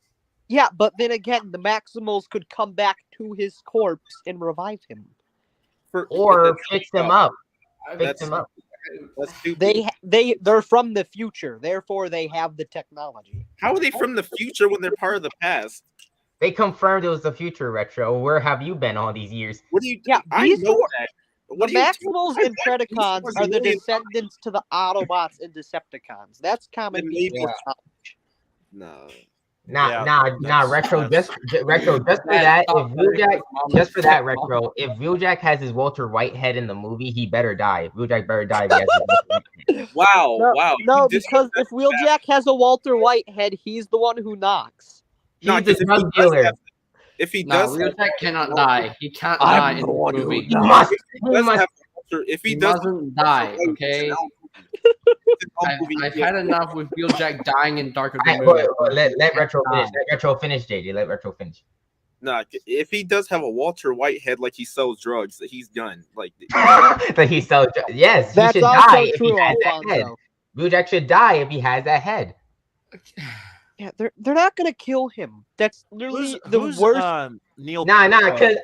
Yeah, but then again, the Maximals could come back to his corpse and revive him. Or fix him up. Fix That's him up. That's stupid. They're from the future, therefore they have the technology. How are they from the future when they're part of the past? They confirmed it was the future, Retro. Where have you been all these years? What do you? Yeah, I these know were- that. The What do you? Maximals and Predacons was are the really- descendants to the Autobots and Decepticons. That's common Then maybe- people knowledge. No. Yeah, Nah, Retro. Just for that, if Wheeljack, just for that, Retro. If Wheeljack has his Walter Whitehead in the movie, he better die. Wheeljack better die. If he has his Walter Whitehead. Wow. No, Wow. No, You because if Wheeljack has a Walter Whitehead, he's the one who knocks. No, He's a 'cause if drug he does dealer. have- If he No, does, have- Wheeljack cannot die. He can't I'm die in the the one who movie. He must. He does must. have Walter- if He he does, mustn't die. Okay, I've had enough with Wheeljack dying in Dark of the Moon. Let Retro finish. Let Retro finish, JJ. Let Retro finish. Nah, if he does have a Walter Whitehead, like he sells drugs, that he's done. Like, But he's so yes. He That's should also die if he true, has that head. Alfonso. Wheeljack should die if he has that head. Yeah, they're not gonna kill him. That's literally Who's the worst. Neil? Nah, because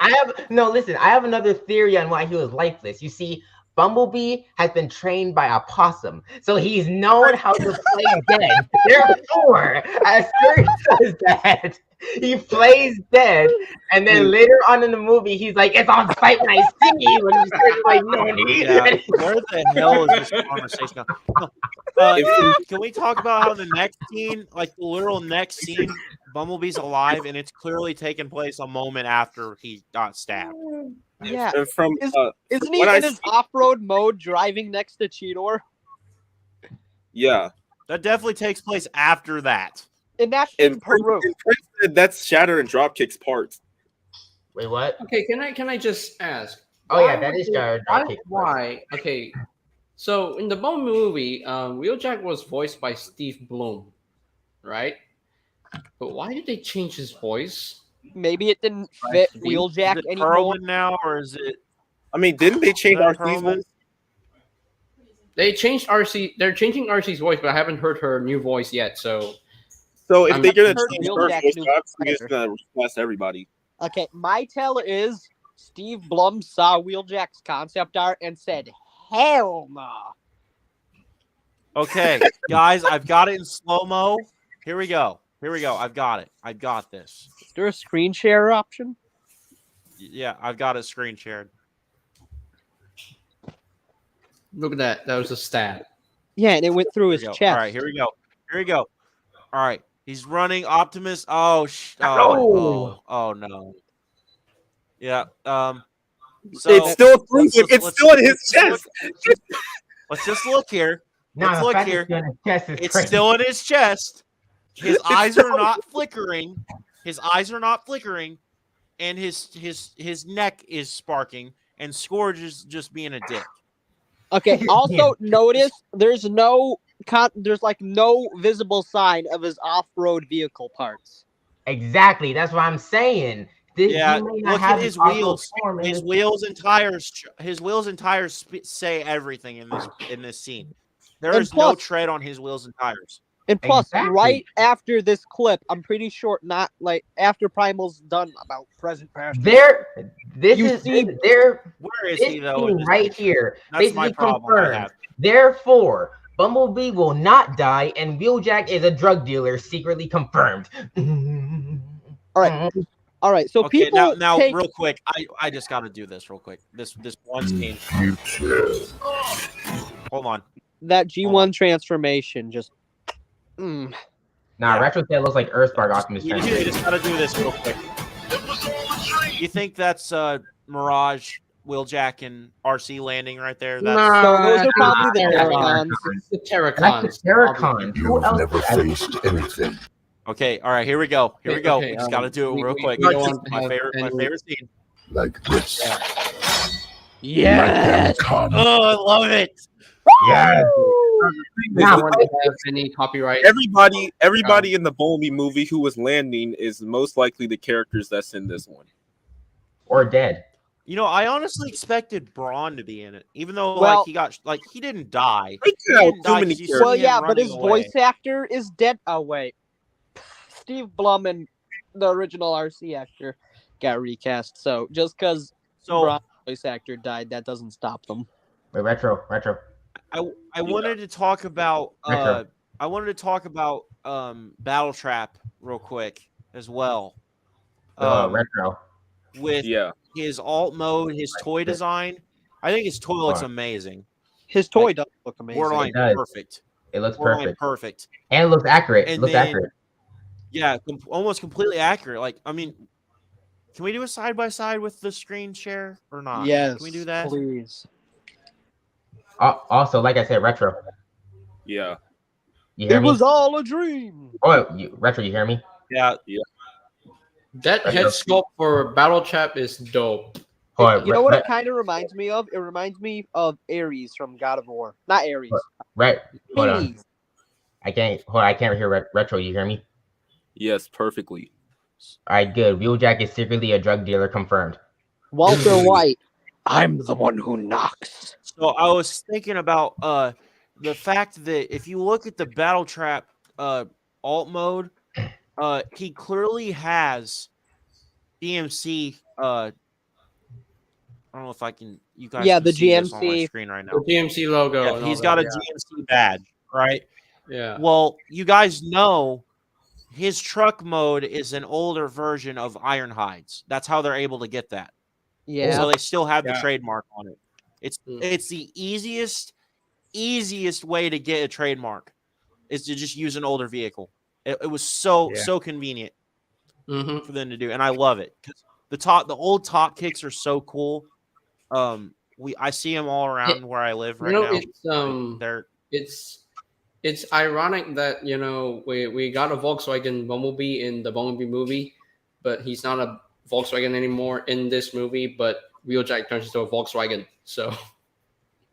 listen, I have another theory on why he was lifeless. You see, Bumblebee has been trained by a possum, so he's known how to play dead. Therefore, as Scourge does that, he plays dead, and then later on in the movie, he's like, "It's on site when I see you," and Scourge is like, "No need." Yeah, where the hell is this conversation? Can we talk about how the next scene, like the literal next scene, Bumblebee's alive, and it's clearly taking place a moment after he got stabbed. Yeah, and from isn't he what in I his see- off-road mode driving next to Cheetor? yeah, That definitely takes place after that. And that's in and Peru. Prince said that's Shatter and Dropkick's parts. Wait, what? Okay, can I just ask? Oh yeah, why that is would Jared. Why? Okay, so in the Bone movie, Wheeljack was voiced by Steve Blum, right? But why did they change his voice? Maybe it didn't fit Is Wheeljack it anymore. Perlman now, or is it? I mean, didn't they change Is that our Perlman? season? They changed RC. They're changing RC's voice, but I haven't heard her new voice yet. So So if I'm they're gonna not change sure our Wheeljack's voice, new they're obviously just fighter. gonna request everybody. Okay, my tell is Steve Blum saw Wheeljack's concept art and said, "Hell no!" Okay, guys, I've got it in slow mo. Here we go. I've got it. I've got this. Is there a screen share option? Yeah, I've got it screen shared. look at that. That was a stat. Yeah, and it went through his Here we go. chest. All right, here we go. All right, he's running. Optimus. Oh no. Yeah. So It's still through him. let's- It's still in his let's- chest. Let's just look here. No, Let's the look fact here. it's in his chest is It's crazy. still in his chest. His eyes are not flickering. And his neck is sparking. And Scourge is just being a dick. Okay. Also, notice there's no visible sign of his off-road vehicle parts. Exactly. That's what I'm saying. This, Yeah, he may not look have at his off-road wheels. form in His this- wheels and tires say everything in this scene. There And is no plus- tread on his wheels and tires. And plus, Exactly. right after this clip, I'm pretty sure not like after Primal's done about present past. There, this You is see- Where is this he though? in scene this right picture? here. That's my basically problem. I confirms. have. Therefore, Bumblebee will not die, and Wheeljack is a drug dealer, secretly confirmed. All right, so Okay, people now, take real quick, I just got to do this real quick. This one scene. Hold on. that G1 transformation just. Nah, Yeah. Retro Tail looks like Earthspark Optimus You Prime. just got to do this real quick. You think that's Mirage, Wheeljack, and RC landing right there? That's So those are that's probably the Terracons. Terracons. The That's Terracons. the Terracon. Who You've else? never faced anything. okay. All right, here we go. Okay, We just got to do it real quick. we don't This is want to my have favorite any- Like scene. this. Yes. Like Con. Oh, I love it. Yeah. We Nah, don't want to have any copyright. Everybody in the Bumblebee movie who was landing is most likely the characters that's in this one. Or dead. You know, I honestly expected Braun to be in it, even though Well- he didn't die. They He could have didn't too die many 'cause you see characters. Well, him yeah, but running his away. voice actor is dead. Oh wait, Steve Blum, the original RC actor, got recast. So just because So Braun's voice actor died, that doesn't stop them. Wait, retro. I wanted to talk about Retro. Battle Trap real quick as well. Retro. With Yeah. his alt mode, his toy design. I think his toy looks amazing. His toy does look amazing. Borderline It does. perfect. It looks Borderline perfect. perfect. And it looks accurate. And It looks then- accurate. Yeah, almost completely accurate. Like, I mean, can we do a side by side with the screen share or not? Yes, Can we do that? please. Also, like I said, retro. Yeah. You hear It me? was all a dream. Oh, retro. You hear me? Yeah. That head sculpt for Battle Trap is dope. Hold on, You know what it kind of reminds me of? It reminds me of Ares from God of War. Not Ares. Hold on. Hades. I can't hear retro. You hear me? Yes, perfectly. All right, good. Wheeljack is secretly a drug dealer confirmed. Walter White. I'm the one who knocks. So I was thinking about the fact that if you look at the Battle Trap alt mode, he clearly has DMC. I don't know if I can. You guys, Yeah, can the see this on my GMC. screen right now. The GMC logo. Yeah, and he's all got a that, GMC badge, right? yeah. Well, you guys know his truck mode is an older version of Ironhide's. That's how they're able to get that. Yeah. So they still have the Yeah. trademark on it. It's the easiest way to get a trademark is to just use an older vehicle. It was so convenient Mm-hmm. for them to do, and I love it because the old top kicks are so cool. I see them all around where I live right now. They're It's ironic that we got a Volkswagen Bumblebee in the Bumblebee movie, but he's not a Volkswagen anymore in this movie. But Wheeljack turns into a Volkswagen. So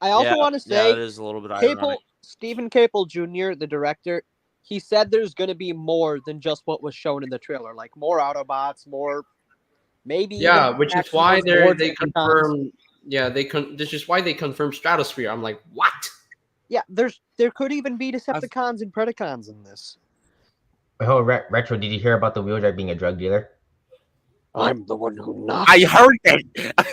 I also want to say, it is a little bit ironic. Stephen Capel Jr., the director, he said there's going to be more than just what was shown in the trailer, like more Autobots, more maybe. yeah, even which is Maximals, why more they Decepticons. confirmed. Yeah, this is why they confirmed Stratosphere. I'm like, what? Yeah, there could even be Decepticons and Predacons in this. Oh, retro. Did you hear about the Wheeljack being a drug dealer? I'm the one who knocks. I heard that.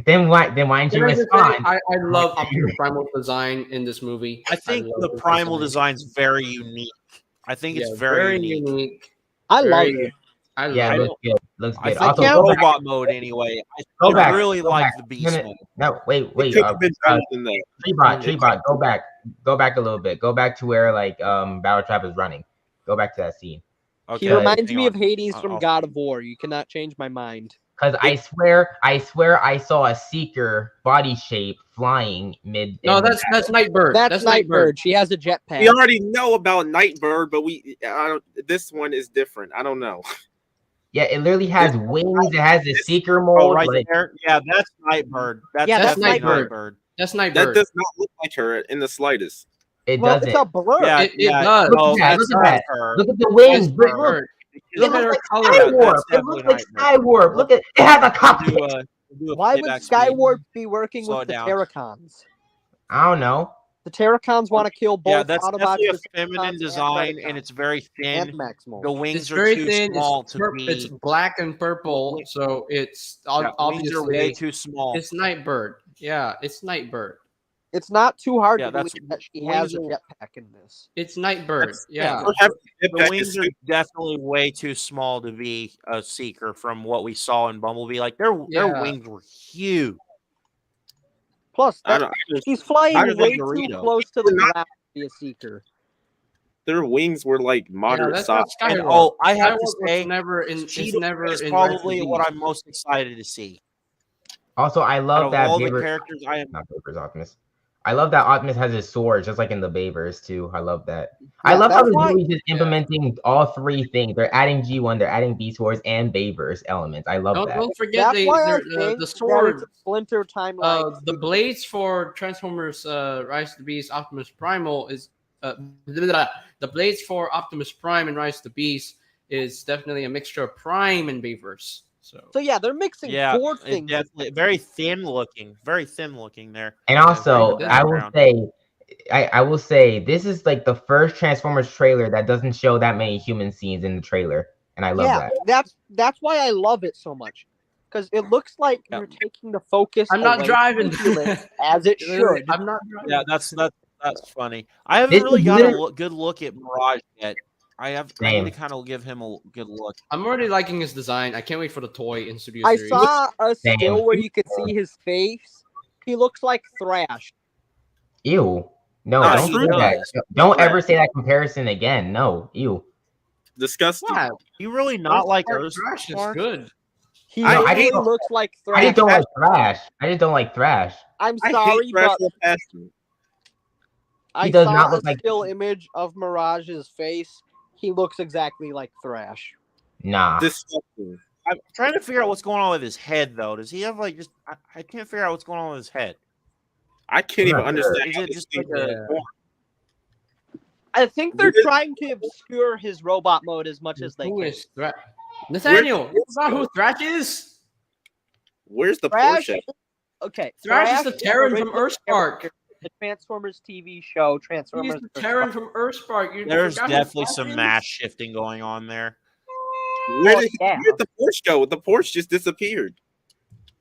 Then why didn't you Can I just say, respond? I love Optimus Primal design in this movie. I think love the his primal design. design's very unique. I think it's Yeah, very unique. I love Very- it. I love Yeah, it. it looks good. Looks I good. think Also, the go back. robot mode anyway. Go I back, really go like back. the beast No, mode. No, wait. It could have been better than that. Treebot, go back a little bit. Go back to where Battle Trap is running. Go back to that scene. He Okay, reminds hang me of on. Hades from I'll- God of War. You cannot change my mind. Cause I swear I saw a Seeker body shape flying mid. No, in the that's Nightbird. That's Nightbird. She has a jetpack. We already know about Nightbird, but this one is different. I don't know. Yeah, it literally has wings. It has the Seeker Oh, mode. right like, there. Yeah, that's Nightbird. That's that's definitely Nightbird. Nightbird. That's That Nightbird. does not look like her in the slightest. it Well, doesn't. it's a blur. Yeah, It does. Look No, at that, that's look at that. her. Look at the It's wings. Look, Nightbird. it Look at her looks color. like Skywarp. That's It looks like definitely Skywarp. Look at it has a We'll cockpit. do a Why would playback speed. Skywarp be working Slow with it the down. Terracons? I don't know. The Terracons want to kill both Yeah, that's Autobots, definitely a Decepticons, feminine and design, Predacons, and it's very and thin. Maximals. The wings It's are very too thin. small It's, to be. it's black and purple, so it's yeah, wings obviously are way too small. it's Nightbird. Yeah, it's Nightbird. It's not too hard Yeah, to that's- believe that she wings has a are- jetpack in this. It's Nightbird. Yeah. Or have The jetpack wings is are definitely way too small to be a Seeker from what we saw in Bumblebee. Like their Yeah. wings were huge. Plus, I that, don't, he's flying Higher than way too Dorito. close to the They're not- ground to be a Seeker. their wings were like Yeah, moderate that's size. not And Skywarp. I have to Skywarp was say, never in. It's Cheetah never is in probably Rise of what the I'm most excited to see. Also, I Out love of that all the Baber, characters, I am. not Baber's Optimus. I love that Optimus has his sword, just like in the Babers too. I love that. I Yeah, love how that's they're why- really just implementing all three things. They're adding G1, they're adding B swords and Babers elements. I love that. Don't forget That's why I the think that sword. it's a Splinter timeline. The blades for Transformers Rise of the Beast Optimus Primal is the blades for Optimus Prime and Rise of the Beast is definitely a mixture of Prime and Beavers. So yeah, they're mixing Yeah, four it things. definitely very thin looking there. And Yeah, also, very I will brown. say, I will say, this is like the first Transformers trailer that doesn't show that many human scenes in the trailer, and I love Yeah, that. that's why I love it so much. Because it looks like Yeah. you're taking the focus I'm not away driving. from humans, as it should. I'm not driving. Yeah, that's funny. I haven't This really is got a literally- good look at Mirage yet. I need to Same. kind of give him a good look. I'm already liking his design. I can't wait for the toy in Studio I Series. saw a Same. still where you could see his face. He looks like Thrash. Ew. No, Nah, don't he say that. does. Don't ever say that comparison again. No, ew. Disgusting. Why? You really not like First Earth Thrash is Spark? good. He I literally hate- looks like I Thrash. just don't like Thrash. I just don't like Thrash. I'm I sorry, hate Thrash but with passion. I does saw not a look like- still image of Mirage's face. He looks exactly like Thrash. Nah. Disgusting. I'm trying to figure out what's going on with his head, though. Does he have like just? I can't figure out what's going on with his head. I can't I'm even not understand. Is how it this just thing like a- is born. I think they're Who is- trying to obscure his robot mode as much as they Who can. is Thrash? Nathaniel, Where's- you know who Thrash is? Where's the Thrash, Porsche? okay, Thrash is the Terran the from original Earthspark. character in the Transformers TV show. He's Transformers. the Terran from Earthspark. You There's forgot who definitely Thrash some is? mass shifting going on there. Where Oh, did, yeah. where did the Porsche go? The Porsche just disappeared.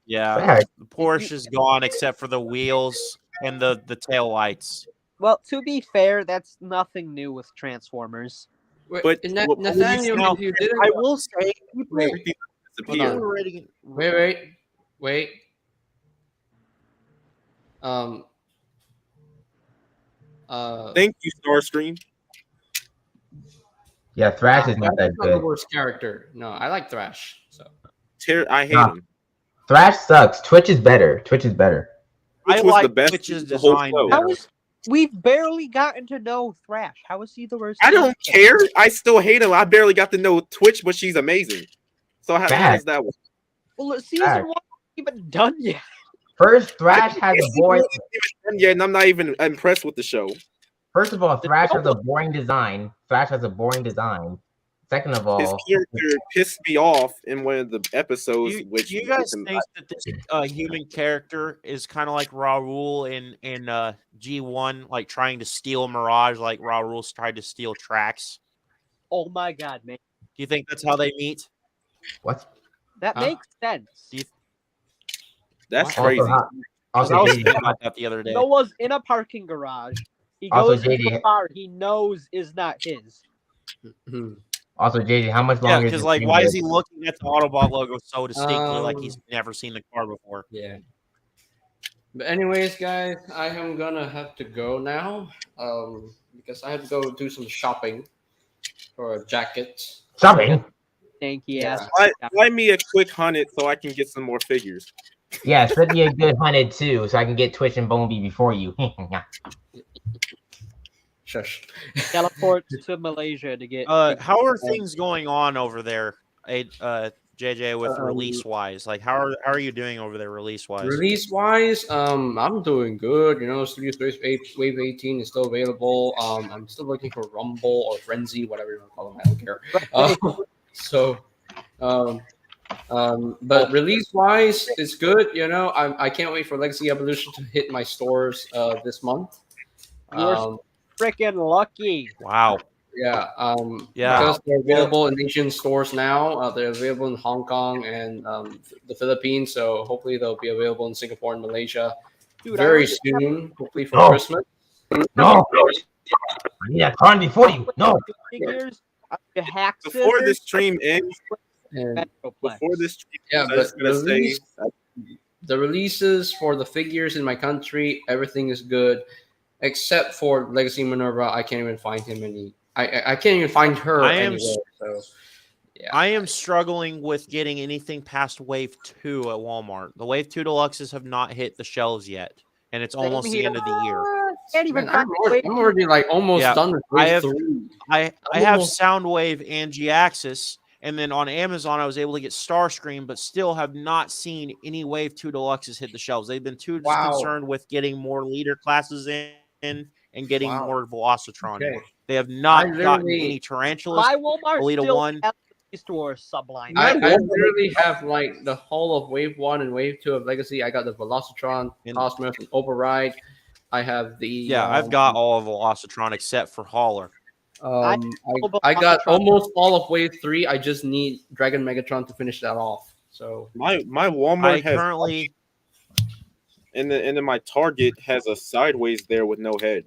Yeah, Thrash. the Porsche is gone except for the wheels and the tail lights. Well, to be fair, that's nothing new with Transformers. Wait, But- Na- but Nathaniel, now, if you didn't, I will say, people Wait. Everything people disappeared. are rating- wait. Um. Thank you, Starscream. Yeah, Thrash is not Thrash that not the good. worst character. No, I like Thrash. So I hate Nah. him. Thrash sucks. Twitch is better. Twitch is better. Which I was like the best Twitch's the whole design show. better. How is we've barely gotten to know Thrash? How is he the worst? I don't character? care. I still hate him. I barely got to know Twitch, but she's amazing. So how Bad. does that work? Well, season Thrash. 1 isn't even done yet. First, Thrash has a boring. Yeah, and I'm not even impressed with the show. First of all, Thrash has a boring design. Thrash has a boring design. Second of His all, character pissed me off in one of the episodes. Do which you guys which- think that this human character is kind of like Raul in G1, like trying to steal Mirage, like Raul's tried to steal Trax? Oh my god, man, Do you think that's how they meet? what? that Huh? makes sense. that's Also, crazy. Also, I also, was JD, thinking about that the other day. Noah's in a parking garage. He Also, goes into JD a car he knows is not his. also, JD, how much Yeah, longer? because this like, thing why good? is he looking at the Autobot logo so distinctly, like he's Um, never seen the car before? yeah. But anyways, guys, I am gonna have to go now. Because I have to go do some shopping for a jacket. Shopping? Stanky Yeah. ass. Buy me a quick 100 so I can get some more figures. Yeah, send me a good 100 too, so I can get Twitch and Boneby before you. Shush. Teleport to Malaysia to get. How are things going on over there, JJ, with release wise? Like, how are you doing over there release wise? Release wise, I'm doing good. You know, Studio Space Wave 18 is still available. I'm still looking for Rumble or Frenzy, whatever you want to call them. I don't care. But release wise, it's good. You know, I can't wait for Legacy Evolution to hit my stores this month. You're freaking lucky. Wow. Yeah. Yeah. Because they're available in Asian stores now. They're available in Hong Kong and the Philippines. So hopefully they'll be available in Singapore and Malaysia Dude, I very heard soon. Hopefully for Oh. Christmas. No, I need that card before you. No, figures, the hack Before scissors, this stream ends, And Metroplex. before this stream yeah, ends, I but was gonna say release, the releases for the figures in my country, everything is good, except for Legacy Minerva. I can't even find him any. I can't even find her I am anywhere. So I am struggling with getting anything past Wave 2 at Walmart. The Wave 2 Deluxes have not hit the shelves yet, and it's Same almost the here. end of the year. Can't even Man, find I'm already like almost Yeah, done with I Wave have- 3. I have Almost. Soundwave and G-Axis, and then on Amazon I was able to get Starscream, but still have not seen any Wave 2 Deluxes hit the shelves. They've been too Wow. concerned with getting more leader classes in and getting Wow. more Velocitron. Okay. They have not I gotten literally- any Tarantulas. My Walmart Alita still 1. has Beast Wars Sublime. I My- literally have like the whole of Wave 1 and Wave 2 of Legacy. I got the Velocitron, And- Cosmos, and Override. I have the Yeah, I've got all of Velocitronic except for Hauler. I got Velocitron. almost all of Wave 3. I just need Dragon Megatron to finish that off. So my I Walmart has currently and then my Target has a sideways there with no head.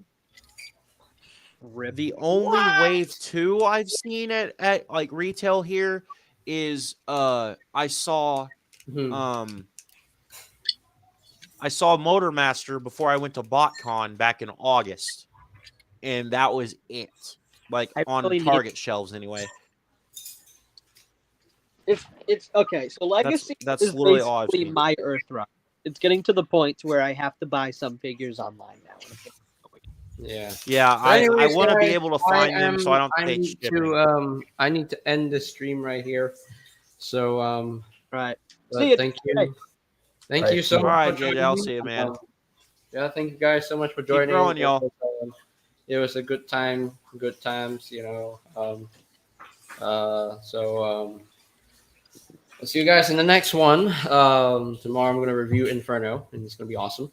the only Wave 2 I've seen at like retail here is I saw hmm. I saw Motor Master before I went to BotCon back in August, and that was it. Like I on really need- Target shelves, anyway. It's okay. So Legacy that's is literally all I've basically seen. my Earthrise. It's getting to the point where I have to buy some figures online now. Yeah. Yeah, But anyways, I want to be guys, able to find them so I don't pay need shipping. to I need to end this stream right here. So Right. but See you thank today. you. Thank Alright, you so see much. you. Alright, for JJ, joining I'll me. see you, man. Yeah, thank you guys so much for joining. growing, y'all. It was a good time, good times, you know. I'll see you guys in the next one. Tomorrow I'm gonna review Inferno, and it's gonna be awesome.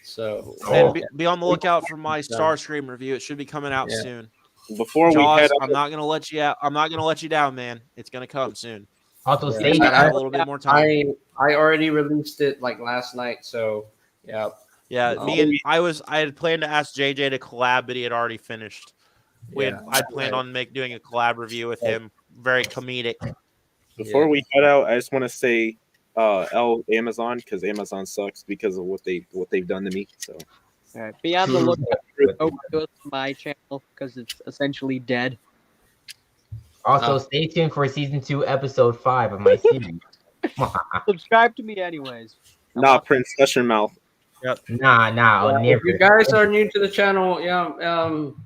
So And be on the lookout for my Starscream review. It should be coming out Yeah. soon. Before we Jaws, head I'm not gonna let you out. I'm not gonna let you down, man. It's gonna come soon. Also, Yeah. stay Just gotta have a tuned. little bit more time. I already released it like last night, so yeah. Yeah, Oh. me and I had planned to ask JJ to collab, but he had already finished. Yeah. I planned on doing a collab review with him. Very comedic. Before we head out, I just want to say Amazon, because Amazon sucks because of what they've done to me. So All right. Be on the lookout for my channel because it's essentially dead. Also, stay tuned for season 2, episode 5 of my series. Subscribe to me anyways. nah, Prince, shut your mouth. Nah, I'll If you never. guys are new to the channel,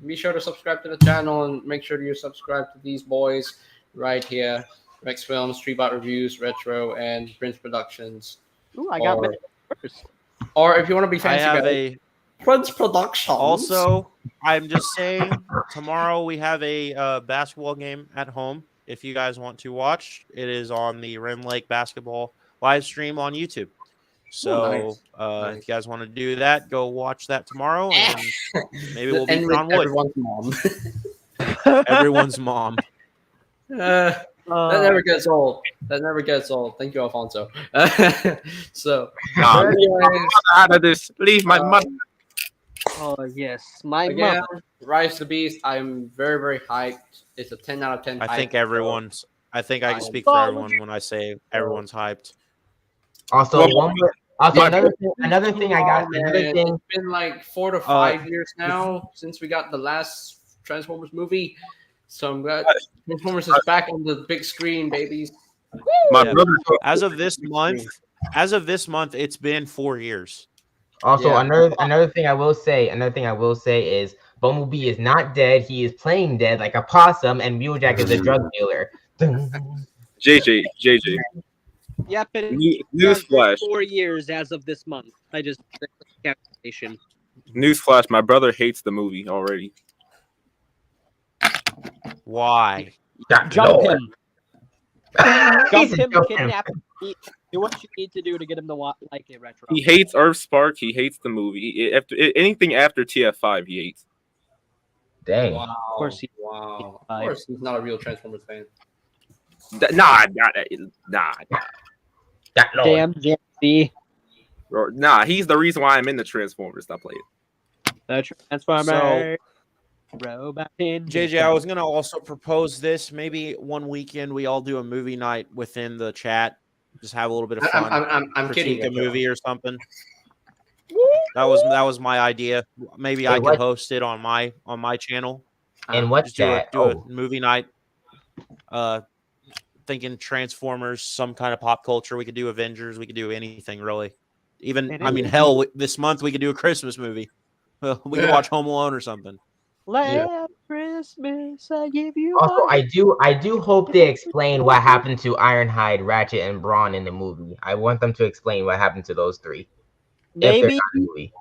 be sure to subscribe to the channel and make sure you subscribe to these boys right here: Rex Films, Treebot Reviews, Retro, and Prince Productions. Ooh, I got Or- many first. Or if you want to be I fancy, have guys, a Prince Productions. also. I'm just saying. Tomorrow we have a basketball game at home. If you guys want to watch, it is on the Rim Lake basketball live stream on YouTube. So Nice. if you guys want to do that, go watch that tomorrow, and maybe we'll and be with on wood. everyone's mom. Everyone's mom. That never gets old. That never gets old. Thank you, Alfonso. So, Nah, anyways, out of this. Leave my mother. Oh yes, my again, mother. Rise the Beast. I'm very, very hyped. It's a 10 out of 10. I think hype, so- everyone's. I think I can I- speak for everyone when I say everyone's hyped. Also, Well, one more. Also, another thing I got. Man, Another thing. It's been like 4 to 5 years now since we got the last Transformers movie. So I'm glad Transformers is back on the big screen, babies. My Yeah. brother. As of this month, it's been 4 years. Also, Yeah. another thing I will say. Another thing I will say is Bumblebee is not dead. He is playing dead like a possum, and Wheeljack is a drug dealer. JJ. Yep, it Newsflash. 4 years as of this month. I just calculation. Newsflash. My brother hates the movie already. Why? Jump Lord. him. Jump Jesus, him, jump him. kidnap him. Do what you need to do to get him to like it retro. He hates Earthspark. He hates the movie. Anything after TF5, he hates. Dang. Wow. Of course he- Wow. Of course he's not a real Transformers fan. Nah. That Lord. Damn, JC. Nah, he's the reason why I'm in the Transformers. I play it. The Transformer. Robot in JJ, I was gonna also propose this. Maybe one weekend we all do a movie night within the chat. Just have a little bit of fun. I'm kidding. Critique a you, movie or something. That was my idea. Maybe I Wait, can what? host it on my channel. And what's Just do that? a movie night. Thinking Transformers, some kind of pop culture. We could do Avengers. We could do anything really. Even hell, this month we could do a Christmas movie. We could watch Home Alone or something. Last Christmas, I give you. Also, my- I do hope they explain what happened to Ironhide, Ratchet, and Brawn in the movie. I want them to explain what happened to those three. If they're maybe not in the movie.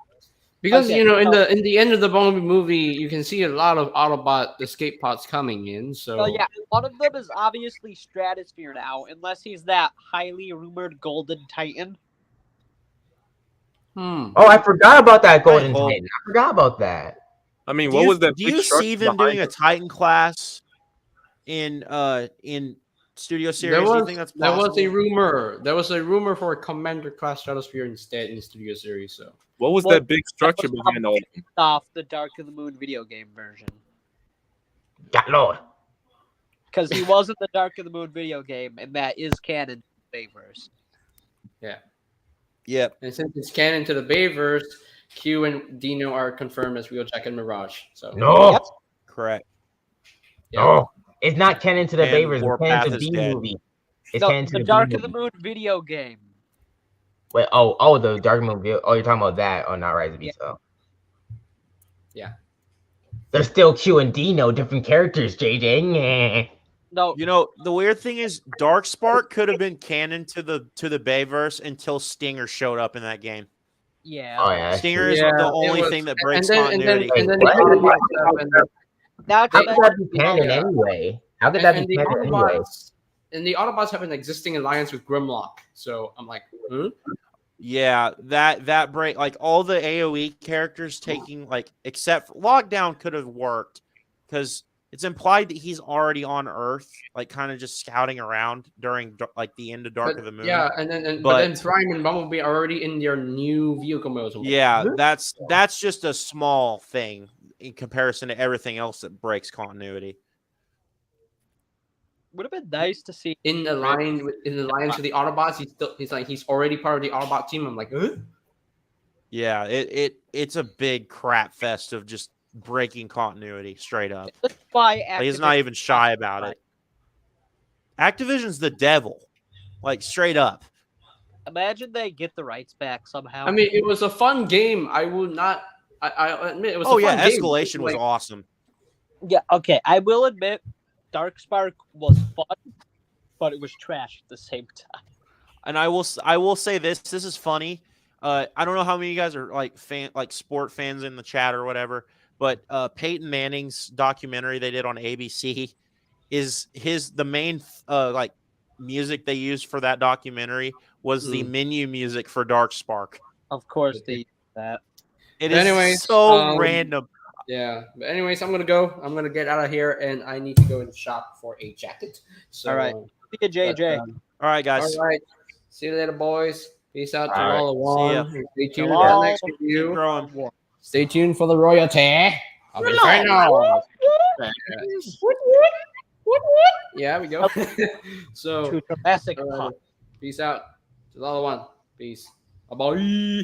Because Okay, in the end of the Bumblebee movie, you can see a lot of Autobot escape pods coming in. So Well, yeah, one of them is obviously Stratosphere now, unless he's that highly rumored Golden Titan. Hmm. Oh, I forgot about that Golden hope- Titan. I forgot about that. I mean, Do what you, was that? do big you structure see them behind doing a it? Titan class in Studio Series? Do you think that's there possible? was a rumor. There was a rumor for a Commander class Stratosphere instead in Studio Series. So What was Well, that big structure was behind all? Off the Dark of the Moon video game version. God Lord. Because he was in the Dark of the Moon video game, and that is canon favors. Yep. and since it's canon to the Bayverse, Q and Dino are confirmed as Wheeljack and Mirage. So No. Yep. Correct. yeah. No. It's not canon to the And Bayverse. It's Warpath canon to is B dead. movie. It's No, canon to the the Dark B of the movie. Moon video game. Wait, the Dark Movie. Oh, you're talking about that. Oh, not Rise of Beast. Oh. Yeah. They're still Q and Dino, different characters, JJ. Nyeh. No, You know, the weird thing is Darkspark could have been canon to the Bayverse until Stinger showed up in that game. yeah. Oh, yeah. that's Stinger true. is Yeah, the it only was- thing that and breaks then continuity. and then Wait, the what? Autobots have been, Now How to could that be canon Yeah. anyway? How could that and be the canon anyway? Autobots have an existing alliance with Grimlock. So I'm like, huh? Yeah, that break, like all the AoE characters taking, like, except for Lockdown could have worked because it's implied that he's already on Earth, like kind of just scouting around during like the end of Dark of the Moon. Yeah, but then But- Prime and Bumblebee are already in their new vehicle modes. I'm like, Yeah, huh? that's just a small thing in comparison to everything else that breaks continuity. would have been nice to see. in alliance with the Autobots. He's already part of the Autobot team. I'm like, huh? Yeah, it's a big crap fest of just breaking continuity straight up. That's why Like, he's not Activision- even shy about it. Activision's the devil, like straight up. Imagine they get the rights back somehow. I mean, it was a fun game. I would not. I admit it was. Oh a yeah, fun game. Escalation was Like, awesome. yeah, okay. I will admit, Darkspark was fun, but it was trash at the same time. And I will say this. This is funny. I don't know how many of you guys are like sport fans in the chat or whatever, but Peyton Manning's documentary they did on ABC is the main like music they used for that documentary was the menu music for Darkspark. Of course, they that. It But is anyways, so random. Yeah. But anyways, I'm gonna go. I'm gonna get out of here, and I need to go and shop for a jacket. So, All right. See you, JJ. All right, guys. All right. See you later, boys. Peace out to All right. all of See one. Stay tuned Hello. for the next Keep review. growing. Stay tuned for the royalty. Of Inferno. Yeah, we go. So, To Jurassic all right. Park. Peace out to all of one. Peace. Bye.